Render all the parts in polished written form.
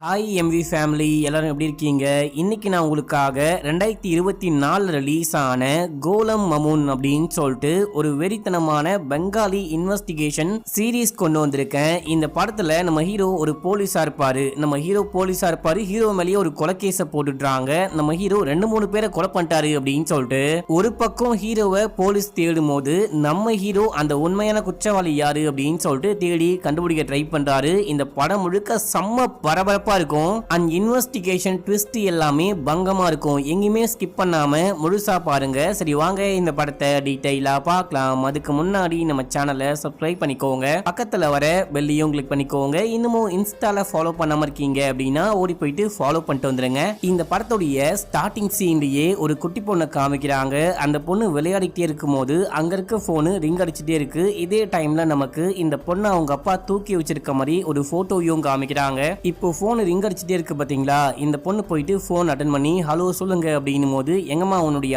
Hi MV family எல்லாரும் எப்படி இருக்கீங்க? இன்னைக்கு நான் உங்களுக்காக 2024 ரிலீஸ் ஆன கோலம் மமூன் அப்படின்னு சொல்லிட்டு ஒரு வெறித்தனமான பெங்காலி இன்வெஸ்டிகேஷன் சீரீஸ் கொண்டு வந்திருக்கேன். இந்த படத்துல நம்ம ஹீரோ ஒரு போலீஸா இருப்பாரு. ஹீரோ மேலேயே ஒரு கொலைகேஸை போட்டுடுறாங்க. நம்ம ஹீரோ 2-3 பேரை கொலை பண்ணிட்டாரு அப்படின்னு சொல்லிட்டு ஒரு பக்கம் ஹீரோவை போலீஸ் தேடும் போது நம்ம ஹீரோ அந்த உண்மையான குற்றவாளி யாரு அப்படின்னு சொல்லிட்டு தேடி கண்டுபிடிக்க ட்ரை பண்றாரு. இந்த படம் முழுக்க செம்ம பரபரப்பா இருக்கும். அண்ட் இன்வெஸ்டிகேஷன் ட்விஸ்ட் எல்லாமே பங்கமா இருக்கும். எங்கேயுமே ஸ்கிப் பண்ணாம முழுசா பாருங்க. சரி வாங்க இந்த படத்தை டீடைலா பார்க்கலாம். அதுக்கு முன்னாடி நம்ம சேனலை சப்ஸ்கிரைப் பண்ணிக்கோங்க, பக்கத்துல வர பெல்லையும் கிளிக் பண்ணிக்கோங்க. இன்னமும் இன்ஸ்டால ஃபாலோ பண்ணாம இருக்கீங்க அப்படின்னா ஓடி போயிட்டு ஃபாலோ பண்ணிட்டு வந்துருங்க. இந்த படத்துடைய ஸ்டார்டிங் சீன்லயே ஒரு குட்டி பொண்ணை காமிக்கிறாங்க. அந்த பொண்ணு விளையாடிட்டே இருக்கும் போது அங்க இருக்க போனு ரிங் அடிச்சுட்டே இருக்கு. இதே டைம்ல நமக்கு இந்த பொண்ணு அவங்க அப்பா தூக்கி வச்சிருக்க மாதிரி ஒரு போட்டோயும் காமிக்கிறாங்க. இப்போ போன் ரிங் அடிச்சுட்டே இருக்கு பாத்தீங்களா? இந்த பொண்ணு போயிட்டு போன் அட்டன் பண்ணி ஹலோ சொல்லுங்க அப்படின்னும் போது எங்கம்மா உன்னுடைய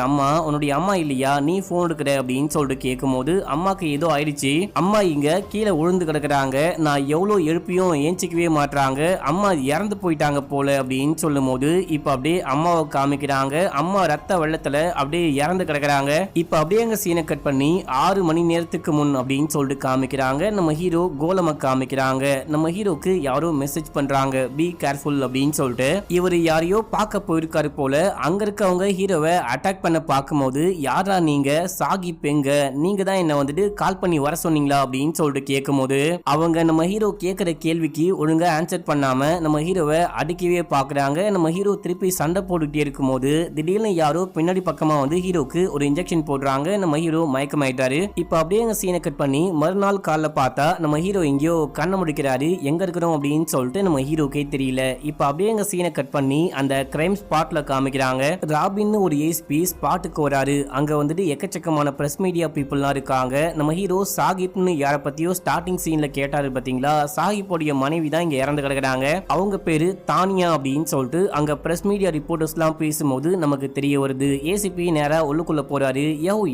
அம்மா இல்லையா, நீ போன் எடுக்கிற அப்படின்னு சொல்லிட்டு கேட்கும் போது அம்மாக்கு ஏதோ ஆயிடுச்சு, அம்மா இங்க கீழே விழுந்து கிடக்குறாங்க, நான் எவ்வளவு எழுப்பியும் ஏஞ்சிக்கவே மாட்டாங்க, அம்மா இறந்து போயிட்டாங்க போல அப்படின்னு சொல்லும் போது இப்ப அப்படியே அம்மாவை காமிக்கிறாங்க. அம்மா ரத்த வெள்ளத்துல அப்படியே இறந்து கிடக்குறாங்க. இப்ப அப்படியே அங்க சீனை கட் பண்ணி 6 மணி நேரத்துக்கு முன் அப்படின்னு சொல்லிட்டு காமிக்கிறாங்க. நம்ம ஹீரோ கோலம காமிக்கிறாங்க. நம்ம ஹீரோக்கு யாரோ மெசேஜ் பண்றாங்க, பி கேர்ஃபுல் அப்படின்னு சொல்லிட்டு. இவர் யாரையோ பார்க்க போயிருக்காரு போல. அங்க இருக்கவங்க ஹீரோவை அட்டாக் பண்ண பார்க்கும்போது யாரா நீங்க, சாகிப் எங்க, நீங்க தான் என்ன வந்துட்டு கால் பண்ணி வர சொன்னீங்களா அப்படின்னு சொல்லிட்டு கேட்கும் போது அவங்க நம்ம ஹீரோ கேட்கிற கேள்விக்கு ஒழுங்கா ஆன்சர் பண்ணாம நம்ம ஹீரோவை அடிக்கவே பாக்குறாங்க. நம்ம ஹீரோ திருப்பி சண்டை போட்டுட்டே இருக்கும் போது திடீர்னு யாரோ பின்னாடி பக்கமா வந்து ஹீரோக்கு ஒரு இன்ஜெக்ஷன் போடுறாங்க. நம்ம ஹீரோ மயக்கமாயிட்டாரு. இப்ப அப்படியே அங்க சீனை கட் பண்ணி மறுநாள் காலைல பார்த்தா நம்ம ஹீரோ எங்கேயோ கண்ண முடிக்கிறாரு. எங்க இருக்கிறோம் அப்படின்னு சொல்லிட்டு நம்ம ஹீரோக்கே தெரியல. இப்ப அப்படியே எங்க சீனை கட் பண்ணி அந்த கிரைம் ஸ்பாட்ல காமிக்கிறாங்க. ராபின் ஒரு ஏஎஸ்பி ஸ்பாட்டுக்கு வராரு. அங்க வந்துட்டு எக்கச்சக்கமான பிரஸ் மீடியா பீப்புள்லாம் இருக்காங்க. நம்ம ஹீரோ சாகிப்னு யார பத்தியோ ஸ்டார்டிங் சீன்ல கேட்டாரு பாத்தீங்களா? சாகிப்போடைய மனைவி தான் இங்க இறந்து கிடக்குறாங்க. அவங்க பேரு தானியா அப்படின்னு சொல்லிட்டு அங்க பிரஸ் மீடியா ரிப்போர்ட்டர்ஸ் எல்லாம் பேசும்போது நமக்கு தெரிய வருது. ஏசிபி நேரா உள்ளுக்குள்ள போறாரு.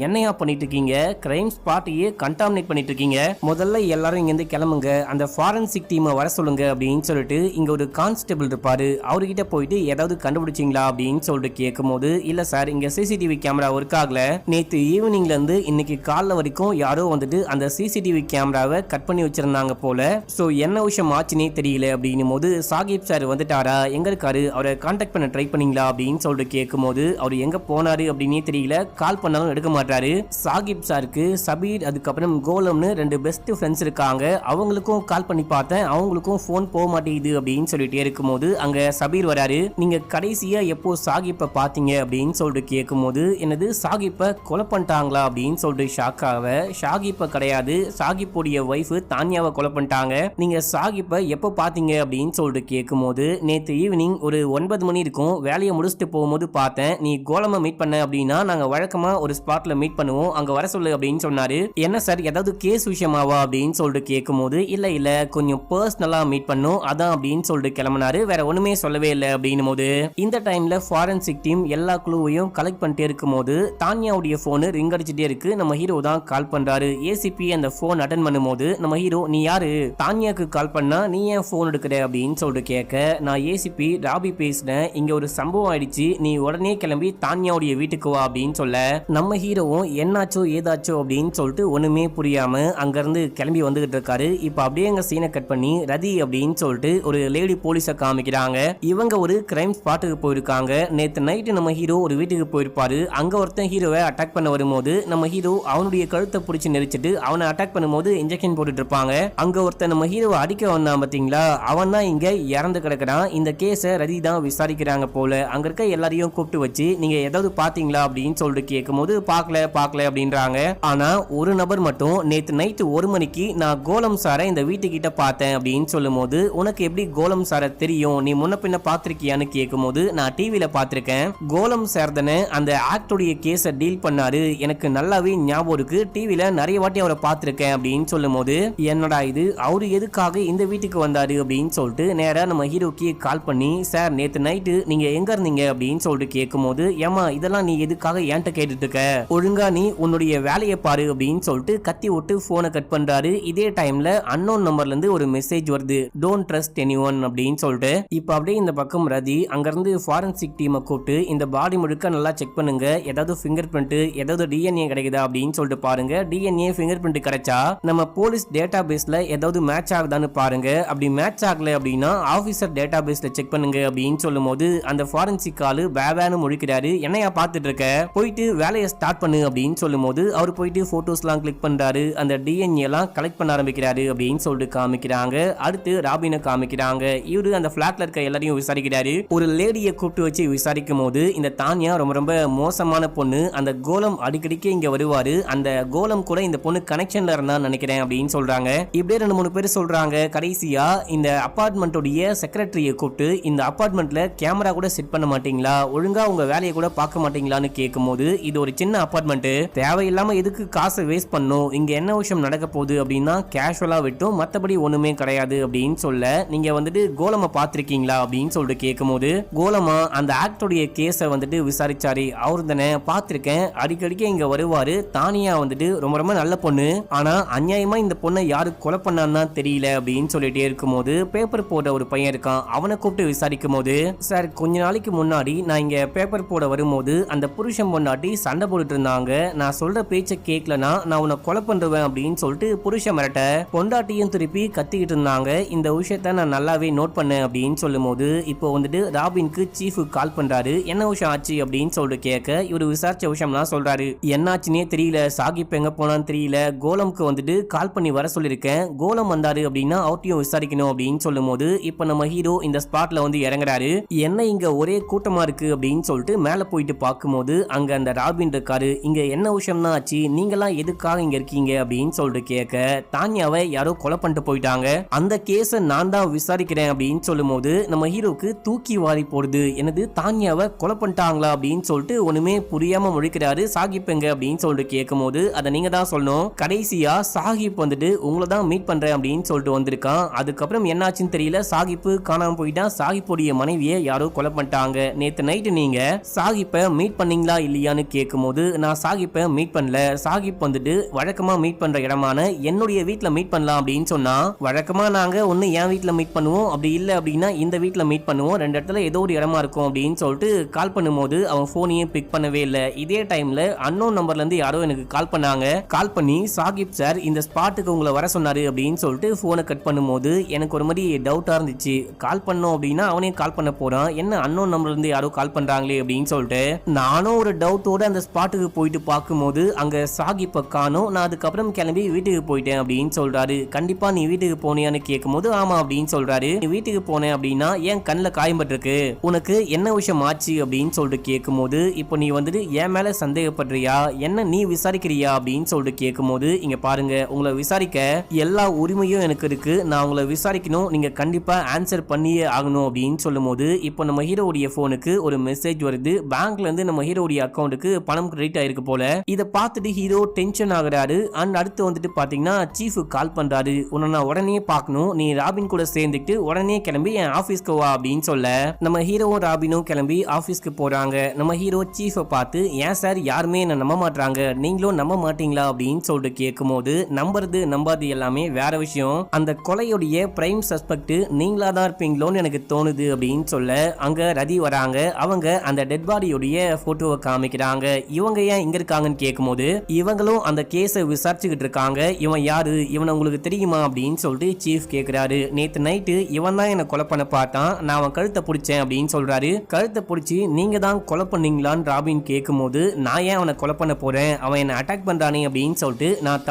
என்னையா பண்ணிட்டு இருக்கீங்க? கிரைம் ஸ்பாட்டையே கண்டாமினேட் பண்ணிட்டு இருக்கீங்க. முதல்ல எல்லாரும் இங்க இருந்து கிளம்புங்க, அந்த ஃபாரன்சிக் டீமை வர சொல்லுங்க அப்படின்னு சொல்லிட்டு இங்க ஒரு கான்ஸ்டபிள் இருப்பாரு. அவர்கிட்ட போயிட்டு ஏதாவது கண்டுபிடிச்சிங்களா அப்படின்னு சொல்லிட்டு கேட்கும் போது இல்ல சார், இங்க சிசிடிவி கேமரா ஒர்க் ஆகல, நேத்து ஈவினிங்ல இருந்து இன்னைக்கு காலைல வரைக்கும் யாரோ வந்துட்டு அந்த சிசிடிவி கேமராவை கட் பண்ணி வச்சிருந்தாங்க போல, சோ என்ன விஷயம் ஆச்சுன்னே தெரியல அப்படின்னும் போது சாகிப் சார் வந்துட்டாரா, எங்க இருக்காரு, அவரை கான்டாக்ட் பண்ண ட்ரை பண்ணீங்களா அப்படின்னு சொல்லிட்டு கேட்கும் போது அவர் எங்க போனாரு அப்படின்னே தெரியல, கால் பண்ணாலும் எடுக்க மாட்டாரு. சாகிப் சாருக்கு சபீர் அதுக்கப்புறம் கோலம்னு 2 பெஸ்ட் ஃப்ரெண்ட்ஸ் இருக்காங்க. அவங்களுக்கும் கால் பண்ணி பார்த்தேன், அவங்களுக்கும் போன் போக மாட்டேங்குது அப்படின்னு சொல்லிட்டே இருக்கும்போது அங்க சபீர் வராரு. நீங்க கடைசியா எப்போ சாகிப்ப பாத்தீங்க அப்படின்னு சொல்லிட்டு கேட்கும்போது என்னது சாகிப்ப கொலை பண்ணிட்டாங்களா அப்படின்னு சொல்லிட்டு ஷாக் ஆக, சாகிப்ப கிடையாது, சாகிப்போடைய வைஃப் தானியாவை கொலை பண்ணிட்டாங்க, நீங்க சாகிப்ப எப்போ பாத்தீங்க அப்படின்னு சொல்லிட்டு கேட்கும்போது நேத்து ஈவினிங் ஒரு 9 மணி இருக்கும், வேலையை முடிச்சுட்டு போகும்போது பார்த்தேன், நீ கோலமா மீட் பண்ண அப்படின்னா நாங்க வழக்கமா ஒரு ஸ்பாட்ல மீட் பண்ணுவோம், அங்க வர சொல்லு அப்படின்னு சொன்னாரு. என்ன சார் ஏதாவது கேஸ் விஷயமாவா அப்படின்னு சொல்லிட்டு கேட்கும்போது இல்ல கொஞ்சம் பர்சனலா மீட் பண்ணும் அதான் அப்படின்னு சொல்லிட்டு கிளம்பினாரு. வேற ஒண்ணுமே சொல்லவே இல்லை அப்படின்னும் போது இந்த டைம்ல ஃபாரன்சிக் டீம் எல்லா குழுவையும் கலெக்ட் பண்ணிட்டே இருக்கும் போது தானியாவுடைய போன் ரிங் அடிச்சுட்டே இருக்கு. நம்ம ஹீரோ தான் கால் பண்றாரு. ஏசிபி அந்த போன் அட்டன் பண்ணும்போது நம்ம ஹீரோ நீ யாரு, தானியாக்கு கால் பண்ணா நீ ஏன் போன் எடுக்கிற அப்படின்னு சொல்லிட்டு கேட்க, நான் ஏசிபி ராபி பேசுறேன், இங்க ஒரு சம்பவம் ஆயிடுச்சு, நீ உடனே கிளம்பி தானியாவுடைய வீட்டுக்கு வா அப்படின்னு சொல்ல நம்ம ஹீரோவும் என்னாச்சோ ஏதாச்சோ அப்படின்னு சொல்லிட்டு ஒண்ணுமே புரியாம அங்க இருந்து கிளம்பி வந்துகிட்டு இருக்காரு. இப்ப அப்படியே அங்க சீனை கட் பண்ணி ரதி அப்படின்னு சொல்லிட்டு ஒரு லேடி போலீஸ காமிக்கிறாங்க. இவங்க ஒரு கிரைம் ஸ்பாட்டுக்கு போயிருக்காங்க. நேத்து நைட்டு நம்ம ஹீரோ ஒரு வீட்டுக்கு போயிருப்பாரு. அங்க ஒருத்தன் ஹீரோவை அட்டாக் பண்ண வரும்போது நம்ம ஹீரோ அவனுடைய கழுத்தை பிடிச்சி நெரிச்சிட்டு அவனை அட்டாக் பண்ணும்போது இன்ஜெக்ஷன் போட்டுட்டு இருப்பாங்க. அங்க ஒருத்தன் நம்ம ஹீரோவை அடிக்க வந்தான் பாத்தீங்களா, அவன் தான் இங்க இறந்து கிடக்குறான். இந்த கேஸை ரதி தான் விசாரிக்கிறாங்க போல. அங்க இருக்க எல்லாரையும் கூப்பிட்டு வச்சு நீங்க ஏதாவது பாத்தீங்களா அப்படின்னு சொல்லிட்டு கேட்கும்போது பார்க்கல அப்படின்றாங்க. ஆனா ஒரு நபர் மட்டும் நேத்து நைட்டு 1 மணிக்கு நான் கோலம் சாரை இந்த வீட்டுக்கிட்ட பார்த்தேன் அப்படின்னு சொல்லும் போது உனக்கு எப்படி கோலம் சாரை தெரியும், நீ முன்ன பின்ன பாத்திருக்கியான்னு கேட்கும் போது நான் டிவில பாத்திருக்கேன், கோலம் சேர்தன அந்த ஆக்டோடைய கேஸ டீல் பண்ணாரு, எனக்கு நல்லாவே ஞாபகம் இருக்கு, டிவில நிறைய வாட்டி அவரை பாத்திருக்கேன் அப்படின்னு சொல்லும் போது என்னடா இது, அவரு எதுக்காக இந்த வீட்டுக்கு வந்தாரு அப்படின்னு சொல்லிட்டு நேரா நம்ம ஹீரோக்கு கால் பண்ணி சார் நேத்து நைட்டு நீங்க எங்க இருந்தீங்க அப்படின்னு சொல்லிட்டு கேட்கும் போது ஏமா இதெல்லாம் நீ எதுக்காக என்கிட்ட கேட்டுட்டு இருக்க, ஒழுங்கா நீ உன்னுடைய வேலையை பாரு அப்படின்னு சொல்லிட்டு கத்தி விட்டு போனை கட் பண்றாரு. இதே டைம்ல அன்னோன் நம்பர்ல இருந்து ஒரு மெசேஜ் வருது, டோன்ட் ட்ரஸ்ட் எனிஒன் அப்படின்னு அப்படின்னு சொல்லிட்டு இப்ப அப்படியே இந்த பக்கம் ரதி அங்கிருந்து ஃபாரன்சிக் டீமை கூப்பிட்டு இந்த பாடி முழுக்க நல்லா செக் பண்ணுங்க, ஏதாவது ஃபிங்கர் பிரிண்ட் ஏதாவது டிஎன்ஏ கிடைக்குதா அப்படின்னு சொல்லிட்டு பாருங்க. டிஎன்ஏ ஃபிங்கர் பிரிண்ட் கிடைச்சா நம்ம போலீஸ் டேட்டா பேஸ்ல ஏதாவது மேட்ச் ஆகுதான்னு பாருங்க. அப்படி மேட்ச் ஆகல அப்படின்னா ஆபீசர் டேட்டா பேஸ்ல செக் பண்ணுங்க அப்படின்னு சொல்லும் போது அந்த ஃபாரன்சிக் ஆளு வேவேன்னு முழிக்கிறாரு. என்னையா பார்த்துட்டு இருக்க, போயிட்டு வேலையை ஸ்டார்ட் பண்ணு அப்படின்னு சொல்லும் போது அவர் போயிட்டு போட்டோஸ் எல்லாம் கிளிக் பண்றாரு. அந்த டிஎன்ஏ எல்லாம் கலெக்ட் பண்ண ஆரம்பிக்கிறாரு அப்படின்னு சொல்லிட்டு காமிக்கிறாங்க. அடுத்து ராபினை காமிக்கிறாங்க. இவரு அந்த பிளாட்ல இருக்க எல்லாரையும் விசாரிக்கிறாரு. ஒரு லேடியை கூப்பிட்டு வச்சு விசாரிக்கும் போது இந்த தானியா ரொம்ப ரொம்ப மோசமான பொண்ணு, அந்த கோலம் அடிக்கடிக்கு இங்க வருவாரு, அந்த கோலம் கூட இந்த பொண்ணு கனெக்ஷன்ல இருந்தா நினைக்கிறேன் அப்படின்னு சொல்றாங்க. இப்படியே 2-3 பேர் சொல்றாங்க. கடைசியா இந்த அபார்ட்மெண்டோடைய செக்ரட்டரியை கூப்பிட்டு இந்த அபார்ட்மெண்ட்ல கேமரா கூட செட் பண்ண மாட்டீங்களா, ஒழுங்கா உங்க வேலையை கூட பார்க்க மாட்டீங்களான்னு கேட்கும் போது இது ஒரு சின்ன அபார்ட்மெண்ட், தேவையில்லாம எதுக்கு காசை வேஸ்ட் பண்ணும், இங்க என்ன விஷயம் நடக்க போகுது அப்படின்னா கேஷுவலா விட்டும் மத்தபடி ஒண்ணுமே கிடையாது அப்படின்னு சொல்ல, நீங்க வந்துட்டு கோலமா பாத்திருக்கீங்களா அப்படின்னு சொல்லிட்டு கேட்கும் போது கோலமா அந்த ஆக்டோடைய கேஸை வந்துட்டு விசாரிச்சாரு. அவரு தானே பார்த்திருக்கேன், அடிக்கடிக்கு இங்க வருவாரு, தானியா வந்துட்டு ரொம்ப ரொம்ப நல்ல பொண்ணு, ஆனா அநியாயமா இந்த பொண்ணை யாரு கொலை பண்ணான்னு தெரியல அப்படின்னு சொல்லிட்டே இருக்கும் போது பேப்பர் போட ஒரு பையன் இருக்கான், அவனை கூப்பிட்டு விசாரிக்கும் போது சார் கொஞ்ச நாளைக்கு முன்னாடி நான் இங்க பேப்பர் போட வரும்போது அந்த புருஷன் பொண்டாட்டி சண்டை போட்டுட்டு இருந்தாங்க, நான் சொல்ற பேச்சை கேட்கலனா நான் உன்னை கொலை பண்ணுவேன் அப்படின்னு சொல்லிட்டு புருஷன் மிரட்ட பொண்டாட்டியும் திருப்பி கத்திக்கிட்டு இருந்தாங்க. இந்த விஷயத்த நான் நல்லாவே நோட் பண்ணேன் அப்படின்னு சொல்லும் போது இப்போ வந்துட்டு ராபினுக்கு சீஃப் கால் பண்றாரு. என்ன விஷயம் ஆச்சு அப்படின்னு சொல்லிட்டு கேட்க இவரு விசாரிச்ச விஷயம்லாம் சொல்றாரு. என்னாச்சுன்னே தெரியல, சாகிப் எங்க போனான்னு தெரியல, கோலம்க்கு வந்துட்டு கால் பண்ணி வர சொல்லியிருக்கேன், கோலம் வந்தாரு அப்படின்னா அவட்டையும் விசாரிக்கணும் அப்படின்னு சொல்லும் போது இப்ப நம்ம ஹீரோ இந்த ஸ்பாட்ல வந்து இறங்குறாரு. என்ன இங்க ஒரே கூட்டமா இருக்கு அப்படின்னு சொல்லிட்டு மேல போயிட்டு பார்க்கும்போது அங்க அந்த ராபின் இருக்காரு. இங்க என்ன விஷயம்னா ஆச்சு, நீங்கெல்லாம் எதுக்காக இங்க இருக்கீங்க அப்படின்னு சொல்லிட்டு கேட்க தானியாவை யாரோ கொலை பண்ணிட்டு போயிட்டாங்க, அந்த கேஸை நான் தான் விசாரிக்கிறேன் அப்படின்னு சொல்லும் போது நம்ம ஹீரோக்கு தூக்கி வாரி போடுது. எனது தானியாவை கொலை பண்ணிட்டாங்களா அப்படின்னு சொல்லிட்டு ஒண்ணுமே புரியாம முழிக்கிறாரு. சாகிப் எங்க அப்படின்னு சொல்லிட்டு கேட்கும் போது அதை நீங்க தான் சொல்லணும், கடைசியா சாகிப் வந்துட்டு உங்களை தான் மீட் பண்றேன் அப்படின்னு சொல்லிட்டு வந்திருக்கான், அதுக்கப்புறம் என்னாச்சுன்னு தெரியல, சாகிப்பு காணாம போயிட்டான், சாகிப்புடைய மனைவியை யாரோ கொலை பண்ணிட்டாங்க, நேத்து நைட்டு நீங்க சாகிப்பை மீட் பண்ணீங்களா இல்லையான்னு கேட்கும் போது நான் சாகிப்பை மீட் பண்ணல, சாகிப் வந்துட்டு வழக்கமா மீட் பண்ற இடமான என்னுடைய வீட்டுல மீட் பண்ணலாம் அப்படின்னு சொன்னா, வழக்கமா நாங்க ஒண்ணு என் வீட்டுல மீட் பண்ணுவோம், அப்படி இல்ல அப்படின்னா இந்த வீட்டுல மீட் பண்ணுவோம், 2 இடத்துல ஏதோ ஒரு இடமா இருக்கும் அப்படின்னு சொல்லிட்டு கால் பண்ணும்போது அவன் போனையே பிக் பண்ணவே இல்லை. இதே டைம்ல அன்னோன் நம்பர்ல இருந்து யாரோ எனக்கு கால் பண்ணாங்க, கால் பண்ணி சாகிப் சார் இந்த ஸ்பாட்டுக்கு உங்களை வர சொன்னாரு அப்படின்னு சொல்லிட்டு போனை கட் பண்ணும்போது எனக்கு ஒரு மாதிரி டவுட்டா இருந்துச்சு, கால் பண்ணோம் அப்படின்னா அவனே கால் பண்ண போறான், என்ன அன்னோன் நம்பர்ல இருந்து யாரோ கால் பண்றாங்களே அப்படின்னு சொல்லிட்டு நானும் ஒரு டவுட்டோட அந்த ஸ்பாட்டுக்கு போயிட்டு பார்க்கும்போது அங்க சாகிப்பை காணோம், நான் அதுக்கப்புறம் கிளம்பி வீட்டுக்கு போயிட்டேன் அப்படின்னு சொல்றாரு. கண்டிப்பா நீ வீட்டுக்கு போனியான்னு கேட்கும் போது ஆமா அப்படின்னு சொல்றாரு. நீ வீட்டுக்கு போனேன் அப்படின்னா என் கண்ணில் காயம்பட்டிருக்கு, உனக்கு என்ன விஷயம் ஆச்சு அப்படின்னு சொல்லிட்டு கேட்கும் போது இப்போ நீ வந்துட்டு என் மேல சந்தேகப்படுறியா, என்ன நீ விசாரிக்கிறியா அப்படின்னு சொல்லிட்டு கேட்கும் போது இங்க பாருங்க, உங்களை விசாரிக்க எல்லா உரிமையும் எனக்கு இருக்கு, நான் உங்களை விசாரிக்கணும், நீங்க கண்டிப்பா ஆன்சர் பண்ணியே ஆகணும் அப்படின்னு சொல்லும் போது இப்போ நம்ம ஹீரோடைய போனுக்கு ஒரு மெசேஜ் வருது, பேங்க்ல இருந்து நம்ம ஹீரோடைய அக்கௌண்ட்டுக்கு பணம் கிரெடிட் ஆயிருக்கு போல. இதை பார்த்துட்டு ஹீரோ டென்ஷன் ஆகுறாரு. அண்ட் அடுத்து வந்துட்டு பாத்தீங்கன்னா சீஃப் கால் பண்றாரு, உன்னை நான் உடனே பார்க்கணும், நீ ராபின் கூட சேர்ந்துட்டு உடனே கிளம்பி என் ஆபீஸ்க்கு வா அப்படின்னு சொல்ல நம்ம ஹீரோவும் ராபினும் கிளம்பி ஆபீஸ்க்கு போறாங்க. நம்ம ஹீரோ சீஃபை பார்த்து ஏன் சார் யாருமே என்ன நம்ப மாட்டாங்க, நீங்களும் நம்ப மாட்டீங்களா அப்படின்னு சொல்லிட்டு கேட்கும் போது நம்புறது நம்பாது எல்லாமே வேற விஷயம், அந்த கொலையுடைய பிரைம் சஸ்பெக்ட் நீங்களா தான் இருப்பீங்களோன்னு எனக்கு தோணுது அப்படின்னு சொல்ல அங்க ரதி வராங்க. அவங்க அந்த டெட் பாடியுடைய போட்டோவை காமிக்கிறாங்க. இவங்க ஏன் இங்க இருக்காங்கன்னு கேட்கும்போது இவங்களும் அந்த கேஸை விசாரிச்சுக்கிட்டு இருக்காங்க, இவன் யாரு, இவனை உங்களுக்கு தெரியுமா அப்படின்னு சொல்லிட்டு சீஃப் கேட்கிறாரு. நேத்து நைட்டு இவன் தான் என்ன கொலை பண்ண பார்த்தான், நான் அவன் கழுத்தை பிடிச்சேன் அப்படின்னு சொல்றாரு. கழுத்தை பிடிச்சி நீங்க தான் கொலை பண்ணீங்களான்னு ராபின் கேட்கும் போது நான் ஏன் அவனை கொலை பண்ண போறேன், அவன் என்ன அட்டாக் பண்றானே அப்படின்னு சொல்லிட்டு நான்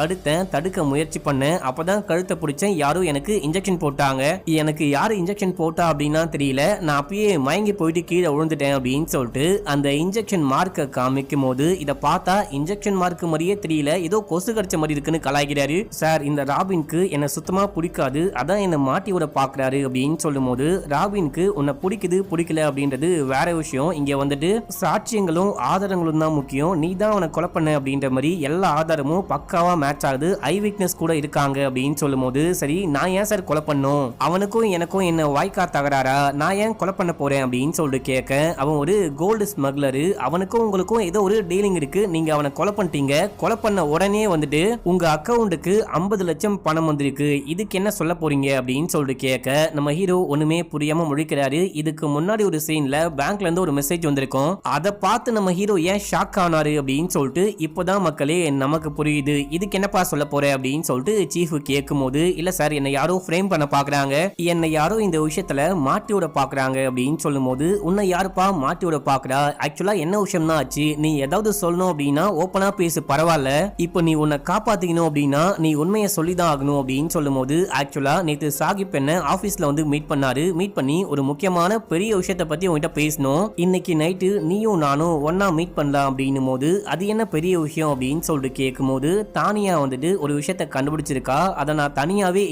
தடுக்க முயற்சி பண்ணேன், அப்பதான் கழுத்தை பிடிச்சேன், யாரும் எனக்கு இன்ஜெக்ஷன் போட்டாங்க, எனக்கு யாரு இன்ஜெக்ஷன் போட்டா அப்படின்னா தெரியல, நான் அப்பயே மயங்கி போயிட்டு கீழே விழுந்துட்டேன் அப்படின்னு சொல்லிட்டு அந்த இன்ஜெக்ஷன் மார்க்கை காமிக்கும் போது இதை பார்த்தா இன்ஜெக்ஷன் மார்க் மாதிரியே தெரியல, ஏதோ கொசு கடிச்ச மாதிரி இருக்குன்னு கலாய்க்கிறாரு. சார் இந்த ராபினுக்கு என்ன சுத்தமா பிடிக்காது, அதான் என்ன மாட்டி விட பாக்குறாரு அப்படின்னு சொல்லும் போது ராபினுக்கு உன்னை பிடிக்குது பிடிக்கல அப்படின்றது வேற விஷயம், இங்க வந்துட்டு சாட்சியங்களும் ஆதாரங்களும் தான் முக்கியம், நீ தான் அவனை கொலை பண்ண அப்படின்ற மாதிரி எல்லா ஆதாரமும் பக்காவா மேட்ச் ஆகுது, ஐ விட்னஸ் கூட இருக்காங்க அப்படின்னு சொல்லும் போது சரி நான் ஏன் சார் கொலை பண்ணும், அவனுக்கும் எனக்கும் என்ன வாய்க்கா தகராறா, நான் ஏன் கொலை பண்ண போறேன் அப்படின்னு சொல்லிட்டு கேட்க அவன் ஒரு கோல்டு ஸ்மக்லரு, அவனுக்கும் உங்களுக்கும் ஏதோ ஒரு டீலிங் இருக்கு, நீங்க அவனை கொலை பண்ணிட்டீங்க, கொலை பண்ண உடனே வந்துட்டு உங்க அக்கௌண்ட்டுக்கு 50 லட்சம் பணம் வந்திருக்கு, இதுக்கு என்ன சொல்ல போறீங்க அப்படின்னு சொல்லிட்டு கேட்க நம்ம ஹீரோ ஒண்ணுமே புரியாம முழிக்கிறாரு. இதுக்கு முன்னாடி ஒரு சீன்ல பேங்க்ல இருந்து ஒரு மெசேஜ் வந்திருக்கும். அதை பார்த்து நம்ம ஹீரோ ஏன் ஷாக் ஆனாரு அப்படின்னு சொல்லிட்டு இப்பதான் மக்களே நமக்கு புரியுது. இதுக்கு என்னப்பா சொல்ல போற அப்படின்னு சொல்லிட்டு சீஃப் கேட்கும் போது, இல்ல சார் என்னை யாரோ ஃப்ரேம் பண்ண பாக்குறாங்க, என்னை யாரோ இந்த விஷயத்துல மாட்டி விட பாக்குறாங்க அப்படின்னு சொல்லும் போது, உன்னை யாருப்பா மாட்டி விட பாக்குறா, ஆக்சுவலா என்ன விஷயம் தான் ஆச்சு, நீ ஏதாவது சொல்லணும் அப்படின்னா ஓப்பனா பேசு, பரவாயில்ல, இப்போ நீ உன்னை காப்பாத்திக்கணும் அப்படின்னா நீ உண்மையை சொல்லிதான் ஆகணும் அப்படின்னு சொல்லும் போது, ஆக்சுவலா நேத்து சாகிப் என்ன ஆபீஸ்ல வந்து மீட் பண்ணாரு. மீட் பண்ணி ஒரு முக்கியமான பெரிய விஷயத்தை பத்தி உங்ககிட்ட பேசணும், இன்னைக்கு நைட்டு நீயும் நானும் ஒன்னா மீட் பண்ணலாம் அப்படின்னும் போது, அது என்ன பெரிய விஷயம் அப்படின்னு சொல்லிட்டு கேட்கும் போது, தானியா வந்துட்டு ஒரு விஷயத்தை கண்டுபிடிச்சிருக்கா, அதை நான் தனியாவே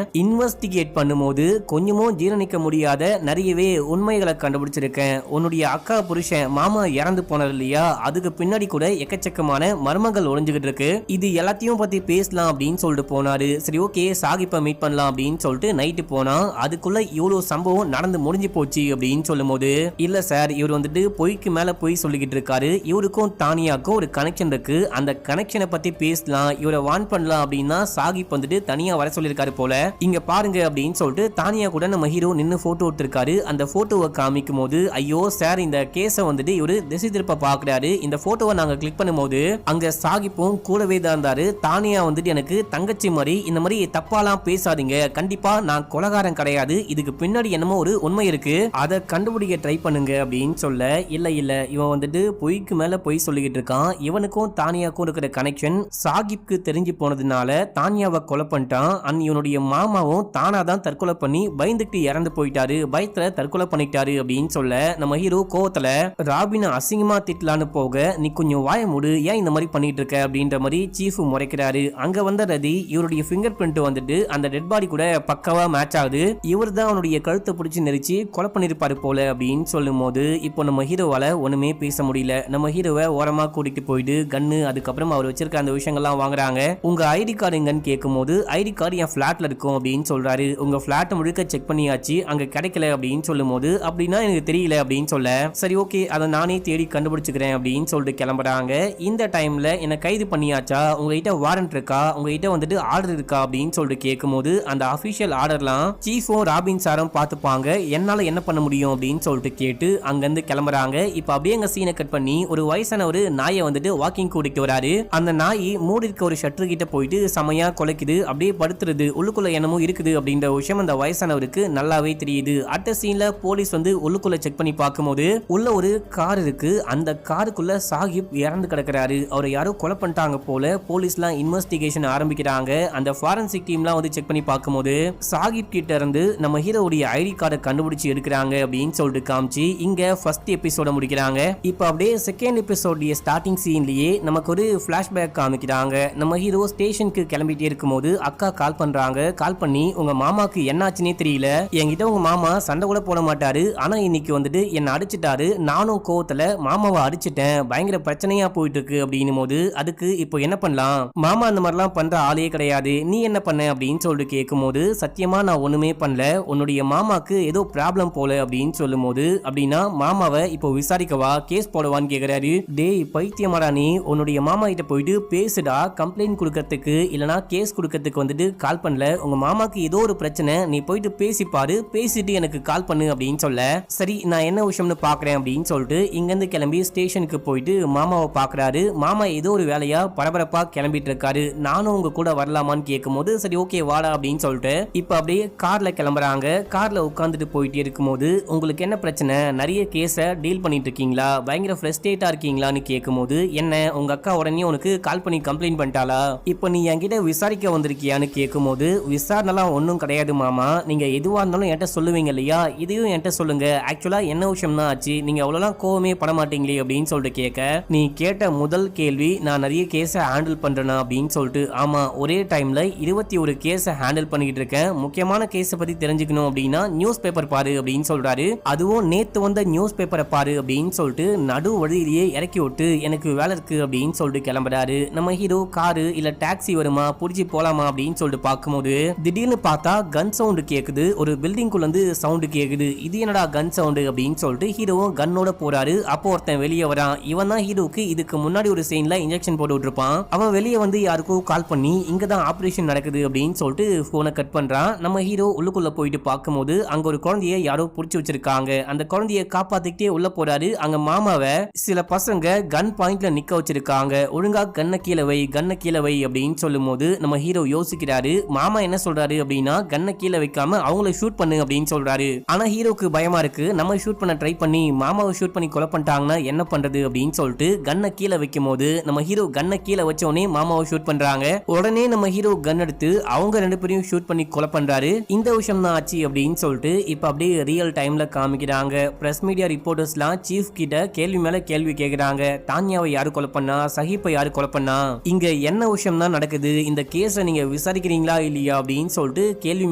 இன்வெஸ்டிகேட் பண்ணும்போது கொஞ்சமும் ஜீரணிக்க முடியாத நிறையவே உண்மைகளை கண்டுபிடிச்சிருக்கேன். உன்னுடைய அக்கா புருஷன் மாமா இறந்து போனார் இல்லையா, அதுக்கு பின்னாடி கூட எக்கச்சக்கமான மர்மங்கள் ஒளிஞ்சுகிட்டு இருக்கு, இது எல்லாத்தையும் பத்தி பேசலாம் அப்படின்னு சொல்லிட்டு போனாரு. சரி ஓகே சாகிப்பை மீட் பண்ணலாம் அப்படின்னு சொல்லிட்டு நைட்டு போனா, அதுக்குள்ள இவ்வளவு சம்பவம் நடந்து முடிஞ்சு போச்சு அப்படின்னு சொல்லும் போது, இல்ல சார் இவர் வந்துட்டு பொய்க்கு மேல பொய் சொல்லிக்கிட்டு இருக்காரு, இவருக்கும் தானியாக்கும் ஒரு கனெக்ஷன் இருக்கு, அந்த கனெக்ஷனை பத்தி பேசலாம், இவரை வான் பண்ணலாம் அப்படின்னா சாகிப் வந்துட்டு தனியா வர சொல்லிருக்காரு போல, இங்க பாருங்க அப்படின்னு சொல்லிட்டு தானியா கூட நம்ம ஹீரோ நின்னு போட்டோ எடுத்திருக்காரு. அந்த போட்டோவை காமிக்கும் போது, ஐயோ சார் இந்த கேஸை வந்துட்டு இவரு திசை திருப்ப பாக்குறாரு, இந்த போட்டோவை நாங்க கிளிக் பண்ணும்போது அங்க சாகிப்பும் கூடவே தான் இருந்தாரு. தானியா வந்துட்டு எனக்கு தங்கச்சி மாதிரி, இந்த மாதிரி தப்பாலாம் பேசாதீங்க, கண்டிப்பா நான் கொலகாரன் கிடையாது, இதுக்கு பின்னாடி என்னமோ ஒரு உண்மை இருக்கு, அதை கண்டுபிடிக்க ட்ரை பண்ணுங்க அப்படின்னு சொல்ல, இல்ல இவன் வந்துட்டு பொய்க்கு மேல பொய் சொல்லிக்கிட்டு இருக்கான், இவனுக்கும் தானியாக்கும் இருக்கிற கனெக்ஷன் சாகிப்க்கு தெரிஞ்சு போனதுனால தானியாவை கொலை பண்ணிட்டான், இவனுடைய மாமாவும் தானாதான் தற்கொலை பண்ணி பயந்துட்டு இறந்து போயிட்டாரு, பயத்துல தற்கொலை பண்ணிட்டாரு அப்படின்னு சொல்ல, நம்ம ஹீரோ கோவத்துல ராபினை அசிங்கமா திட்டலான்னு போக, நீ கொஞ்சம் வாய மூடு, ஏன் இந்த மாதிரி பண்ணிட்டு இருக்க அப்படின்ற மாதிரி சீஃப் முறைக்கிறாரு. அங்க வந்த ரதி இவருடைய ஃபிங்கர் பிரிண்ட் வந்துட்டு அந்த டெட் பாடி கூட பக்கவா மேட்ச் ஆகுது, இவர் தான் அவனுடைய கழுத்தை பிடிச்சி நெரிச்சு கொலை பண்ணிருப்பாரு போல அப்படின்னு சொல்லும் போது, இப்போ நம்ம ஹீரோவால ஒண்ணுமே பேச முடியல. நம்ம ஹீரோவை ஓரமா கூட்டிட்டு போயிட்டு கன்னு, அதுக்கப்புறம் அவர் வச்சிருக்க அந்த விஷயங்கள்லாம் வாங்குறாங்க. உங்க ஐடி கார்டு எங்கன்னு கேட்கும் போது, ஐடி கார்டு என் பிளாட்ல இருக்கும் அப்படின்னு சொல்றாரு. உங்க பிளாட் முழுக்க செக் பண்ணியாச்சு, அங்க கிடைக்கல அப்படின்னு சொல்லும் போது, அப்படின்னா எனக்கு தெரியல அப்படின்னு சொல்ல, சரி ஓகே அதை நானே தேடி கண்டுபிடிச்சுக்கிறேன் அப்படின்னு சொல்லிட்டு கிளம்புறாங்க. இந்த டைம்ல என்ன கைது பண்ணியாச்சா, உங்ககிட்ட வாரண்ட் இருக்கா, உங்ககிட்ட வந்துட்டு ஆர்டர் இருக்கா அப்படின்னு சொல்லிட்டு கேட்கும் போது, அந்த அபிஷியல் ஆர்டர்லாம் சீஃபும் ராபின் சாரும் பார்த்துப்பாங்க, என்னால என்ன பண்ண முடியும் அப்படின்னு சொல்லிட்டு கேட்டு அங்கிருந்து கிளம்புறாங்க. இப்ப அப்படியே அங்க சீனை கட் பண்ணி ஒரு வயசான ஒரு நாயை வந்துட்டு வாக்கிங் கூட்டிட்டு வராரு. அந்த நாய் மூடி இருக்க ஒரு ஷட்டர் கிட்ட போயிட்டு செமையா குலைக்குது, அப்படியே படுத்துறது, உள்ளுக்குள்ள என்னமோ இருக்குது அப்படின்ற விஷயம் அந்த வயசானவருக்கு நல்லாவே தெரியுது. அடுத்த சீன்ல போலீஸ் வந்து உள்ளுக்குள்ள செக் பண்ணி பார்க்கும்போது, உள்ள ஒரு கார் இருக்கு, அந்த காருக்குள்ள சாகிப் இறந்து கிடக்குறாரு, அவரை யாரோ கொலை பண்ணிட்டாங்க போல. போலீஸ்லாம் இன்வெஸ்டிகேஷன் ஆரம்பிக்கிறாங்க. அந்த ஃபாரன்சிக் டீம்லாம் வந்து செக் பண்ணி பார்க்கும்போது சாகிப் கிட்ட இருந்து நம்ம ஹீரோவுடைய ஐடி கார்டை கண்டுபிடிச்சு எடுக்கிறாங்க அப்படின்னு சொல்லிட்டு காமிச்சு இங்க ஃபர்ஸ்ட் எபிசோட முடிக்கிறாங்க. இப்போ அப்படியே செகண்ட் எபிசோடைய ஸ்டார்டிங் சீன்லயே நமக்கு ஒரு பிளாஷ்பேக் காமிக்கிறாங்க. நம்ம ஹீரோ ஸ்டேஷனுக்கு கிளம்பிட்டே இருக்கும்போது அக்கா கால் பண்றாங்க. கால் பண்ணி, உங்க மாமாக்கு என்னாச்சுன்னே தெரியல, என்கிட்ட உங்க மாமா சண்டை கூட போட மாட்டாரு, ஆனா இன்னைக்கு வந்துட்டு என்ன அடிச்சுட்டாரு, நானும் கோவத்துல மாமாவை அடிச்சுட்டேன், பயங்கர பிரச்சனையா போயிட்டு இருக்கு அப்படின்னும் போது, அதுக்கு இப்போ என்ன பண்ணலாம், மாமா அந்த மாதிரிலாம் பண்ற ஆளே கிடையாது, நீ என்ன பண்ண அப்படின்னு சொல்லிட்டு கேட்கும் போது, சத்தியமா நான் ஒண்ணுமே பண்ணல, உன்னுடைய மாமாக்கு ஏதோ ப்ராப்ளம் போல அப்படின்னு சொல்லும் போது, அப்படின்னா மாமாவை இப்போ விசாரிக்கவா, கேஸ் போடவான்னு கேக்குறாரு. டேய் பைத்தியமாடா நீ, உன்னுடைய மாமா கிட்ட போயிட்டு பேசுடா, கம்ப்ளைண்ட் கொடுக்கறதுக்கு இல்லனா கேஸ் கொடுக்கறதுக்கு வந்துட்டு கால் பண்ணல, உங்க மாமாக்கு ஏதோ ஒரு பிரச்சனை, நீ போயிட்டு பேசிப்பாரு, பேசிட்டு எனக்கு கால் பண்ணு அப்படின்னு சொல்ல, சரி நான் என்ன விஷயம்னு பாக்குறேன் அப்படின்னு சொல்லிட்டு இங்கிருந்து கிளம்பி ஸ்டேஷனுக்கு போயிட்டு மாமாவை பாக்குறாரு. மாமா ஏதோ ஒரு வேலையா பரபரப்பா கிளம்பிட்டு இருக்காரு. நானும் உங்க கூட வரலாமான்னு கேட்கும் போது, சரி ஓகே வாடா அப்படின்னு சொல்லிட்டு இப்ப அப்படியே கார்ல கிளம்புறாங்க. கார்ல உட்காந்துட்டு போயிட்டே இருக்கும்போது, உங்களுக்கு என்ன பிரச்சனை, நிறைய கேஸ டீல் பண்ணிட்டு இருக்கீங்களா, பயங்கர ஃப்ரஸ்ட்ரேட்டா இருக்கீங்களான்னு கேட்கும் போது, என்ன உங்க அக்கா உடனே உனக்கு கால் பண்ணி கம்ப்ளைண்ட் பண்ணிட்டாளா, இப்போ நீ என்கிட்ட விசாரிக்க வந்திருக்கியான்னு கேட்கும் போது, விசாரணைலாம் ஒன்றும் கிடையாது மாமா, நீங்க எதுவா இருந்தாலும் என்கிட்ட சொல்லுவீங்க இல்லையா, இதையும் என்கிட்ட சொல்லுங்க, ஆக்சுவலா என்ன விஷயம் தான் ஆச்சு, நீங்க அவ்வளோலாம் கோவமே பட மாட்டீங்களே அப்படின்னு சொல்லிட்டு கேட்க, நீ கேட்ட முதல் கேள்வி நான் நிறைய கேஸை ஹேண்டில் பண்றேனா அப்படின்னு சொல்லிட்டு, ஆமா ஒரே டைம்ல 21 கேஸை ஹேண்டில் பண்ணிட்டு இருக்கேன், முக்கியமான கேஸை பத்தி தெரிஞ்சுக்கணும் அப்படின்னா நியூஸ் பேப்பர் பாரு அப்படின்னு சொல்றாரு. அதுவும் நேத்து வந்த நியூஸ் பேப்பரை பாரு அப்படின்னு சொல்லிட்டு நடு வழியிலேயே இறக்கி விட்டு எனக்கு வேலை இருக்கு அப்படின்னு சொல்லிட்டு கிளம்புறாரு. நம்ம ஹீரோ காரு இல்ல டாக்ஸி வருமா புடிச்சு போலாமா அப்படின்னு சொல்லிட்டு பார்க்கும்போது, திடீர்னு பார்த்தா கன் சவுண்ட் கேக்குது, ஒரு பில்டிங்குள்ள இருந்து சவுண்ட் கேக்குது, இது என்னடா கன் சவுண்ட் அப்படின்னு சொல்லிட்டு ஹீரோவும் கன்னோட போறாரு. அப்போ ஒருத்தன் வெளியே வரான். இவன் தான் ஹீரோக்கு இதுக்கு முன்னாடி ஒரு சீன்ல இன்ஜெக்ஷன் போட்டு விட்டுருப்பான். அவன் வெளியே வந்து யாருக்கோ கால் பண்ணி இங்கதான் ஆபரேஷன் நடக்குது அப்படின்னு சொல்லிட்டு போனை கட் பண்றான். நம்ம ஹீரோ உள்ளுக்குள்ள போயிட்டு பார்க்கும்போது அங்க ஒரு குழந்தைய யாரோ புடிச்சு வச்சிருக்காங்க. அந்த குழந்தைய காப்பாத்திக்கிட்டே உள்ள போறாரு. அங்க மாமாவை சில பசங்க கன் பாயிண்ட்ல நிக்க வச்சிருக்காங்க. ஒழுங்கா கண்ண கீழே வை அப்படின்னு சொல்லும் போது நம்ம ஹீரோ யோசிக்கிறாரு. மாமா என்ன சொல்றாரு அப்படின்னா கண்ண கீழே வைக்காம அவங்கள ஷூட் பண்ணு அப்படின்னு சொல்றாரு. ஆனா ஹீரோக்கு பயமா இருக்கு. நம்ம ஷூட் பண்ண ட்ரை பண்ணி மாமாவை ஷூட் பண்ணி கொலை பண்ணிட்டாங்கன்னா என்ன பண்றது அப்படின்னு சொல்லிட்டு கண்ண கீழே வைக்கும் போது நம்ம ஹீரோ கண்ண கீழே வச்ச உடனே மாமாவை ஷூட் பண்றாங்க. உடனே நம்ம ஹீரோ கன் எடுத்து அவங்க ரெண்டு பேரையும் ஷூட் பண்ணி கொலை பண்றாரு. இந்த விஷயம் தான் ஆச்சு அப்படின்னு சொல்லிட்டு இப்ப அப்படியே ரியல் டைம்ல காமிக்கிறாங்க. பிரஸ் மீடியா ரிப்போர்ட்டர்ஸ்லாம் சீஃப் கிட்ட கேள்வி மேல கேள்வி கேக்குறாங்க. தான்யாவை யாரு கொலை பண்ணா, சஹிப்பை யாரு கொலை பண்ணா, இங்க என்ன விஷயம் தான் நடக்குது, இந்த கேஸை நீங்க விசாரிக்கிறீங்களா இல்லையா அப்படின்னு சொல்லிட்டு கேள்வி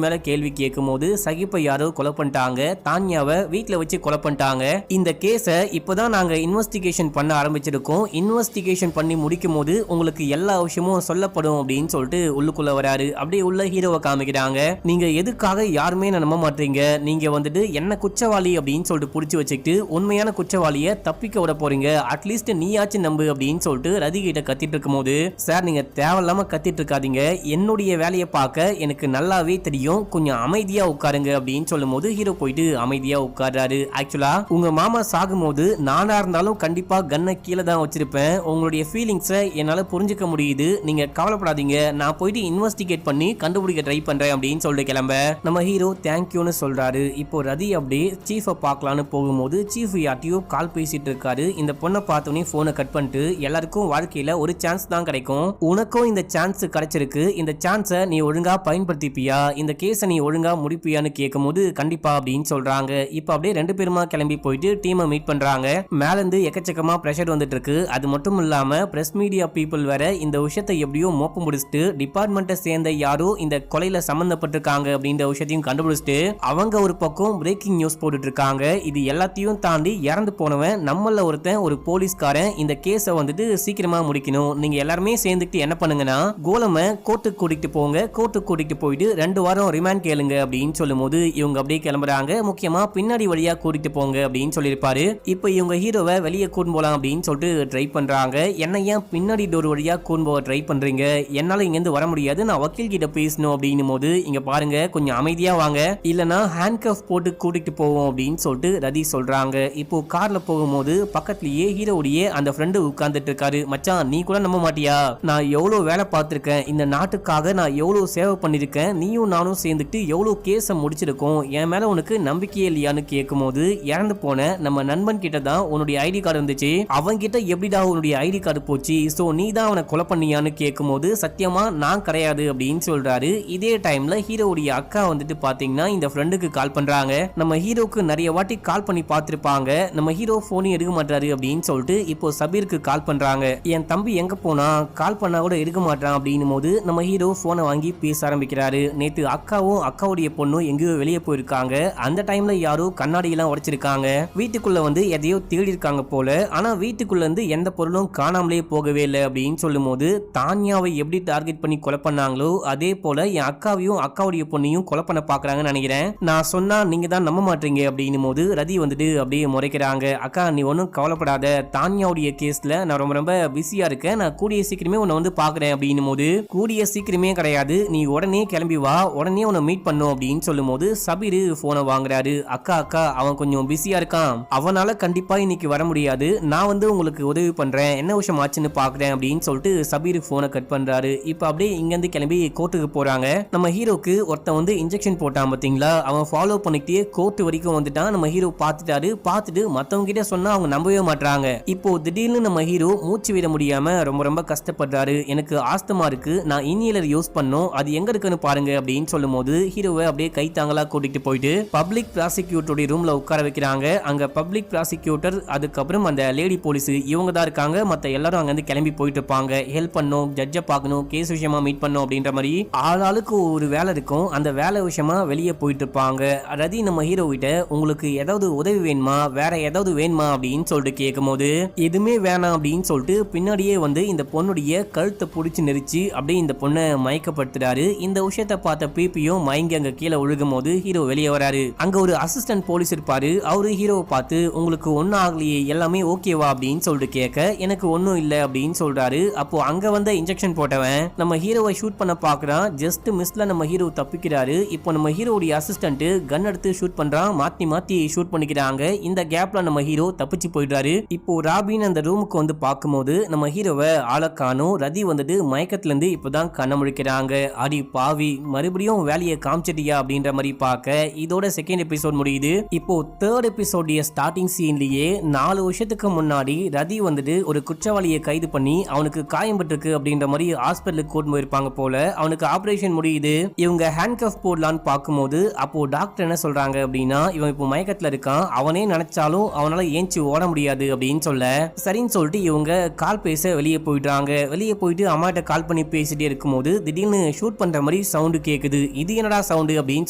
மேல கேள்வி கேட்கும் போது சஹிப்பை யாரோ கொலை பண்ணிட்டாங்க, தான்யாவை வீட்டுல வச்சு கொலை பண்ணிட்டாங்க. இந்த கேஸை இப்பதான் நாங்க இன்வெஸ்டிகேஷன் பண்ண ஆரம்பிச்சிருக்கோம். இன்வெஸ்டிகேஷன் பண்ணி முடிக்கும் போது உங்களுக்கு எல்லா விஷயமும் சொல்லப்படும் அப்படின்னு சொல்லிட்டு உள்ளுக்குள்ள வராரு. அப்படியே உள்ள ஹீரோவை காமிக்கிறாங்க. நீங்க எதுக்காக யாருமே நம்ப மாட்டீங்க, நீங்க வந்துட்டு என்ன குற்றவாளி அப்படின்னு சொல்லிட்டு புடிச்சு வச்சுக்கிட்டு உண்மையான குற்றவாளியை தப்பிக்க விட போறீங்க, அட்லீஸ்ட் நீயாச்சும் நம்பு அப்படின்னு சொல்லிட்டு ரதி கிட்ட கத்திட்டு இருக்கும் போது, சார் நீங்க தேவையில்லாம கத்திட்டு இருக்காதீங்க, என்னுடைய வேலையை பார்க்க எனக்கு நல்லாவே தெரியும், கொஞ்சம் அமைதியா உட்காருங்க அப்படின்னு சொல்லும் போது ஹீரோ போயிட்டு அமைதியா உட்கார்றாரு. ஆக்சுவலா உங்க மாமா சாகும் போது நானா இருந்தாலும் கண்டிப்பா கன்னை கீழே தான் வச்சிருப்பேன், உங்களுடைய ஃபீலிங்ஸை என்னால புரிஞ்சுக்க முடியுது, நீங்க கவலைப்படாதீங்க, நான் போயிட்டு இன்வெஸ்டிகேட் பண்ணி கண்டுபிடிக்க ட்ரை பண்றேன் அப்படின்னு சொல்லிட்டு கிளம்ப நம்ம ஹீரோ தேங்க்யூன்னு சொல்றாரு. இப்போ ரதி அப்படியே சீஃபை பார்க்கலான்னு போகும்போது சீஃப் யார்ட்டையோ கால் பேசிட்டு இருக்காரு. இந்த பொண்ணை பார்த்தோன்னே போனை கட் பண்ணிட்டு, எல்லாருக்கும் வாழ்க்கையில ஒரு சான்ஸ் தான் கிடைக்கும், உனக்கும் இந்த சான்ஸ் கிடைச்சிருக்கு, இந்த சான்ஸை நீ ஒழுங்கா பயன்படுத்திப்பியா, இந்த கேஸை நீ ஒழுங்கா முடிப்பியான்னு கேட்கும் போது கண்டிப்பா அப்படின்னு சொல்றாங்க. இப்போ அப்படியே ரெண்டு பேருமா கிளம்பி போயிட்டு டீமை மீட் பண்றாங்க. மேல இருந்து எக்கச்சக்கமா பிரஷர் வந்துட்டு இருக்கு. அது மட்டும் இல்லாம பிரஸ் மீடியா பீப்புள் வேற இந்த விஷயத்தை எப்படியோ மோப்ப முடிச்சுட்டு டிபார்ட்மெண்ட்டை சேர்ந்த யாரோ இந்த கொலையில சம்பந்தப்பட்டிருக்காங்க அப்படின்ற விஷயத்தையும் கண்டுபிடிச்சிட்டு அவங்க ஒரு பக்கம் பிரேக்கிங் நியூஸ் போட்டுட்டு இருக்காங்க. இது எல்லாத்தையும் தாண்டி இறந்து போனவன் நம்மள ஒருத்தன் ஒரு போலீஸ்காரன், இந்த கேஸை வந்துட்டு சீக்கிரமா முடிக்கணும், நீங்க எல்லாருமே சேர்ந்துட்டு என்ன பண்ணுங்கன்னா கோலமை கோர்ட்டுக்கு கூட்டிட்டு போங்க, கோர்ட்டுக்கு கூட்டிட்டு போயிட்டு 2 வாரம் ரிமாண்ட் கேளுங்க அப்படின்னு சொல்லும் போது இவங்க அப்படியே கிளம்புறாங்க. முக்கியமா பின்னாடி வழியா கூட்டிட்டு போங்க அப்படின்னு சொல்லியிருப்பாரு. இப்போ இவங்க ஹீரோவை வெளியே கூட்டு போலாம் அப்படின்னு சொல்லிட்டு ட்ரை பண்றாங்க. என்ன ஏன் பின்னாடி டோர் வழியா கூட்டு போக ட்ரை பண்றீங்க, என்னால இங்க இருந்து வர முடியாது, நான் வக்கீல் கிட்ட பேசணும் அப்படின்னும் போது இங்க பாருங்க கொஞ்சம் அமைதியா வாங்க, இல்லனா ஹேண்ட்கஃப் போட்டு கூட்டிட்டு போவோம் அப்படின்னு சொல்லிட்டு ரதி சொல்றாங்க. இப்போ கார்ல போகும்போது பக்கத்துலயே ஹீரோவுடைய அந்த ஃப்ரெண்டு உட்கார்ந்துட்டு இருக்காரு. மச்சான் நீ கூட நம்ப மாட்டியா, நான் எவ்வளவு வேலை பார்த்திருக்கேன், இந்த நாட்டுக்காக நான் எவ்வளவு சேவை பண்ணிருக்கேன், நீயும் நானும் சேர்ந்துட்டு எவ்வளவு கேஸை முடிச்சிருக்கோம், என் மேல உனக்கு நம்பிக்கையே இல்லையான்னு கேட்கும் போது, இறந்து போன நம்ம நண்பன் கிட்ட தான் உன்னுடைய ஐடி கார்டு இருந்துச்சு, அவங்க கிட்ட எப்படிடா உன்னுடைய ஐடி கார்டு போச்சு, சோ நீ தான் அவனை கொலை பண்ணியான்னு கேட்கும் போது சத்தியமா நான் கிடையாது அப்படின்னு சொல்றாரு. இதே டைம்ல ஹீரோவுடைய அக்கா வந்துட்டு பாத்தீங்கன்னா இந்த ஃப்ரெண்டுக்கு கால் பண்றாங்க. நம்ம ஹீரோக்கு நிறைய வாட்டி கால் பண்ணி பார்த்திருப்பாங்க, நம்ம ஹீரோ போன் எடுக்க மாட்டாரு அப்படின்னு சொல்லிட்டு இப்போ சபீருக்கு கால் பண்றாங்க. என் தம்பி எங்க போனா, கால் பண்ணா கூட எடுக்க மாட்டான் அப்படின்னும் போது நம்ம ஹீரோ போனை வாங்கி பேச ஆரம்பிக்கிறாரு. நேத்து அக்காவும் அக்காவுடைய பொண்ணும் எங்கேயோ வெளியே போயிருக்காங்க, அந்த டைம்ல யாரோ கண்ணாடி எல்லாம் உடைச்சிருக்காங்க, வீட்டுக்குள்ள வந்து எதையோ தேடி இருக்காங்க போல, ஆனா வீட்டுக்குள்ள இருந்து எந்த பொருளும் காணாமலே போகவே இல்லை அப்படின்னு சொல்லும் போது, தான்யாவை எப்படி டார்கெட் பண்ணி கொலை பண்ணாங்களோ அதே போல என் அக்காவையும் அக்காவுடைய பொண்ணையும் கொலை பண்ண பாக்குறாங்கன்னு நினைக்கிறேன், நான் சொன்னா நீங்க தான் நம்ப மாட்டீங்க அப்படின்னும் போது ரதி வந்துட்டு அப்படியே முறைக்கிறாங்க. அக்கா நீ ஒன்னும் கவலைப்படாத, தான்யாவுடைய கேஸ்ல நான் ரொம்ப ரொம்ப பிஸியா இருக்கேன், நான் கூடிய சீக்கிரமே உன்னை வந்து பாக்குறேன் அப்படின்னும் போது, கூடிய சீக்கிரமே கிடையாது, நீ உடனே கிளம்பி வா, உடனே உன்னை மீட் பண்ணும் அப்படின்னு சொல்லும் போது சபீர் போனை வாங்குறாரு. அக்கா அக்கா அவன் கொஞ்சம் பிஸியா இருக்கான், அவனால கண்டிப்பா இன்னைக்கு வர முடியாது, நான் வந்து உங்களுக்கு உதவி பண்றேன், என்ன விஷயம் ஆச்சுன்னு பாக்குறேன் அப்படின்னு சொல்லிட்டு சபீர் போனை கட் பண்றாரு. இப்ப அப்படியே இங்க இருந்து கிளம்பி கோர்ட்டுக்கு போறாங்க. நம்ம ஹீரோக்கு ஒருத்தன் வந்து இன்ஜெக்ஷன் போட்டான் பாத்தீங்களா, அவன் ஃபாலோ பண்ணிக்கிட்டே கோர்ட் வரைக்கும் வந்துட்டான். நம்ம ஹீரோ பார்த்துட்டாரு. பார்த்துட்டு மத்தவங்க கிட்ட சொன்னா அவங்க நம்பவே மாட்டாங்க. இப்போ திடீர்னு நம்ம ஹீரோ மூச்சு விட முடியாம ரொம்ப ரொம்ப கஷ்டப்படுறாரு. எனக்கு ஆஸ்துமா இருக்கு, நான் இன்ஹேலர் யூஸ் பண்ணோம், அது எங்க இருக்குன்னு பாருங்க அப்படின்னு சொல்லும் போது ஹீரோவை அப்படியே கை தாங்களா கூட்டிட்டு போயிட்டு பப்ளிக் ப்ராசிக்யூட்டருடைய ரூம்ல உட்கார வைக்கிறாங்க. அங்க பப்ளிக் ப்ராசிக்யூட்டர் அதுக்கப்புறம் அந்த லேடி போலீஸ் இவங்க தான் இருக்காங்க. மத்த எல்லாரும் அங்க இருந்து கிளம்பி போயிட்டு இருப்பாங்க. ஹெல்ப் பண்ணும், ஜட்ஜை பார்க்கணும், கேஸ் விஷயமா மீட் பண்ணும் அப்படின்ற மாதிரி ஆளாளுக்கு ஒரு வேலை இருக்கும். அந்த வேலை விஷயமா வெளியே போயிட்டு இருப்பாங்க. ரதி நம்ம ஹீரோ கிட்ட உங்களுக்கு ஏதாவது உதவி வேணுமா, வேற ஏதாவது வேணுமா அப்படின்னு சொல்லிட்டு கேட்கும் போது எதுவுமே வேணாம் அப்படின்னு சொல்லிட்டு பின்னாடியே வந்து இந்த பொண்ணுடைய கழுத்தை பிடிச்சி நெரிச்சு அப்படியே இந்த பொண்ணை மயக்கப்படுத்துறாரு. இந்த விஷயத்தை பார்த்த பிபியும் மயங்கி அங்க கீழே ஒழுகும் போது ஹீரோ வெளியே வராரு. அங்க ஒரு அசிஸ்டன்ட் போலீஸ் இருப்பாரு. அவரு ஹீரோவை பார்த்து உங்களுக்கு ஒன்னும் ஆகலையே, எல்லாமே ஓகேவா அப்படின்னு சொல்லிட்டு கேட்க எனக்கு ஒன்னும் இல்லை அப்படின்னு சொல்றாரு. அப்போ அங்க வந்த இன்ஜெக்ஷன் போட்டவன் நம்ம ஹீரோவை ஷூட் பண்ண பாக்குறான். ஜஸ்ட் மிஸ்ல நம்ம ஹீரோ தப்பி தப்பிக்கிறாரு. இப்போ நம்ம ஹீரோடைய அசிஸ்டன்ட் கன் எடுத்து ஷூட் பண்றான். மாத்தி மாத்தி ஷூட் பண்ணிக்கிறாங்க. இந்த கேப்ல நம்ம ஹீரோ தப்பிச்சு போயிடுறாரு. இப்போ ராபின் அந்த ரூமுக்கு வந்து பார்க்கும்போது நம்ம ஹீரோவை ஆளக்கானும். ரதி வந்துட்டு மயக்கத்துல இருந்து இப்பதான் கண்ண முழிக்கிறாங்க. அடி பாவி, மறுபடியும் வேலையை காமிச்சிட்டியா அப்படின்ற மாதிரி பார்க்க இதோட செகண்ட் எபிசோட் முடியுது. இப்போ தேர்ட் எபிசோடைய ஸ்டார்டிங் சீன்லயே 4 வருஷத்துக்கு முன்னாடி ரதி வந்துட்டு ஒரு குற்றவாளியை கைது பண்ணி அவனுக்கு காயம் பட்டிருக்கு அப்படின்ற மாதிரி ஹாஸ்பிட்டலுக்கு கூட்டு போயிருப்பாங்க போல. அவனுக்கு ஆபரேஷன் முடியுது. இவங்க ஹேண்ட் கஃப் போடலான்னு பார்க்கும்போது அப்போ டாக்டர் என்ன சொல்றாங்க அப்படின்னா, இவன் இப்போ மயக்கத்துல இருக்கான், அவனே நினைச்சாலும் அவனால ஏஞ்சி ஓட முடியாது அப்படின்னு சொல்ல சரின்னு சொல்லிட்டு இவங்க கால் பேச வெளியே போயிடுறாங்க. வெளியே போயிட்டு அம்மாட்ட கால் பண்ணி பேசிட்டே இருக்கும்போது திடீர்னு ஷூட் பண்ற மாதிரி சவுண்டு கேக்குது. இது என்னடா சவுண்டு அப்படின்னு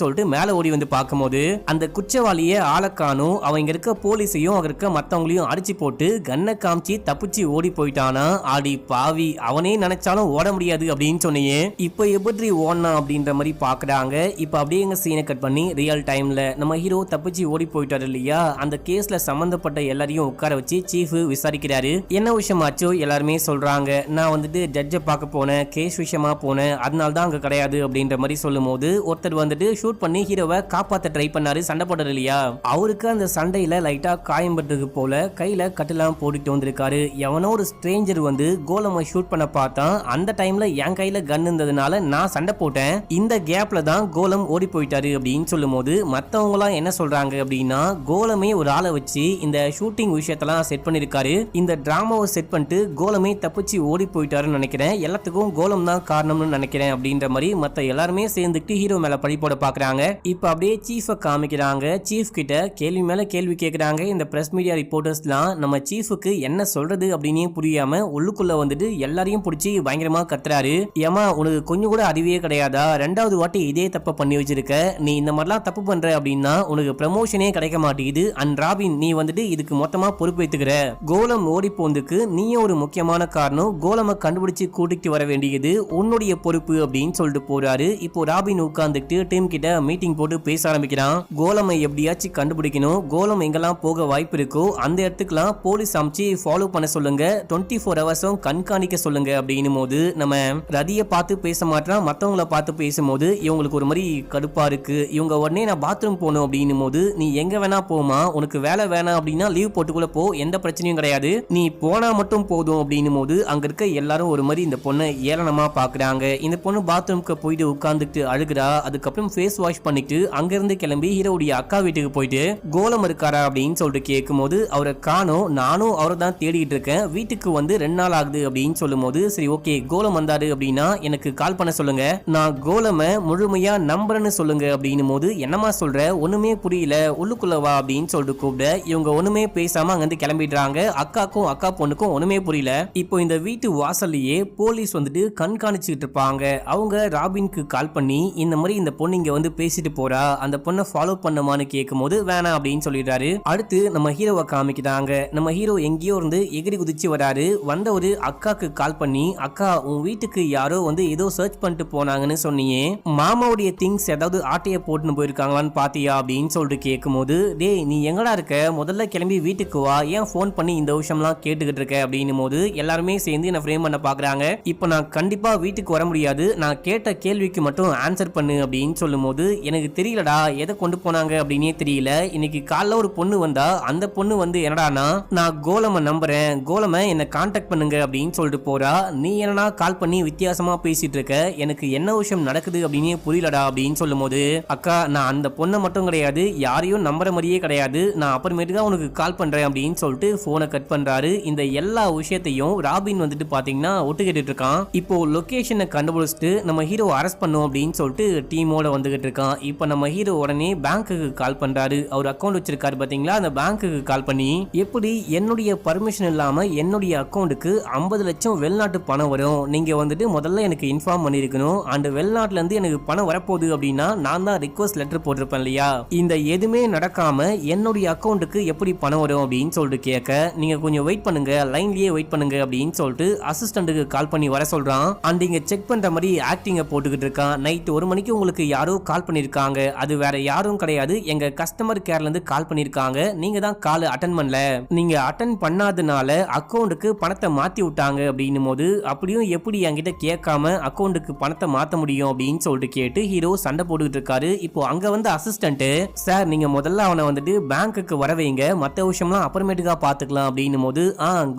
சொல்லிட்டு மேல ஓடி வந்து பார்க்கும்போது அந்த குற்றவாளியை ஆளக்கானும். அவங்க இருக்க போலீஸையும் அங்க இருக்க மத்தவங்களையும் அடிச்சு போட்டு கண்ணை காமிச்சு தப்பிச்சு ஓடி போயிட்டானா. ஆடி பாவி, அவனே நினைச்சாலும் ஓட முடியாது அப்படின்னு சொன்னியே, இப்ப எப்படி ஓடனா அப்படின்ற மாதிரி பாக்குறாங்க. இப்ப அப்படியே எங்க சீனை கட் பண்ணி ரியல் டைம்ல நம்ம ஹீரோ தப்பிச்சு ஓடி போயிட்டாரு இல்லையா, அந்த கேஸ்ல சம்பந்தப்பட்ட எல்லாரையும் உட்கார வச்சு சீஃப் விசாரிக்கிறாரு. என்ன விஷயமாச்சோ எல்லாருமே சொல்றாங்க. நான் வந்துட்டு ஜட்ஜை பார்க்க போனேன், கேஸ் விஷயமா போனேன், அதனால தான் அங்க கிடையாது அப்படின்ற மாதிரி சொல்லும் போது ஒருத்தர் வந்துட்டு ஷூட் பண்ணி ஹீரோவை காப்பாத்த ட்ரை பண்ணாரு, சண்டை போட்டாரு இல்லையா, அவருக்கு அந்த சண்டையில லைட்டா காயம் பட்டிருக்கு போல, கையில கட்டெல்லாம் போட்டுட்டு வந்திருக்காரு. எவனோ ஒரு ஸ்ட்ரேஞ்சர் வந்து கோலமை ஷூட் பண்ண பார்த்தான். அந்த டைம்ல என் கையில கன் இருந்ததுனால நான் சண்டை போட்டேன். இந்த கேப்ல தான் கோலம் ஓடி போயிட்டாரு அப்படின்னு சொல்லும் போது மத்தவங்க எல்லாம் என்ன சொல்றாங்க அப்படின்னா, கோலமே ஒரு ஆளை வச்சு இந்த ஷூட்டிங் விஷயத்தெல்லாம் செட் பண்ணிருக்காரு. இந்த டிராமாவை செட் பண்ணிட்டு கோலமே தப்பிச்சு ஓடி போயிட்டாருன்னு நினைக்கிறேன். எல்லாத்துக்கும் கோலம் தான் காரணம்னு நினைக்கிறேன் அப்படின்ற மாதிரி மத்த எல்லாருமே சேர்ந்துட்டு ஹீரோ மேல பழி போட பாக்குறாங்க. இப்ப அப்படியே சீஃபை காமிக்கிறாங்க. சீஃப் கிட்ட கேள்வி மேல கேள்வி கேட்கறாங்க. இந்த பிரஸ் மீடியா ரிப்போர்ட்டர்ஸ்லாம் நம்ம சீஃபுக்கு என்ன சொல்றது அப்படின்னே புரியாம உள்ளுக்குள்ள வந்துட்டு எல்லாரையும் பிடிச்சி பயங்கரமா கத்துறாரு. ஏமா, உனக்கு கொஞ்சம் கூட அறிவே கிடையாதா? 2வது வாட்டி இதே தப்ப பண்ணி வச்சிருக்க. நீ இந்த மாதிரிலாம் தப்பு பண்ற அப்படின்னா உனக்கு ப்ரமோஷனே கிடைக்க மாட்டேங்குது. அண்ட் ராபின், நீ வந்துட்டு இதுக்கு மொத்தமா பொறுப்பேத்துக்கிற. கோலம் ஓடி போனதுக்கு நீயும் ஒரு முக்கியமான காரணம். கோலமை கண்டுபிடிச்சு கூட்டிட்டு வர வேண்டியது உன்னுடைய பொறுப்பு அப்படின்னு சொல்லிட்டு போறாரு. இப்போ ராபின் உட்கார்ந்துட்டு டீம் கிட்ட மீட்டிங் போட்டு பேச ஆரம்பிக்கிறான். கோலமை எப்படியாச்சும் கண்டுபிடிக்கணும். கோலம் எங்கெல்லாம் போக வாய்ப்பு இருக்கோ அந்த இடத்துக்குலாம் போலீஸ் அமைச்சு ஃபாலோ பண்ண சொல்லுங்க. 24 ஹவர்ஸும் கண்காணிக்க சொல்லுங்க அப்படின்னும் போது நம்ம ரதியை பார்த்து பேச மாட்டான். மற்றவங்களை பார்த்து பேசும்போது இவங்களுக்கு ஒரு மாதிரி கடுப்பா இருக்கு. இவங்க உடனே நான் பாத்ரூம் போகணும் அப்படின்னும் போது, நீ எங்க வேணா போமா, உனக்கு வேலை வேணாம் அப்படின்னா லீவ் போட்டுக்குள்ள போ, எந்த பிரச்சனையும் கிடையாது, நீ போனா மட்டும் போதும் அப்படின்னும் போது அங்க இருக்க எல்லாரும் ஒரு மாதிரி இந்த பொண்ணை ஏளனமா பாக்குறாங்க. இந்த பொண்ணு பாத்ரூம்க்கு போயிட்டு உட்கார்ந்துட்டு அழுகுறா. அதுக்கப்புறம் ஃபேஸ் வாஷ் பண்ணிட்டு அங்கிருந்து கிளம்பி ஹீரோடைய அக்கா வீட்டுக்கு போயிட்டு கோலம் இருக்காரா அப்படின்னு சொல்லிட்டு கேட்கும் போது அவரை காணோம், நானும் அவரை தான் தேடிட்டு இருக்கேன், வீட்டுக்கு வந்து 2 நாள் ஆகுது அப்படின்னு சொல்லும் போது, சரி ஓகே கோலம் வந்தாரு அப்படின்னா எனக்கு கால் பண்ண சொல்லுங்க, நான் கோலமை முழுமையா நம்புறேன்னு சொல்லுங்க அப்படின்னும் போது, என்னமா சொல்ற, ஒண்ணுமே புரியல, உள்ளுக்குள்ள வா அப்படின்னு சொல்லிட்டு கூப்பிட இவங்க ஒண்ணுமே பேசாம அங்கிருந்து கிளம்பிடுறாங்க. அக்காக்கும் அக்கா பொண்ணுக்கும் ஒண்ணுமே புரியல. இப்போ இந்த வீட்டு வாசல்லையே போலீஸ் வந்துட்டு கண்காணிச்சுட்டு இருப்பாங்க. அவங்க ராபின்க்கு கால் பண்ணி இந்த மாதிரி இந்த பொண்ணு இங்க வந்து பேசிட்டு போறா, அந்த பொண்ணை ஃபாலோ பண்ணமான்னு கேட்கும் போது வேணாம் அப்படின்னு சொல்லிடுறாரு. அடுத்து நம்ம ஹீரோவை காமிக்கிறாங்க. நம்ம ஹீரோ எங்கேயோ இருந்து எகிரி குதிச்சு வராரு. வந்த ஒரு அக்காக்கு கால் பண்ணி, அக்கா உன் வீட்டுக்கு யாரோ வந்து ஏதோ சர்ச் பண்ணிட்டு போனாங்கன்னு சொன்னியே, மாமாவுடைய திங்ஸ் ஏதாவது ஆட்டைய போட்டுன்னு போயிருக்காங்களான்னு பாத்தியா அப்படின்னு சொல்லிட்டு கேட்கும் போது, டேய் நீ எங்கடா இருக்க, முதல்ல கிளம்பி வீட்டுக்கு வா, ஏன் போன் பண்ணி இந்த விஷயம்லாம் கேட்டுக்கிட்டு இருக்க அப்படின்னும் போது எல்லாருமே சேர்ந்து என்ன ஃப்ரேம் பண்ண பாக்குறாங்க. இப்போ நான் கண்டிப்பா வீட்டுக்கு வர முடியாது, நான் கேட்ட கேள்விக்கு மட்டும் ஆன்சர் பண்ணு அப்படின்னு சொல்லும் போது, எனக்கு தெரியலடா எதை கொண்டு போனாங்க அப்படின்னே தெரியல. இன்னைக்கு காலைல ஒரு பொண்ணு வந்தா, அந்த பொண்ணு வந்து என்னடானா, நான் கோலமை நம்புறேன், கோலமை என்ன கான்டாக்ட் பண்ணுங்க அப்படின்னு சொல்லிட்டு போறா. நீ என்னன்னா கால் பண்ணி வித்தியாசமா பேசிட்டு இருக்க, எனக்கு என்ன விஷயம் நடக்குது அப்படின்னே புரியலடா அப்படின்னு சொல்லும் போது, அக்கா நான் அந்த பொண்ணை மட்டும் கிடையாது, யாரையும் நம்புற மாதிரியே கிடையாது, நான் அப்புறமேட்டு தான் உனக்கு கால் பண்றேன் அப்படின்னு சொல்லிட்டு போனை கட் பண்றாரு. இந்த எல்லா விஷயத்தையும் ராபின் வந்துட்டு பாத்தீங்கன்னா ஒட்டு கேட்டுட்டு இருக்கான். இப்போ லொகேஷனை கண்டுபிடிச்சிட்டு நம்ம ஹீரோ அரெஸ்ட் பண்ணும் அப்படின்னு சொல்லிட்டு டீமோட வந்துகிட்டு இருக்கான். இப்போ நம்ம ஹீரோ உடனே பேங்க்குக்கு கால் பண்றாரு. அவர் அக்கௌண்ட் வச்சிருக்காரு பாத்தீங்களா, அந்த பேங்க்குக்கு கால் பண்ணி, எப்படி என்னுடைய பர்மிஷன் இல்லாம என்னுடைய அக்கௌண்ட்டுக்கு 50 லட்சம் வெளிநாட்டு பணம் வரும், நீங்க வந்துட்டு முதல்ல எனக்கு இன்ஃபார்ம் பண்ணிருக்கணும், அந்த வெளிநாட்டுல இருந்து எனக்கு பணம் வரப்போகுது அப்படின்னா நான் தான் ரிக்வஸ்ட் லெட்டர் போட்டிருப்பேன் இல்லையா, இந்த எதுவுமே நடக்காம என்னுடைய அக்கௌண்ட்டுக்கு எப்படி பணம் வரும் அப்படின்னு சொல்லிட்டு கேட்க, நீங்க கொஞ்சம் வெயிட் பண்ணுங்க, லைன்லயே வெயிட் பண்ணுங்க அப்படின்னு சொல்லிட்டு அசிஸ்டன்ட்டுக்கு கால் பண்ணி வர சொல்றான். அண்ட் இங்க செக் பண்ற மாதிரி ஆக்டிங்க போட்டுக்கிட்டு இருக்கான். நைட் 1 மணிக்கு உங்களுக்கு யாரோ கால் பண்ணிருக்காங்க, அது வேற யாரும் கிடையாது, எங்க கஸ்டமர் கேர்ல இருந்து கால் பண்ணிருக்காங்க, நீங்க தான் கால் அட்டன் பண்ணல, நீங்க அட்டன் பண்ணாதனால அக்கௌண்ட்டுக்கு பணத்தை மாத்தி விட்டாங்க அப்படின்னும் போது, அப்படியும் எப்படி என்கிட்ட கேட்காம அக்கௌண்ட்டுக்கு பணத்தை மாத்த முடியும் அப்படின்னு சொல்லிட்டு கேட்டு ஹீரோ சண்டை போட்டுக்கிட்டு இருக்காரு. இப்போ அங்க வந்து அசிஸ்டன்ட், சார் நீங்க முதல்ல அவனை வந்துட்டு பேங்க்குக்கு வர வைங்க, மத்த விஷயம்லாம் அப்புறமேட்டுக்கா பாத்துக்கலாம் அப்படின்னும் போது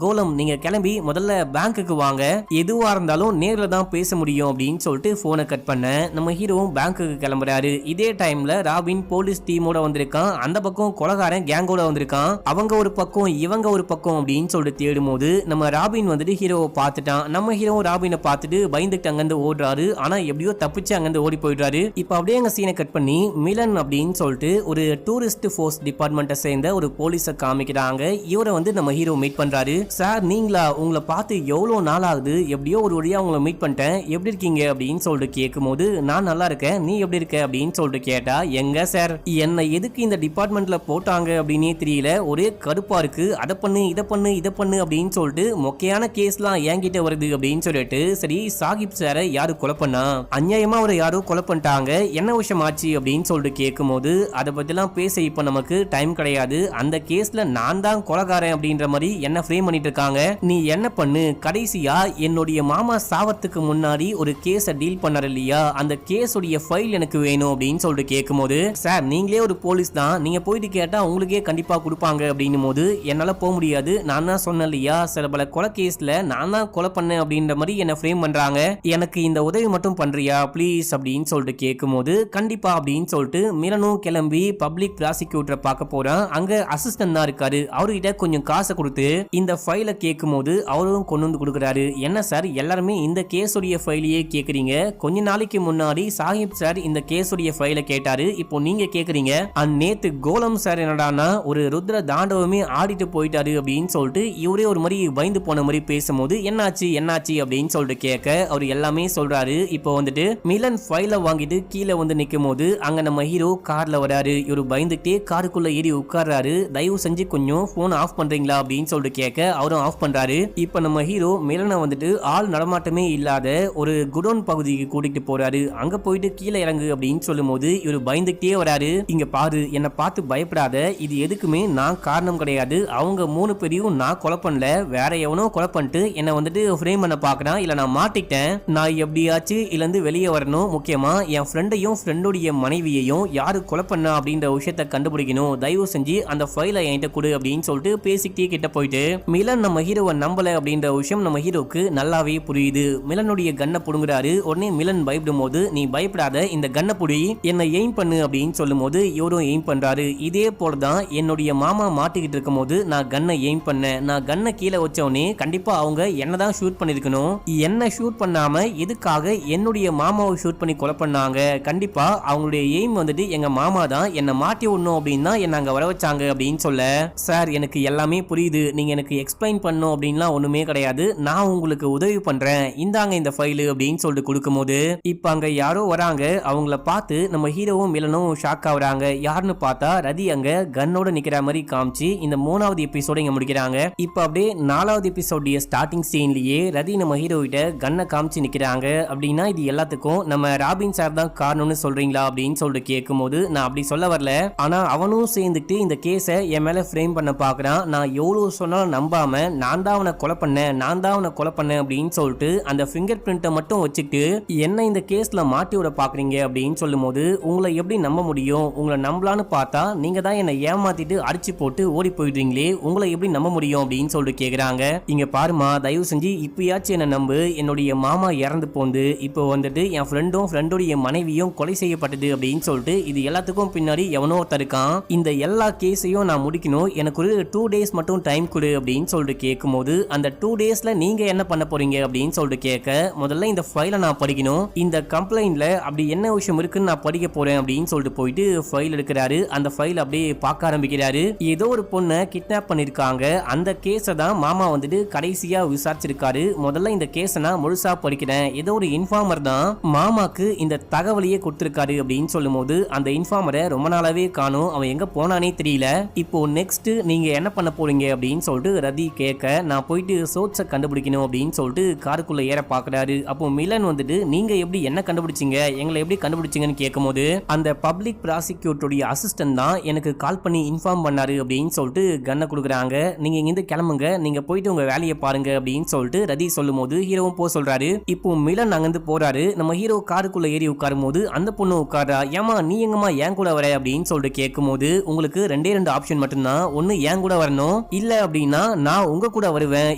கோலம் நீங்க கிளம்பி முதல்ல பேங்க்குக்கு வாங்க, எதுவா இருந்தாலும் நேர்ல தான் பேச முடியும் அப்படின்னு சொல்லிட்டு போனை கட் பண்ண நம்ம ஹீரோவும் பேங்க்குக்கு கிளம்புறாரு. இதே டைம்ல ராபின் போலீஸ் டீமோட வந்திருக்கான், அந்த பக்கம் கொலகாரன் கேங்கோட வந்திருக்கான், அவங்க ஒரு பக்கம் இவங்க ஒரு பக்கம் அப்படின்னு சொல்லிட்டு தேடும் போது நம்ம ராபின் வந்துட்டு ஹீரோவை பார்த்துட்டான். நம்ம ஹீரோ ராபினை பார்த்துட்டு பயந்துட்டு அங்கிருந்து ஓடுறாரு. ஆனா எப்படியோ தப்பிச்சு அங்கிருந்து ஓடி போயிடுறாரு. இப்ப அப்படியே அங்க சீனை கட் பண்ணி மிலன் அப்படின்னு சொல்லிட்டு ஒரு டூரிஸ்ட் ஃபோர்ஸ் டிபார்ட்மெண்ட்டை சேர்ந்த ஒரு போலீஸை காமிக்கிறாங்க. இவரை வந்து நம்ம ஹீரோ மீட் பண்றாரு. சார் நீங்களா, உங்களை பார்த்து எவ்வளவு நாள் ஆகுது, எப்படியோ ஒரு வழியா உங்களை மீட் பண்ணிட்டேன், எப்படி இருக்கீங்க அப்படின்னு சொல்லிட்டு கேட்கும் போது நான் நல்லா இருக்கேன், நீ எப்படி இருக்க அப்படின்னு சொல்லிட்டு கேட்டா, எங்க சார் என்ன எதுக்கு இந்த டிபார்ட்மெண்ட்ல போட்டாங்க அப்படின்னே தெரியல, ஒரே கடுப்பா இருக்கு, அதை பண்ணு இதை பண்ணு இதை பண்ணு அப்படின்னு சொல்லிட்டு மொக்கையான கேஸ்லாம் என்கிட்ட வருது அப்படின்னு சொல்லிட்டு, சரி சாகிப் சாரை யாரு கொலை பண்ணா, அநியாயமா அவரை யாரோ கொலை பண்ணிட்டாங்க, என்ன விஷயம் ஆச்சு அப்படின்னு சொல்லிட்டு கேட்கும் போது அதை பத்திலாம் பேச இப்ப நமக்கு டைம் கிடையாது, அந்த கேஸ்ல நான் தான் கொலைகாரன் அப்படின்ற மாதிரி என்ன ஃப்ரேம் பண்ணிட்டு இருக்காங்க, நீ என்ன பண்ணு, கடைசியா என்னுடைய மாமா சாவத்துக்கு முன்னாடி ஒரு கேஸை டீல் பண்ணாரு இல்லையா, அந்த கேஸோடைய ஃபைல் எனக்கு வேணும் அப்படின்னு சொல்லிட்டு கேட்கும் போது, சார் நீங்களே ஒரு போலீஸ் தான், நீங்க போயிட்டு கேட்டா உங்களுக்கே கண்டிப்பா கொடுப்பாங்க அப்படின்னும் போது என்னால போக முடியாது, நான் தான் சொன்னேன் இல்லையா சில பல கொலை கேஸ்ல நான் தான் கொலை பண்ணேன் அப்படின்ற மாதிரி என்ன ஃப்ரேம் பண்றாங்க, எனக்கு இந்த உதவி மட்டும் பண்றியா ப்ளீஸ் அப்படின்னு சொல்லிட்டு கேட்கும் போது கண்டிப்பா அப்படின்னு சொல்லிட்டு மிலனும் கிளம்பி பப்ளிக் ப்ராசிக்யூட்டரை பார்க்க போறான். அங்க அசிஸ்டன்ட் தான் இருக்காரு, அவர்கிட்ட கொஞ்சம் காசை கொடுத்து இந்த ஃபைலை கேட்கும் போது அவரும் கொண்டு வந்து கொடுக்குறாரு. என்ன சார் எல்லாருமே இந்த கேஸுடைய ஃபைலையே கேக்குறீங்க, கொஞ்ச நாளைக்கு முன்னாடி சாஹிப் சார் இந்த கேஸுடைய ஃபைலை கேட்டாரு, இப்போ நீங்க கேக்குறீங்க, நேத்து கோலம் சார் என்னடானா ஒரு ருத்ர தாண்டவமே ஆடிட்டு போயிட்டாரு அப்படின்னு சொல்லிட்டு இவரே ஒரு மாதிரி பயந்து போன மாதிரி பேசும்போது என்னாச்சு என்னாச்சு அப்படின்னு சொல்லிட்டு கேட்க அவர் எல்லாமே சொல்றாரு. இப்போ வந்துட்டு மிலன் ஃபைலை வாங்கிட்டு கீழே வந்து நிற்கும் போது அங்க நம்ம ஹீரோ கார்ல வராரு. இவரு பயந்துட்டே காருக்குள்ள ஏறி உட்கார்றாரு. தயவு செஞ்சு கொஞ்சம் போன் ஆஃப் பண்றீங்களா அப்படின்னு சொல்லிட்டு கேட்க அவரும் ஆஃப் பண்றாரு. இப்ப நம்ம ஹீரோ மிலனை வந்துட்டு ஆள் நடமாட்டமே இல்லாத ஒரு குடோன் பகுதிக்கு கூட்டிட்டு போறாரு. அங்க போயிட்டு கீழே இறங்கு அப்படின்னு சொல்லும் போது இவரு பயந்துட்டே வராரு. இங்க பாரு, என்ன பார்த்து பயப்படாத, இது எதுக்குமே நான் காரணம் கிடையாது, அவங்க 3 பேரையும் நான் கொலை பண்ணல, வேற எவனோ கொலை பண்ணிட்டு என்ன வந்துட்டு ஃப்ரேம் பண்ண பாக்குறான், இல்ல நான் மாட்டிட்டேன், நான் எப்படியாச்சு இருந்து வெளியே வரணும், முக்கியமா என் ஃப்ரெண்டையும் ஃப்ரெண்டோடைய மனைவியையும் யாரு கொலை பண்ணா அப்படின்ற விஷயத்தை கண்டுபிடிக்கணும், தயவு செஞ்சு அந்த ஃபைலை என்கிட்ட கொடு அப்படின்னு சொல்லிட்டு பேசிக்கிட்டே கிட்ட போயிட்டு மிலன் நம்ம ஹீரோவை நம்பல அப்படின்ற விஷயம் நம்ம ஹீரோக்கு நல்லாவே புரியுது. மிலனுடைய கண்ணை புடுங்குறாரு. உடனே மிலன் பயப்படும் போது நீ பயப்படாத, இந்த கண்ணை புடி, என்னை எய்ம் பண்ணு அப்படின்னு சொல்லும் போது இவரும் எய்ம் பண்றாரு. இதே போலதான் என்னுடைய மாமா மாட்டிக்கிட்டு இருக்கும் போது நான் கண்ணை எய்ம் பண்ணேன், நான் கண்ணை கீழே வச்சவனே கண்டிப்பா அவங்க என்னதான் ஷூட் பண்ணிருக்கணும், என்ன ஷூட் பண்ணாம எதுக்காக என்னுடைய மாமாவை ஷூட் பண்ணி கொலை பண்ணாங்க, கண்டிப்பா அவங்களுடைய எய்ம் வந்துட்டு எங்க மாமா தான் என்ன மாட்டி விடணும் அப்படின்னு தான் என்ன அங்க வர வச்சாங்க அப்படின்னு சொல்ல, சார் எனக்கு எல்லாமே புரியுது, நீங்க எனக்கு எக்ஸ்பிளைன் பண்ணும் அப்படின்லாம் ஒண்ணுமே கிடையாது, நான் உங்களுக்கு உதவி பண்றேன், இந்தாங்க இந்த ஃபைலு அப்படின்னு சொல்லிட்டு கொடுக்கும் போது இப்ப அங்க யாரோ வராங்க. அவங்கள பார்த்து நம்ம ஹீரோவும் மிலனும் ஷாக் ஆகுறாங்க. யாருன்னு பார்த்தா ரதி அங்க கன்னோட நிக்கிற மாதிரி காமிச்சு இந்த 3வது எபிசோட இங்க முடிக்கிறாங்க. இப்ப அப்படியே 4வது எபிசோடைய ஸ்டார்டிங் சீன்லயே ரதி நம்ம ஹீரோ கிட்ட கன்னை காமிச்சு நிக்கிறாங்க. அப்படின்னா இது எல்லாத்துக்கும் நம்ம ராபின் சார் தான் காரணம்னு சொல்றீங்களா அப்படின்னு சொல்லிட்டு கேட்கும் போது நான் அப்படி சொல்ல வரல, ஆனா அவனும் சேர்ந்துட்டு இந்த கேஸை என் மேல ஃப்ரேம் பண்ண பாக்குறான், நான் எவ்வளவு சொன்னாலும் நம்பாம நான் தான் அவனை கொலை பண்ணேன் நான் தான் அவனை கொலை பண்ணேன் அப்படின்னு சொல்லிட்டு அந்த ஃபிங்கர் பிரிண்ட்டை மட்டும் வச்சுக்கிட்டு என்ன இந்த கேஸ்ல மாட்டி விட பாக்குறீங்க அப்படின்னு சொல்லும் போது உங்களை எப்படி நம்ப முடியும், உங்களை நம்பலான்னு பார்த்தா நீங்க தான் என்னை ஏமாத்திட்டு அடிச்சு போட்டு ஓடி போயிடுறீங்களே, உங்களை எப்படி நம்ப முடியும் அப்படின்னு சொல்லிட்டு கேக்குறாங்க. இங்க பாருமா, தயவு செஞ்சு இப்பயாச்சும் என்ன நம்பு, என்னுடைய மாமா இறந்து போந்து இப்போ வந்துட்டு என் ஃப்ரெண்டும் ஃப்ரெண்டோடைய மனைவியும் கொலை செய்யப்பட்டது அப்படின்னு சொல்லிட்டு இது எல்லாத்துக்கும் பின்னாடி எவனோ ஒருத்தர் இருக்கான், இந்த எல்லா கேஸையும் நான் முடிக்கணும், எனக்கு ஒரு 2 days மட்டும் டைம் கொடு அப்படின்னு சொல்லிட்டு கேட்கும் போது அந்த 2 daysல நீங்க என்ன பண்ண போறீங்க அப்படின்னு சொல்லிட்டு கேட்க, முதல்ல இந்த ஃபைலை நான் படிக்கணும், இந்த கம்ப்ளைண்ட்ல அப்படி என்ன விஷயம் இருக்குன்னு நான் படிக்க போறேன் அப்படின்னு சொல்லிட்டு போயிட்டு ஃபைல் எடுக்கிறாரு. அந்த ஃபைல் அப்படியே பார்க்க ஆரம்பிக்கிறாரு. ஏதோ ஒரு பொண்ணை கிட்னாப் பண்ணிருக்காங்க, அந்த கேஸை தான் மாமா வந்துட்டு கடைசியா விசாரிச்சிருக்காரு, முதல்ல இந்த கேஸை நான் முழுசா படிக்கிறேன், ஏதோ ஒரு இன்ஃபார்மர் தான் மாமாக்கு இந்த தகவலையே கொடுத்திருக்காரு அப்படின்னு சொல்லும் போது அந்த இன்ஃபார்மரை ரொம்ப நாளாவே காணும், அவன் எங்க போனானே தெரியல, இப்போ நெக்ஸ்ட் நீங்க என்ன பண்ண போறீங்க அப்படின்னு சொல்லிட்டு ரதி கேட்க, நான் போயிட்டு சோர்ஸை கண்டுபிடிக்கணும் அப்படின்னு சொல்லிட்டு காருக்குள்ள ஏற பாக்குறாரு. அப்போ மிலன் வந்துட்டு நீங்க எப்படி என்ன கண்டுபிடிச்சீங்க, எங்களை எப்படி கண்டுபிடிச்சீங்கன்னு கேட்கும் போது அந்த பப்ளிக் ப்ராசிக்யூட்டருடைய அசிஸ்டன்ட் தான் எனக்கு கால் பண்ணி இன்ஃபார்ம் பண்ணாரு அப்படின்னு சொல்லிட்டு கன்னை கொடுக்குறாங்க, நீங்க இங்கிருந்து கிளம்புங்க, நீங்க போயிட்டு உங்க வேலையை பாருங்க அப்படின்னு சொல்லிட்டு ரதி சொல்லும் போது ஹீரோவும் போ சொல்றாரு. இப்போ மிலன் அங்கிருந்து போறாரு. நம்ம ஹீரோ கார் காருக்குள்ள ஏறி உட்காரும் போது அந்த பொண்ணு உட்காரா. ஏமா நீ எங்கம்மா ஏன் கூட வர அப்படின்னு சொல்லிட்டு கேட்கும் போது உங்களுக்கு ரெண்டு ஆப்ஷன் மட்டும்தான். ஒன்னு ஏன் கூட வரணும், இல்ல அப்படின்னா நான் உங்க கூட வருவேன்.